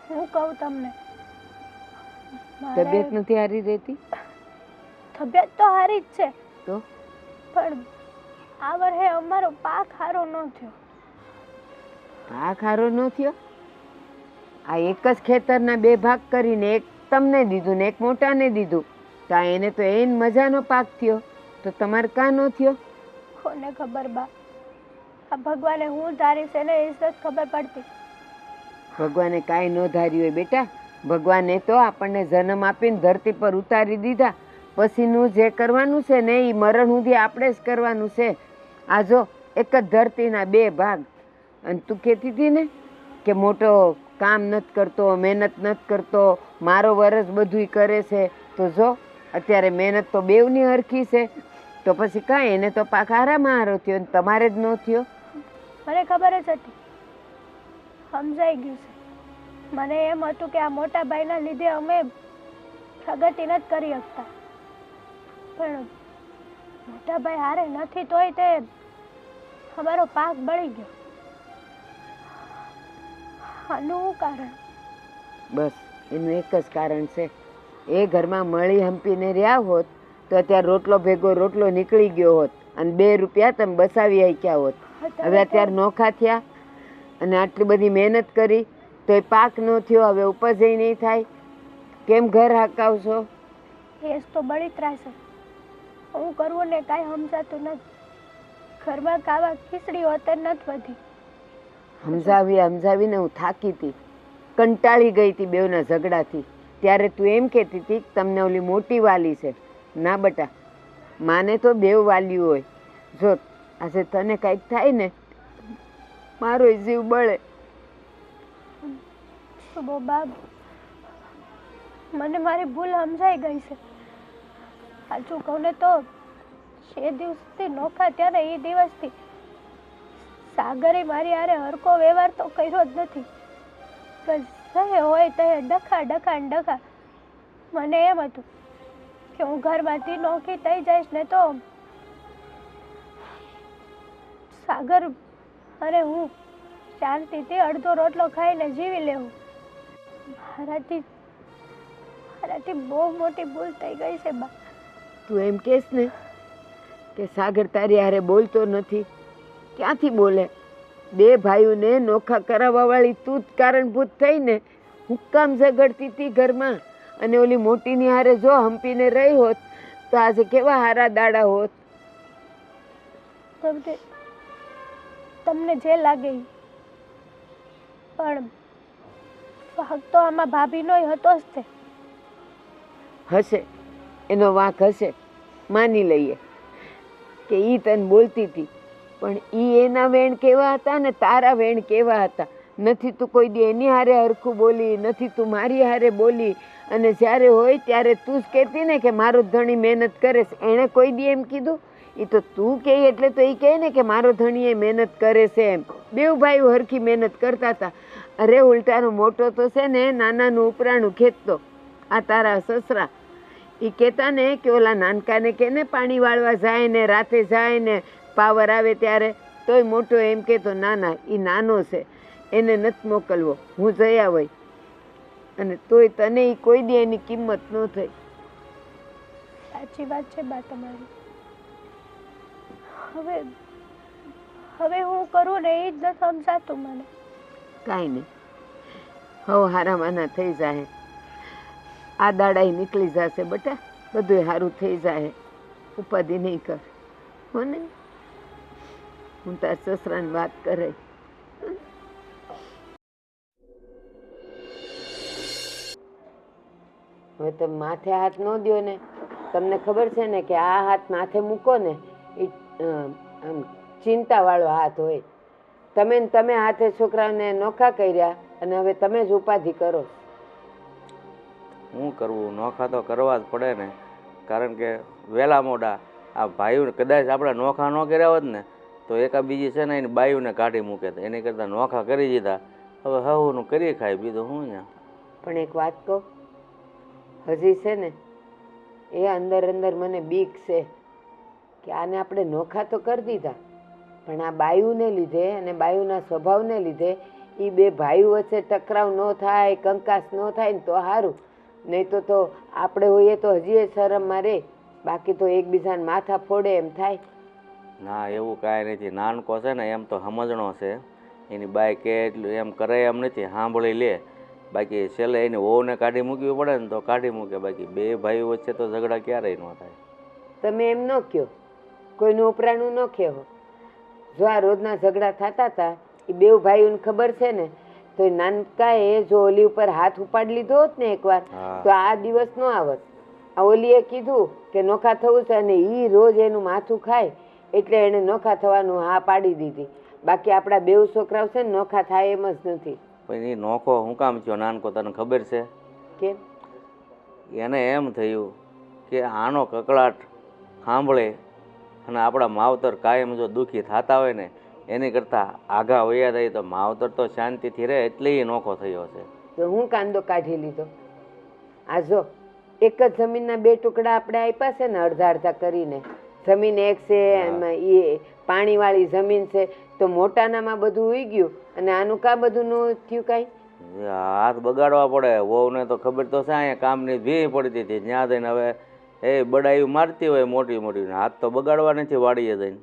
હું કહું તમને, તબિયત નથી સારી રહેતી? તબિયત તો સારી જ છે, તો પણ આ વર્ષે અમારો પાક સારો ન થયો. પાક સારો ન થયો? આ એક જ ખેતરના બે ભાગ કરીને એક તમને દીધું ને એક મોટાને દીધું, તો એને તો એને મજાનો પાક થયો, તો તમારે કાં ન થયો? કોને ખબર બા, આ ભગવાને હું ધારી છે ને એ જ ખબર પડતી. ભગવાને કાંઈ ન ધાર્યું હોય બેટા. ભગવાને તો આપણને જન્મ આપીને ધરતી પર ઉતારી દીધા, પછીનું જે કરવાનું છે ને એ મરણ સુધી આપણે જ કરવાનું છે. આ જો એક જ ધરતીના બે ભાગ. અને તું કહેતી હતી ને કે મોટો કામ નથી કરતો, મહેનત નથી કરતો, મારો વરસ બધું કરે છે, તો જો અત્યારે મહેનત તો બેવની હરખી છે, તો પછી કાંઈ એને તો પાક હારામાં હારો થયો, તમારે જ ન થયો. મને ખબર જ હતી, સમજાઈ ગયું છે. મને એમ હતું કે આ મોટા ભાઈના લીધે અમે પ્રગતિ નથી કરી શકતા, પણ મોટા ભાઈ હારે નથી તોય તે અમારો પાક બળી ગયો. આનું શું કારણ? બસ એનું એક જ કારણ છે. એ ઘરમાં મળી હંપીને રહ્યા હોત તો અત્યારે રોટલો ભેગો રોટલો નીકળી ગયો હોત અને 2 રૂપિયા તમે બસાવી શક્યા હોત. હવે અત્યારે નોખા થયા અને આટલી બધી મહેનત કરી તો એ પાક ન થયો, હવે ઉપજ નહીં થાય, કેમ ઘર હાકાવશો? એ તો બળી ત્રાસે. હું કરવું ને કાંઈ સમજાતું નથી. ઘરમાં કાવા ખીચડી હોતે નથી વધી. સમજાવીને હું થાકી હતી, કંટાળી ગઈ હતી બેવના ઝઘડાથી. ત્યારે તું એમ કહેતી હતી કે તમને ઓલી મોટી વાલી છે. ના બટા, માને તો બેવ વાલ્યું હોય. જો આજે તને કંઈક થાય ને મારો જીવ બળે. શુભો બાબ, મને મારી ભૂલ સમજાઈ ગઈ છે. સાચું કહું ને તો જે દિવસથી નોખા થયા ને એ દિવસથી સાગરે મારી હારે હરકો વ્યવહાર તો કર્યો જ નથી. બસ જે હોય તે ડખા. મને એમ હતું કે હું ઘરમાંથી નોખી થઈ જઈશ ને તો સાગર અને હું શાંતિથી અડધો રોટલો ખાઈને જીવી લેવું. મારાથી બહુ મોટી ભૂલ થઈ ગઈ છે બા. તું એમ કહેશ ને કે સાગર તારી હારે બોલતો નથી? ક્યાંથી બોલે? બે ભાઈઓને નોખા કરાવવા વાળી તું જ કારણભૂત થઈને હું કામ ઝઘડતી હતી ઘરમાં, અને ઓલી મોટીની હારે જો હંપીને રહી હોત તો આજે કેવા હારા દાડા હોત. તમને જે લાગે ઈ. પણ વાંક તો આમાં ભાભીનોય હતો જ તે. હશે, એનો વાંક હશે, માની લઈએ કે ઈ તને બોલતી હતી, પણ ઈ એના વેણ કેવા હતા ને તારા વેણ કેવા હતા. નથી તું કોઈ દી એની હારે હરખું બોલી, નથી તું મારી હારે બોલી, અને જ્યારે હોય ત્યારે તું જ કહેતી ને કે મારો ધણી મહેનત કરે છે. એણે કોઈ દી એમ કીધું? એ તો તું કહે એટલે તો એ કહે ને કે મારો ધણી એ મહેનત કરે છે એમ. બેઉ ભાઈઓ હરખી મહેનત કરતા હતા. અરે ઉલટાનો મોટો તો છે ને નાનાનું ઉપરાણું ખેંચતો. આ તારા સસરા એ કહેતા ને કે ઓલા નાનકાને કે ને પાણી વાળવા જાય ને રાતે જાય ને પાવર આવે ત્યારે, તોય મોટો એમ કહેતો ના ના એ નાનો છે, એને નથી મોકલવો, હું જઈ આવી. અને તોય તને એ કોઈ દી એની કિંમત ન થઈ. સાચી વાત છે બા તમારી. હવે હું કરું ને એ જ ન સમજાતું મને. કાંઈ નહીં, હવે હારામાના થઈ જાય. આ દાડાઈ નીકળી જશે બટા, બધું સારું થઈ જાય. ઉપાધિ નહીં કર હો ને. હું તાર સસરાની વાત કરે. હવે તમે માથે હાથ ન દ્યો ને. તમને ખબર છે ને કે આ હાથ માથે મૂકો ને એ આમ ચિંતાવાળો હાથ હોય. તમે હાથે છોકરાને નોખા કર્યા અને હવે તમે જ ઉપાધિ કરો. શું કરવું? નોખા તો કરવા જ પડે ને, કારણ કે વહેલા મોડા આ ભાઈઓને કદાચ આપણે નોખા ન કર્યા હોત ને તો એકા બીજી છે ને એની બાઈઓને કાઢી મૂકે. તો એની કરતાં નોખા કરી દીધા, હવે હવનું કરી ખાય, બીજું શું અહીંયા. પણ એક વાત કહું, હજી છે ને એ અંદર અંદર મને બીક છે કે આને આપણે નોખા તો કરી દીધા, પણ આ બાયુને લીધે અને બાયુના સ્વભાવને લીધે એ બે ભાઈઓ વચ્ચે ટકરાવ ન થાય, કંકાસ ન થાય ને તો સારું. નહીં તો આપણે હોઈએ તો હજી શરમમાં રહે, બાકી તો એકબીજાને માથા ફોડે એમ થાય. ના, એવું કાંઈ નથી. નાનકો છે ને એમ તો સમજણો છે, એની બાઈ કે એટલું એમ કરે એમ નથી, સાંભળી લે. બાકી છેલ્લે એની વહુને કાઢી મૂકવી પડે ને તો કાઢી મૂકે, બાકી બે ભાઈઓ વચ્ચે તો ઝઘડા ક્યારેય ન થાય. તમે એમ ન કહો, કોઈનું ઉપરાણું ન કહેવો. જો આ રોજના ઝઘડા થતા હતા એ બે ભાઈઓને ખબર છે ને, તો એ નાનકાએ જો ઓલી ઉપર હાથ ઉપાડી લીધો હોત ને એકવાર તો આ દિવસ ન આવત. આ ઓલીએ કીધું કે નોખા થવું છે અને એ રોજ એનું માથું ખાય એટલે એણે નોખા થવાનું હા પાડી દીધી. બાકી આપણા બેઉ છોકરાઓ છે ને નોખા થાય એમ જ નથી. પણ એ નોખો શું કામ થયો નાનકો, તને ખબર છે? કેમ? એને એમ થયું કે આનો કકળાટ સાંભળે અને આપણા માવતર કાયમ જો દુઃખી થતા હોય ને એની કરતાં આઘા વયા થાય તો માવતર તો શાંતિથી રહે, એટલે એ નોખો થયો છે. તો હું કાંદો કાઢી લીધો? આ જો એક જ જમીનના બે ટુકડા આપણે આપ્યા છે ને અડધા અડધા કરીને. જમીન એક છે, એમાં એ પાણીવાળી જમીન છે, તો મોટાનામાં બધું ઉઈ ગયું અને આનું કા બધું ન થયું કાંઈ? હાથ બગાડવા પડે. વહુને તો ખબર તો છે અહીંયા કામની ભી પડતી હતી, ત્યાં જઈને હવે એ બડાયું મારતી હોય મોટી મોટી, હાથ તો બગાડવા નથી વાડીએ જઈને.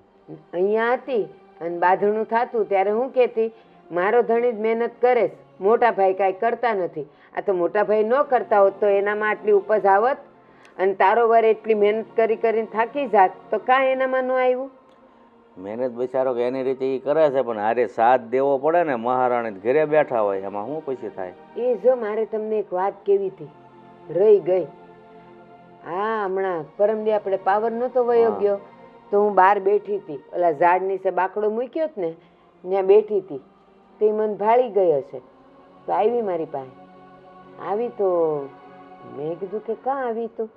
અહીંયા હતી અને બાંધણું થતું ત્યારે હું કહેતી મારો ધણી જ મહેનત કરે છે, મોટા ભાઈ કાંઈ કરતા નથી. આ તો મોટા ભાઈ ન કરતા હોત તો એનામાં આટલી ઉપજ આવત અને તારો વર એટલી મહેનત કરી કરીને થાકી જાત તો કાંઈ એનામાં ન આવ્યું? મહેનત બિચારો કે એની રીતે એ કરે છે, પણ હારે સાથ દેવો પડે ને. મહારાણી ઘરે બેઠા હોય એમાં શું પછી થાય? એ જો મારે તમને એક વાત કેવી હતી, રહી ગઈ. હા, હમણાં પરમદી આપણે પાવર નહોતો વયો ગયો તો હું બહાર બેઠી હતી, ઓલા ઝાડ નીચે બાકડો મૂક્યો જ ને ત્યાં બેઠી હતી. તો એ મને ભાળી ગઈ હશે તો આવી મારી પાસે. આવી તો મેં કીધું કે કાં આવી? તો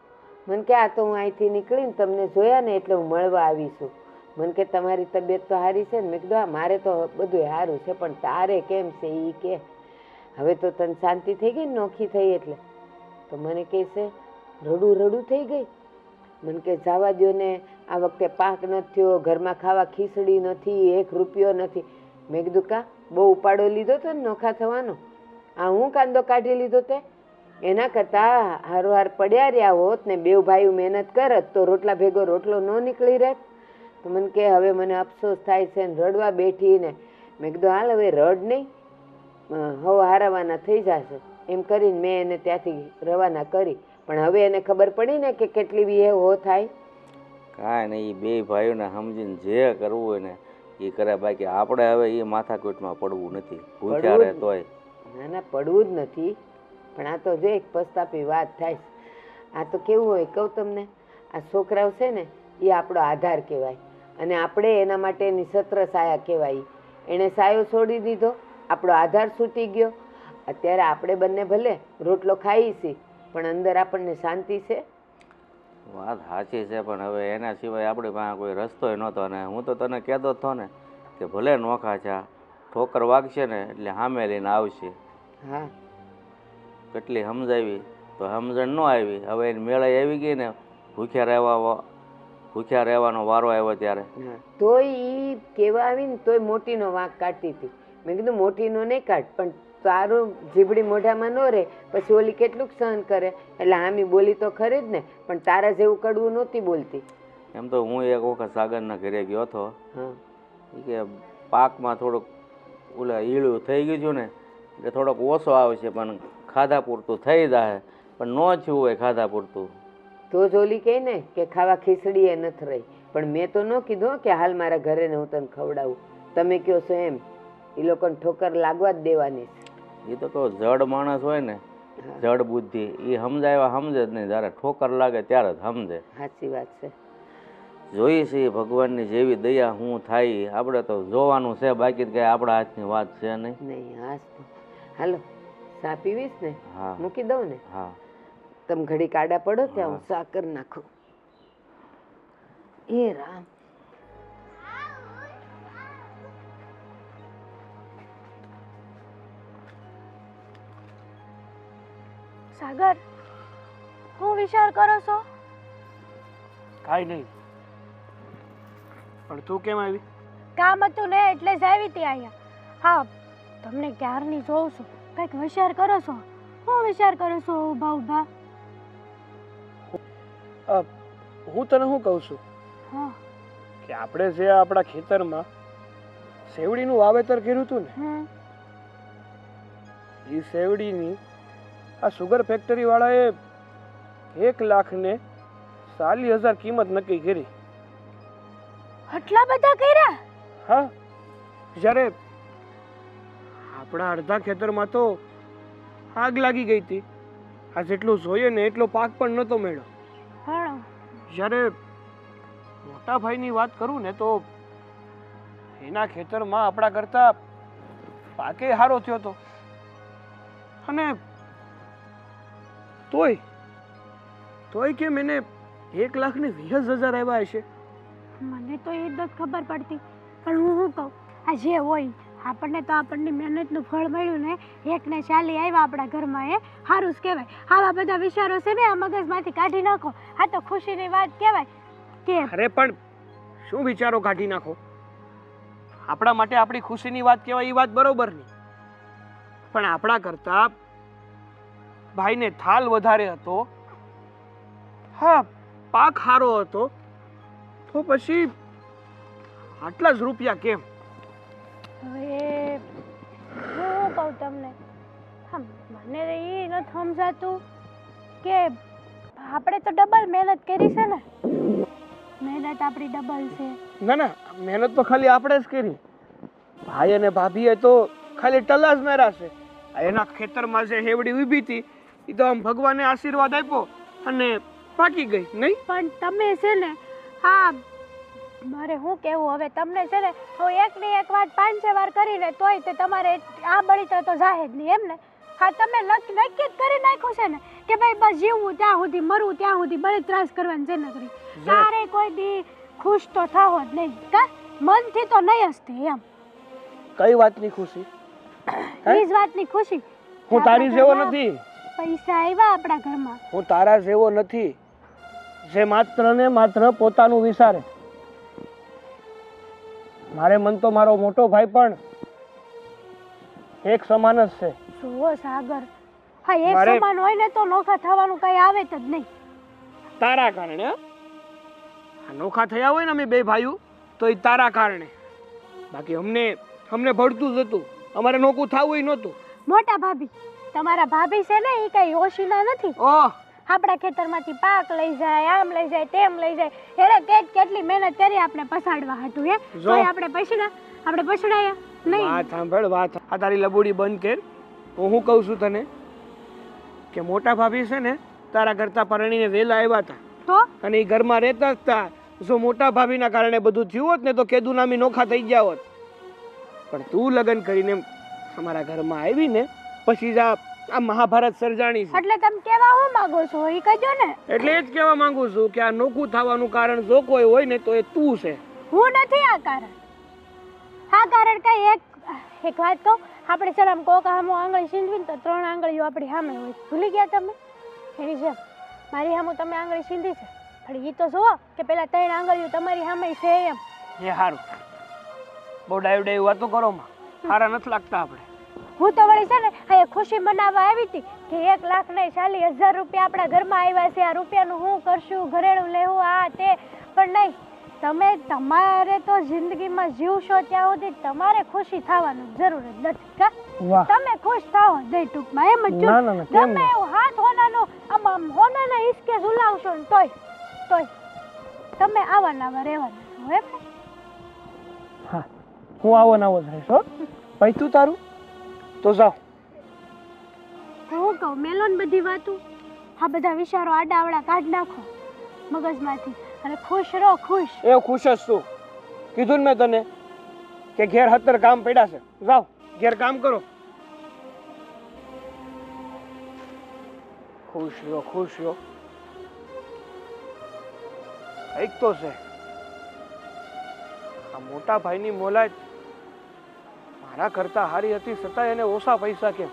મને કે આ તો હું અહીંથી નીકળીને તમને જોયા ને એટલે હું મળવા આવી છું. મને કે તમારી તબિયત તો સારી છે ને? મેં કીધું હા મારે તો બધું સારું છે, પણ તારે કેમ છે એ કે. હવે તો તને શાંતિ થઈ ગઈ ને નોખી થઈ એટલે? તો મને કહે છે રડું રડું થઈ ગઈ. મને કે જવા દો ને, આ વખતે પાક નથી થયો, ઘરમાં ખાવા ખીચડી નથી, 1 રૂપિયો નથી. મેં કીધું કા બહુ ઉપાડો લીધો તો ને નોખા થવાનો, આ હું કાંદો કાઢી લીધો તે? એના કરતાં હારોહાર પડ્યા રહ્યા હોત ને 2 ભાઈઓ મહેનત કરત તો રોટલા ભેગો રોટલો ન નીકળી રહેત. તો મને કે હવે મને અફસોસ થાય છે ને રડવા બેઠીને. મેં કીધું હાલ હવે રડ નહીં, હવે હારાવાના થઈ જશે એમ કરીને મેં એને ત્યાંથી રવાના કરી. પણ હવે એને ખબર પડી ને કે કેટલી બી હો થાય. કાંઈ નહીં, એ 2 ભાઈઓને સમજીને જે કરવું હોય ને એ કરે. બાકી આપણે હવે એ માથાકૂટમાં પડવું નથી, ભૂખ્યા રહે તોય. ના ના પડવું જ નથી, પણ આ તો જો એક પસ્તાપી વાત થાય. આ તો કેવું હોય કહું તમને, આ છોકરાઓ છે ને એ આપણો આધાર કહેવાય અને આપણે એના માટેની છત્ર સાયા કહેવાય. એણે સાયો છોડી દીધો, આપણો આધાર છૂટી ગયો. અત્યારે આપણે બંને ભલે રોટલો ખાઈએ છીએ પણ અંદર આપણને શાંતિ છે. વાત સાચી છે, પણ હવે એના સિવાય આપણી પાસે કોઈ રસ્તો નહોતો. અને હું તો તને કહેતો હતો ને કે ભલે નોખા છે, ઠોકર વાગશે ને એટલે સામે લઈને આવશે. હા કેટલી સમજાવી તો સમજણ ન આવી. હવે એની મેળાઈ આવી ગઈ ને, ભૂખ્યા રહેવાનો વારો આવ્યો ત્યારે. તોય એ કહેવા આવીને તોય મોટીનો વાંક કાઢતી હતી. મેં કીધું મોટીનો નહીં કાઢ, પણ તારું જીબડી મોઢામાં ન રહે પછી ઓલી કેટલુંક સહન કરે. એટલે આમી બોલી તો ખરી જ ને, પણ તારા જેવું કડવું નહોતી બોલતી. એમ તો હું એક વખત સાગરના ઘરે ગયો હતો. હા એ કે પાકમાં થોડુંક ઓલા ઈળું થઈ ગયું છું ને એટલે થોડોક ઓછો આવશે, પણ ખાધા પૂરતું થઈ જાય. પણ ન થયું હોય ખાધા પૂરતું તો જ ઓલી કહે ને કે ખાવા ખીચડી એ નથી રહી. પણ મેં તો ન કીધું કે હાલ મારા ઘરે ને હું તને ખવડાવું. તમે કહો છો એમ એ લોકોને ઠોકર લાગવા જ દેવાની. એ તો કહું જડ માણસ હોય ને, જડ બુદ્ધિ, એ સમજાવ્યા સમજે જ નહીં. જ્યારે ઠોકર લાગે ત્યારે જ સમજે. સાચી વાત છે. જોઈએ છીએ ભગવાનની જેવી દયા હું થાય આપણે તો જોવાનું છે, બાકી કઈ આપણા હાથની વાત છે નહીં. નહીં હાસ તો હાલો ચા પીવીશ ને? હા મૂકી દઉં ને? હા. તમે ઘડી કાડા પડો ત્યાં હું ચા કરી નાખું. એ રામ, સાગર, હું વિચાર કરો છો? કાંઈ નહીં, પણ તું કેમ આવી? કામ હતું ને એટલે જ આવી હતી અહીંયા. હા, તમને ક્યારની જોઉં છું, કંઈક વિચાર કરો છો. હું વિચાર કરો છો ઊભા ઊભા? હું તને શું કહું છું હા. કે આપણે જે આપણા ખેતરમાં શેવડીનું વાવેતર કર્યું હતું ને, એ શેવડીની આ સુગર ફેક્ટરી વાળાએ 1,40,000 કિંમત નક્કી કરી. આટલા બધા કર્યા? હા, જ્યારે આપણા અડધા ખેતરમાં તો આગ લાગી ગઈ હતી. આ જેટલું જોઈએ ને એટલો પાક પણ નહોતો મળ્યો. હા. જ્યારે મોટા ભાઈની વાત કરું ને તો એના ખેતરમાં આપણા કરતા પાકે સારો થયો હતો. અને તોય કેમ એને 1,20,000 આવ્યા હશે? મને તો એ જ નથી ખબર પડતી. પણ હું શું કહું, આ જે હોય આપણને તો આપણની મહેનતનું ફળ મળ્યું ને, 1,40 આવ્યા આપણા ઘરમાં, એ સારું જ કહેવાય. આવા બધા વિચારો છે ને આ મગજમાંથી કાઢી નાખો. આ તો ખુશીની વાત કહેવાય કે અરે પણ શું વિચારો કાઢી નાખો? આપણા માટે આપણી ખુશીની વાત કહેવાય એ વાત બરોબર નહીં, પણ આપણા કરતા ભાઈને થાલ વધારે હતો, હા પાક સારો હતો, તો પછી આટલા જ રૂપિયા કેમ? હવે હું કહું તમને, હા મને એ નથી સમજાતું કે આપણે તો ડબલ મહેનત કરી છે ને. મહેનત આપણી ડબલ છે. ના ના, મહેનત તો ખાલી આપણે જ કરી. ભાઈ અને ભાભીએ તો ખાલી ટલા જ માર્યા છે. એના ખેતરમાં જે હેવડી ઊભી હતી એ તો આમ ભગવાને આશીર્વાદ આપ્યો અને પાકી ગઈ નહીં. પણ તમે છે ને, હા મારે શું કહેવું હવે તમને છે ને, હું એકની એક વાત 5-6 વાર કરીને તોય તે તમારે આ બળીતર તો જાહે જ નહીં એમ ને. હા તમે નક્કી જ કરી નાખ્યું છે ને કે ભાઈ બસ જીવવું ત્યાં સુધી, મરવું ત્યાં સુધી, બળી ત્રાસ કરવાની છે નકરી. તારે કોઈ દી ખુશ તો થાવો જ નહીં, કા મનથી તો નહીં હસતી એમ. કઈ વાતની ખુશી? એ જ વાતની ખુશી. હું તારી જેવો નથી. પૈસા આવ્યા આપણા ઘરમાં. હું તારા જેવો નથી. જે માત્ર ને માત્ર પોતાનું વિચારે. મારે મન તો મારો મોટો ભાઈ પણ એક સમાન જ છે. જુઓ સાગર, હા એક મારે- સમાન હોય ને તો નોખા થવાનું કઈ આવે જ નહીં. તારા કારણે હં? આ નોખા થયા હોય ને અમે બે ભાઈઓ તો એ તારા કારણે. બાકી અમને ભળતું જ હતું, અમારે નોખું થવું નહોતું. મોટા ભાભી, તમારા ભાભી છે ને એ કઈ ઓશીના નથી. ઓહ, આપણા ખેતરમાંથી પાક લઈ જાય, આમ લઈ જાય, તેમ લઈ જાય. એને કેટલી મહેનત કરી આપણે પસાડવા હતું હે, જો. તોય આપણે પછડાયા નહીં. વાત સાંભળ, વાત આ તારી લબોડી બંધ કર. હું શું કહું છું તને કે મોટા ભાભી છે ને તારા કરતા પરણીને વહેલા આવ્યા હતા તો અને એ ઘરમાં રહેતા જ હતા. જો મોટા ભાભીના કારણે બધું થયું હોત ને તો કેદુ નામી નોખા થઈ ગયા હોત. પણ તું લગ્ન કરીને અમારા ઘરમાં આવી ને પછી જ આ મહાભારત સર્જાણી છે. એટલે તમે કેવા હું માંગો છો એ કહેજો ને. એટલે એ જ કહેવા માંગુ છું કે આ નોખું થવાનું કારણ જો કોઈ હોય ને તો એ તું છે. હું નથી આ કારણ. આ કારણ કઈ એક વાત કહું, આપણે ચાલ આમ કોક હામું આંગળી સીંધવી ને તો 3 આંગળીઓ આપણી સામે હોય. ભૂલી ગયા તમે? એની જેમ મારી સામું તમે આંગળી સીંધી છે, પણ એ તો જુઓ કે પેલા 3 આંગળીઓ તમારી સામે છે એમ. એ સારું, બહુ ડાયું વાતો કરો માં, સારા નથી લાગતા આપણે. હું તો વળી છે ને અહીંયા ખુશી મનાવવા આવી હતી કે 1 લાખ નહીં 40,000 રૂપિયા આપણા ઘરમાં આવ્યા છે, આ રૂપિયાનું શું કરશું, ઘરેણું લેવું, આ તે. પણ નહીં, તમારે તો જિંદગીમાં જીવશો ત્યાં સુધી તમારે ખુશી થવાની જરૂર જ નથી કા? વાહ. તમે ખુશ થાઓ જઈ ટૂંકમાં એમ જ ના, ના, ના, કેમ ગમે એવું હાથ હોનાનો આમ હોનાના હિસકે ઝુલાવશો ને તોય તમે આવા નાવા રહેવાના છો એમ ને? હા, હું આવો નાવો જ રહીશ હો. પૈતું તારું તો જાઓ. હું કહું મેલો ને બધી વાતું, આ બધા વિચારો આડાવડા કાઢ નાખો મગજમાંથી અને ખુશ રહો. ખુશ એ ખુશ જ છું. કીધું ને મેં તને કે ઘેર 17 કામ પડ્યા છે. જાઓ ઘેર કામ કરો. ખુશ રહ્યો, ખુશ રહ્યો. કંઈક તો છે. આ મોટા ભાઈની મોલાજ મારા કરતા હારી હતી છતાં એને ઓછા પૈસા કેમ?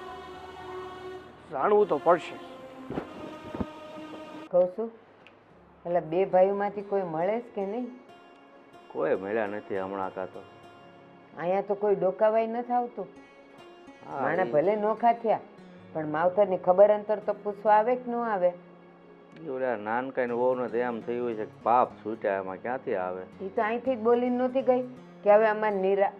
જાણવું તો પડશે. કહું છું એટલે 2 ભાઈઓમાંથી કોઈ મળે જ કે નહીં? કોઈ મળ્યા નથી હમણાં કાં તો. અહીંયા તો કોઈ ડોકાવાય નથી આવતું. હા, માણા ઈ- ભલે નોખા થયા પણ માવતરની ખબર અંતર તો પૂછવા આવે કે ન આવે? ઈ ઓલા નાનકાઈ ને વહુને તો એમ થયું છે કે પાપ છૂટ્યા, એમાં ક્યાંથી આવે? એ તો અહીંથી જ બોલીને નહોતી ગઈ કે હવે અમાર નીરા.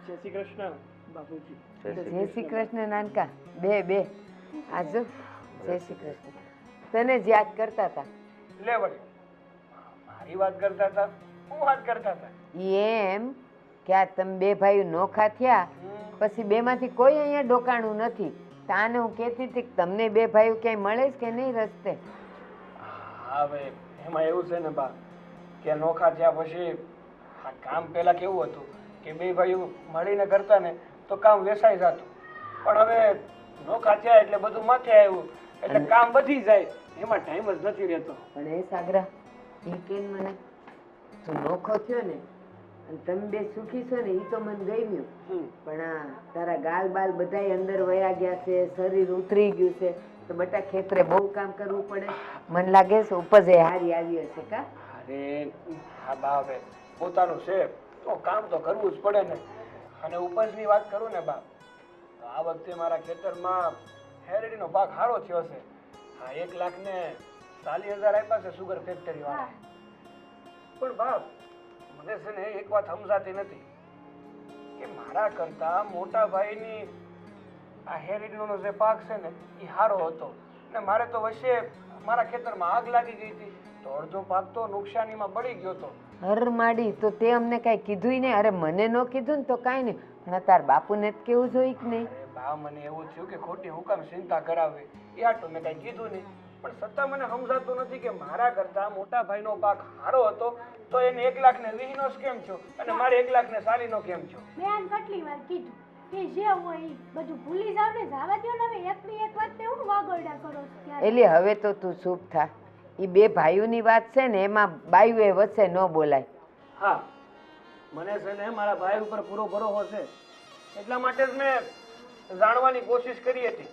જય શ્રી કૃષ્ણ બાપુજી. જય શ્રી કૃષ્ણ નાનકા. બે આજો જય શ્રી કૃષ્ણ. તને જ યાદ કરતા હતા. લે વળી, મારી વાત કરતા હતા? હું વાત કરતા હતા? ઈ એમ કે આ તમે 2 ભાઈઓ નોખા થયા પછી 2 માંથી કોઈ અહીંયા ડોકાણું નથી. તો આને હું કહેતી હતી કે તમને 2 ભાઈઓ ક્યાંય મળે જ કે નહીં રસ્તે? હવે એમાં એવું છે ને બા કે નોખા થયા પછી આ કામ પહેલા કેવું હતું કે 2 ભાઈઓ મળીને કરતા ને તો કામ વેસાઈ જતું. પણ હવે નોખા થયા એટલે બધું માથે આવ્યું એટલે કામ વધી જાય, એમાં ટાઈમ જ નથી રહેતો. પણ એ સાગરા એ કેમ મને તું નોખો થયો ને અને તમે 2 સુખી છો ને એ તો મને ગમ્યું. પણ આ તારા ગાલ બાલ બધાય અંદર વયા ગયા છે, શરીર ઉતરી ગયું છે તો બટા ખેતરે બહુ કામ કરવું પડે. મને લાગે છે ઉપજ એ હારી આવી હશે કા? અરે હા બા, હવે પોતાનું છે તો કામ તો કરવું જ પડે ને. અને ઉપજની વાત કરું ને બા, તો આ વખતે મારા ખેતરમાં હેરડીનો પાક સારો થયો છે. હા 1,40,000 આપ્યા છે સુગર ફેક્ટરી વાળા. પણ બાપ મને છે ને એક વાત સમજાતી નથી કે મારા કરતા મોટા ભાઈની આ હેરડીનો જે પાક છે ને એ સારો હતો ને મારે તો વચ્ચે મારા ખેતરમાં આગ લાગી ગઈ હતી તો અડધો પાક તો નુકસાનીમાં બળી ગયો હતો. હર માડી તો તે અમને કાંઈ કીધું નહીં? અરે મને ન કીધું ને તો કાંઈ નહીં, પણ તાર બાપુને જ કેવું જોઈએ કે નહીં? અરે બા, મને એવું થયું કે ખોટી હું કામ ચિંતા કરાવી, એ આટલું મેં કાંઈ કીધું નહીં. પણ છતાં મને સમજાતું નથી કે મારા કરતા મોટા ભાઈનો પાક સારો હતો તો એને 1,20,000 જ કેમ થયો અને મારે 1,40,000 કેમ થયો? મેં આને કેટલી વાર કીધું કે જે હોય ઈ બધું ભૂલી જાવ ને, જવા દ્યો ને. હવે એકની એક વાત તે હું વાગોરડા કરો છો ત્યારે? એટલે હવે તો તું ચૂપ થા. એ 2 ભાઈઓની વાત છે ને એમાં બાયુએ વચ્ચે ન બોલાય. હા, મને છે ને મારા ભાઈ ઉપર પૂરો ભરોસો છે એટલા માટે જ મેં જાણવાની કોશિશ કરી હતી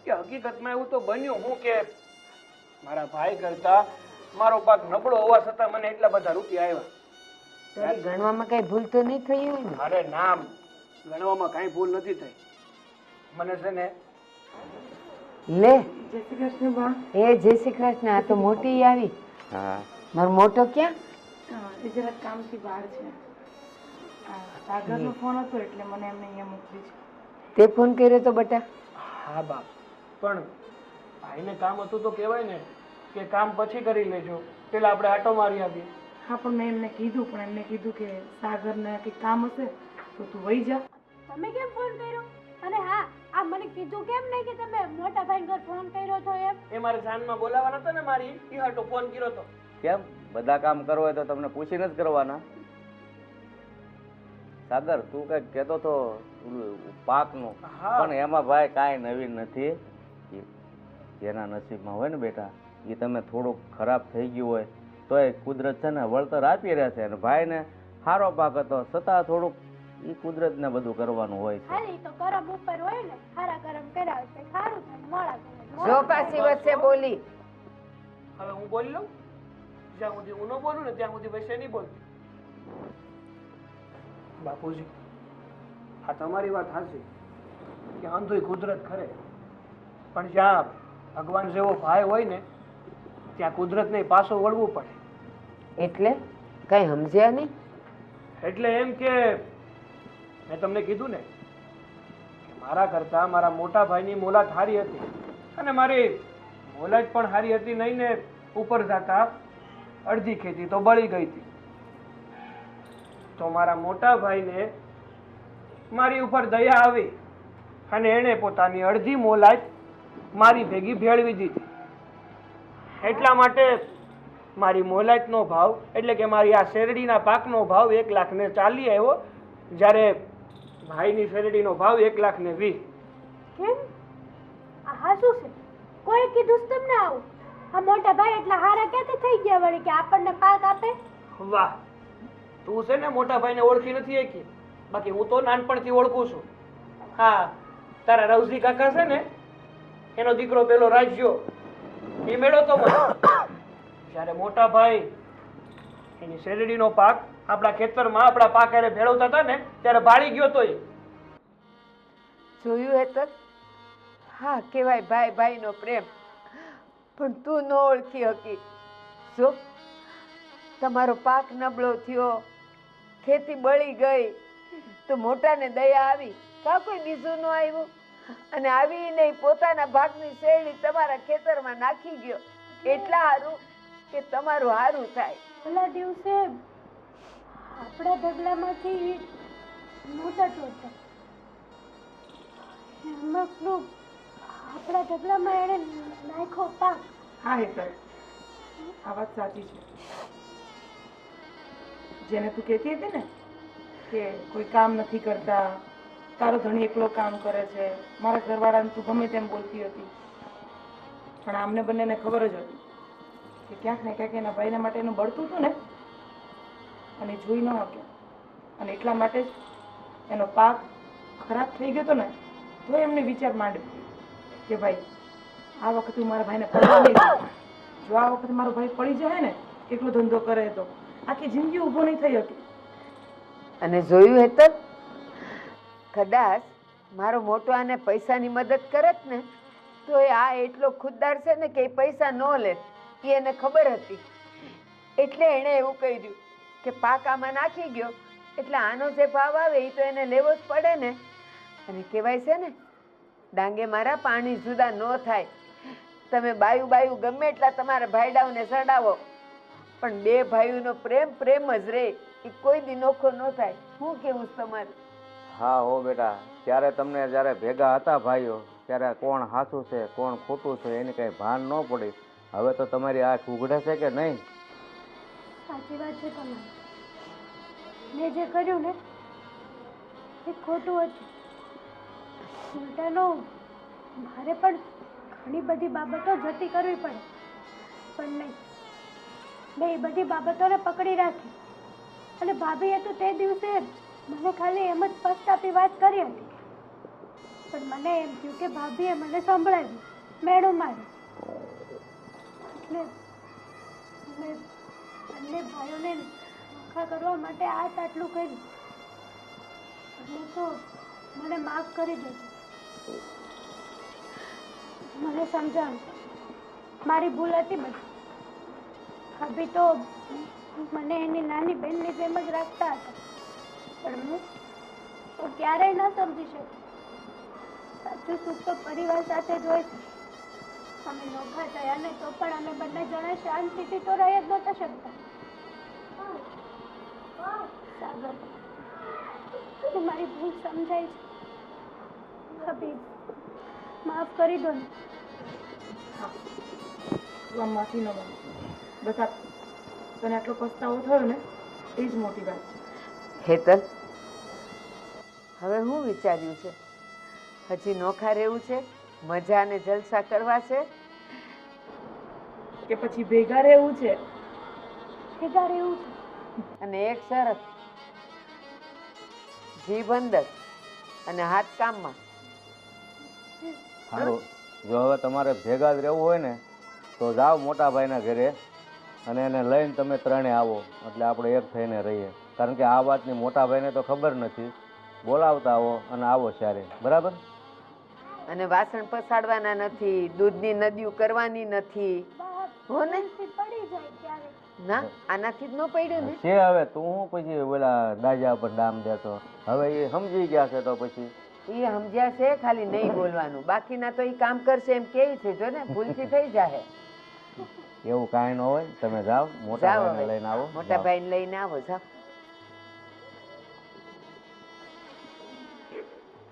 કે હકીકતમાં એવું તો બન્યું હું કે મારા ભાઈ કરતા મારો પાક નબળો હોવા છતાં મને એટલા બધા રૂપિયા આવ્યા. તારી ગણવામાં કઈ ભૂલ તો નહીં થઈ હોય ને? અરે નામ ગણવામાં કાંઈ ભૂલ નથી થઈ. મને છે ને લે જય શ્રી કૃષ્ણ બા. એ જય શ્રી કૃષ્ણ. આ તો મોટી આવી. હા મારો મોટો ક્યાં? એ જરાક કામથી બહાર છે. સાગરનો ફોન હતો એટલે મને એમને અહીંયા મોકલી છે. તે ફોન કર્યો તો બટા? હા બાપ, પણ ભાઈને કામ હતું તો કહેવાય ને કે કામ પછી કરી લેજો, પેલા આપણે આટો મારી આવીએ. હા પણ મેં એમને કીધું, પણ એમને કીધું કે સાગરને કંઈક કામ હશે તો તું વહી જા. તમે કેમ ફોન કર્યો? અને હા, આ મને કીધું કેમ નહીં કે તમે મોટા ભાઈ ઘર ફોન કર્યો હતો એમ? એ મારે જાનમાં બોલાવવાનો હતો ને મારી ઈ હાટો ફોન કર્યો હતો. કેમ બધા કામ કરવા હોય તો તમને પૂછીને જ કરવાના? સાગર તું કઈક કહેતો તો પાકનું, હા. પણ એમાં ભાઈ કાંઈ નવીન નથી. જેના નસીબમાં હોય ને બેટા, એ તમે થોડુંક ખરાબ થઈ ગયું હોય તો એ કુદરત છે ને વળતર આપી રહેશે. અને ભાઈને સારો પાક હતો છતાં થોડુંક એ કુદરતને બધું કરવાનું હોય છે. ખાલી તો કરમ ઉપર હોય ને, ખારા કરમ કર્યા છે ખારું થાય, મોળા કરે જો પાછી વચ્ચે બોલી. હવે હું બોલી લઉં? જ્યાં સુધી હું ન બોલું ને ત્યાં સુધી વૈસે નહીં બોલતી. બાપુજી, આ તમારી વાત સાચી કે અંધોય કુદરત ખરે, પણ જ્યાં ભગવાન જેવો ભાઈ હોય ને ત્યાં કુદરતને પાછો વળવું પડે. એટલે કઈ સમજ્યા નહીં? એટલે એમ કે મેં તમને કીધું ને કે મારા કરતા મારા મોટા ભાઈની મોલાત હારી હતી અને મારી મોલાત પણ હારી હતી નહીં ને ઉપર જતા અડધી ખેતી તો બળી ગઈ હતી. તો મારા મોટા ભાઈને મારી ઉપર દયા આવી અને એણે પોતાની અડધી મોલાત મારી ભેગી ભેળવી દીધી. એટલા માટે મારી મોલાતનો ભાવ એટલે કે મારી આ શેરડીના પાકનો ભાવ 1,40,000 આવ્યો, જ્યારે ભાઈની શેરડીનો ભાવ 1,20,000. કેમ? આ હાસું છે? કોઈ કીધું છે તમને આવું? આ મોટા ભાઈ એટલા હારા ક્યાંથી થઈ ગયા વળી કે આપણને પાક આપે? વાહ, તું છે ને મોટા ભાઈને ઓળખી નથી શકી, બાકી હું તો નાનપણથી ઓળખું છું. હા, તારા રવજી કાકા છે ને, એનો દીકરો પેલો રાજ્યો એ મેળો તો મને. જ્યારે મોટા ભાઈ એની શેરડીનો પાક આપણા ખેતરમાં આપણા પાક હારે ભેળવતા હતા ને ત્યારે ભાળી ગયો તો એ. જોયું હે તો? હા, કહેવાય ભાઈ ભાઈનો પ્રેમ, પણ તું ન ઓળખી શકી. જો તમારો પાક નબળો થયો, ખેતી બળી ગઈ, તો મોટાને દયા આવી, કા કોઈ બીજું ન આવ્યું? અને આવી નહીં, પોતાના ભાગની શેરડી તમારા ખેતરમાં નાખી ગયો. એટલા સારું કે તમારું સારું થાય. પેલા દિવસે આપણા ઢગલામાંથી મોટા ચોર એમનું આપણા ઢગલામાં એણે નાખ્યો પાક. હા હેતર, આ વાત સાચી છે. જેને તું કહેતી હતી ને કે કોઈ કામ નથી કરતા, તારો ધણી એકલો કામ કરે છે, મારા ઘરવાળાને તું ગમે તેમ બોલતી હતી, પણ આમને બંનેને ખબર જ હતી કે ક્યાંક ને ક્યાંક એના ભાઈના માટે એનું બળતું હતું ને, અને જોઈ ન શક્યો, અને એટલા માટે જ એનો પાક ખરાબ થઈ ગયો હતો ને, તો એમને વિચાર માંડ્યો કે ભાઈ આ વખતે હું મારા ભાઈને પડવા નહીં દઉં. જો આ વખતે મારો ભાઈ પડી જાય ને, એકલો ધંધો કરે તો આખી જિંદગી ઊભો નહીં થઈ હતી. અને જોયું હે તો, કદાચ મારો મોટો આને પૈસાની મદદ કરત ને તો એ આ એટલો ખુદદાર છે ને કે એ પૈસા ન લે. એ એને ખબર હતી, એટલે એણે એવું કર્યું કે પાક આમાં નાખી ગયો એટલે આનો જે ભાવ આવે એ તો એને લેવો જ પડે ને. અને કહેવાય છે ને, ડાંગે મારા પાણી જુદા ન થાય. તમે બાયું બાયું ગમે એટલા તમારા ભાઈડાઓને સડાવો, પણ બે ભાઈઓનો પ્રેમ પ્રેમ જ રહે, એ કોઈ દી નોખો ન થાય. શું કેવું છે તમારું? હા હો બેટા, ત્યારે તમને જ્યારે ભેગા હતા ભાઈઓ, ત્યારે કોણ સાચું છે કોણ ખોટું છે એની કંઈ ભાન ન પડી. હવે તો તમારી આંખ ઉઘડે છે કે નહીં? સાચી વાત છે તમારી. મેં જે કર્યું ને એ ખોટું હતું. ઉલટાનો મારે પણ ઘણી બધી બાબતો જતી કરવી પડે, પણ નહીં, મેં એ બધી બાબતોને પકડી રાખી. અને ભાભીએ તો તે દિવસે મને ખાલી એમ જ પસ્તાપી વાત કરી હતી, પણ મને એમ થયું કે ભાભીએ મને સંભળાવ્યું, મેળું માર્યું. એટલે મેં બંને ભાઈઓને નોખા કરવા માટે આટલું કર્યું. એટલે તો મને માફ કરી દેજો. મને સમજાણ, મારી ભૂલ હતી બધી. ભાભી તો મને એની નાની બહેનની જેમ જ રાખતા હતા, પણ હું ક્યારેય ન સમજી શકી. સાચું સુખ તો પરિવાર સાથે જ હોય છે. અમે નોખા થયા ને તો પણ અમે બંને જણા શાંતિથી તો રહી જ નહોતા શકતા. સાગર, મને મારી ભૂલ સમજાય છે. ભાભી, માફ કરી દો ને. તું આમ માફી ન માંગ. બસ આ તને આટલો પસ્તાવો થયો ને એ જ મોટી વાત છે. હેતલ, હવે હું વિચાર્યું છે? હજી નોખા રહેવું છે? મજા અને જલસા કરવા છે? કે પછી ભેગા રહેવું છે? ભેગા રહેવું છે. અને એક શરત, જીભ અંદર અને હાથ કામમાં. સારું, જો હવે તમારે ભેગા જ રહેવું હોય ને તો જાઓ મોટા ભાઈના ઘરે અને એને લઈને તમે ત્રણે આવો, એટલે આપણે એક થઈને રહીએ. કારણ કે આ વાતની મોટા ભાઈને તો ખબર નથી. બોલાવતા આવો અને આવો ત્યારે, બરાબર? અને વાસણ પસાડવાના નથી, દૂધની નદીઓ કરવાની નથી, હો ને? પડી જાય ત્યારે. ના, આનાથી જ ન પડ્યું ને. છે હવે તું હું પછી ઓલા દાજા પર ડામ દેતો. હવે એ સમજી ગયા છે તો પછી એ સમજ્યા છે, ખાલી નહીં બોલવાનું. બાકીના તો એ કામ કરશે એમ કે છે. જો ને, ભૂલથી થઈ જાય. એવું કાંઈ ન હોય. તમે જાઓ મોટા જાઓ ભાઈને હવે. લઈને આવો. મોટા ભાઈને લઈને આવો, જાઓ.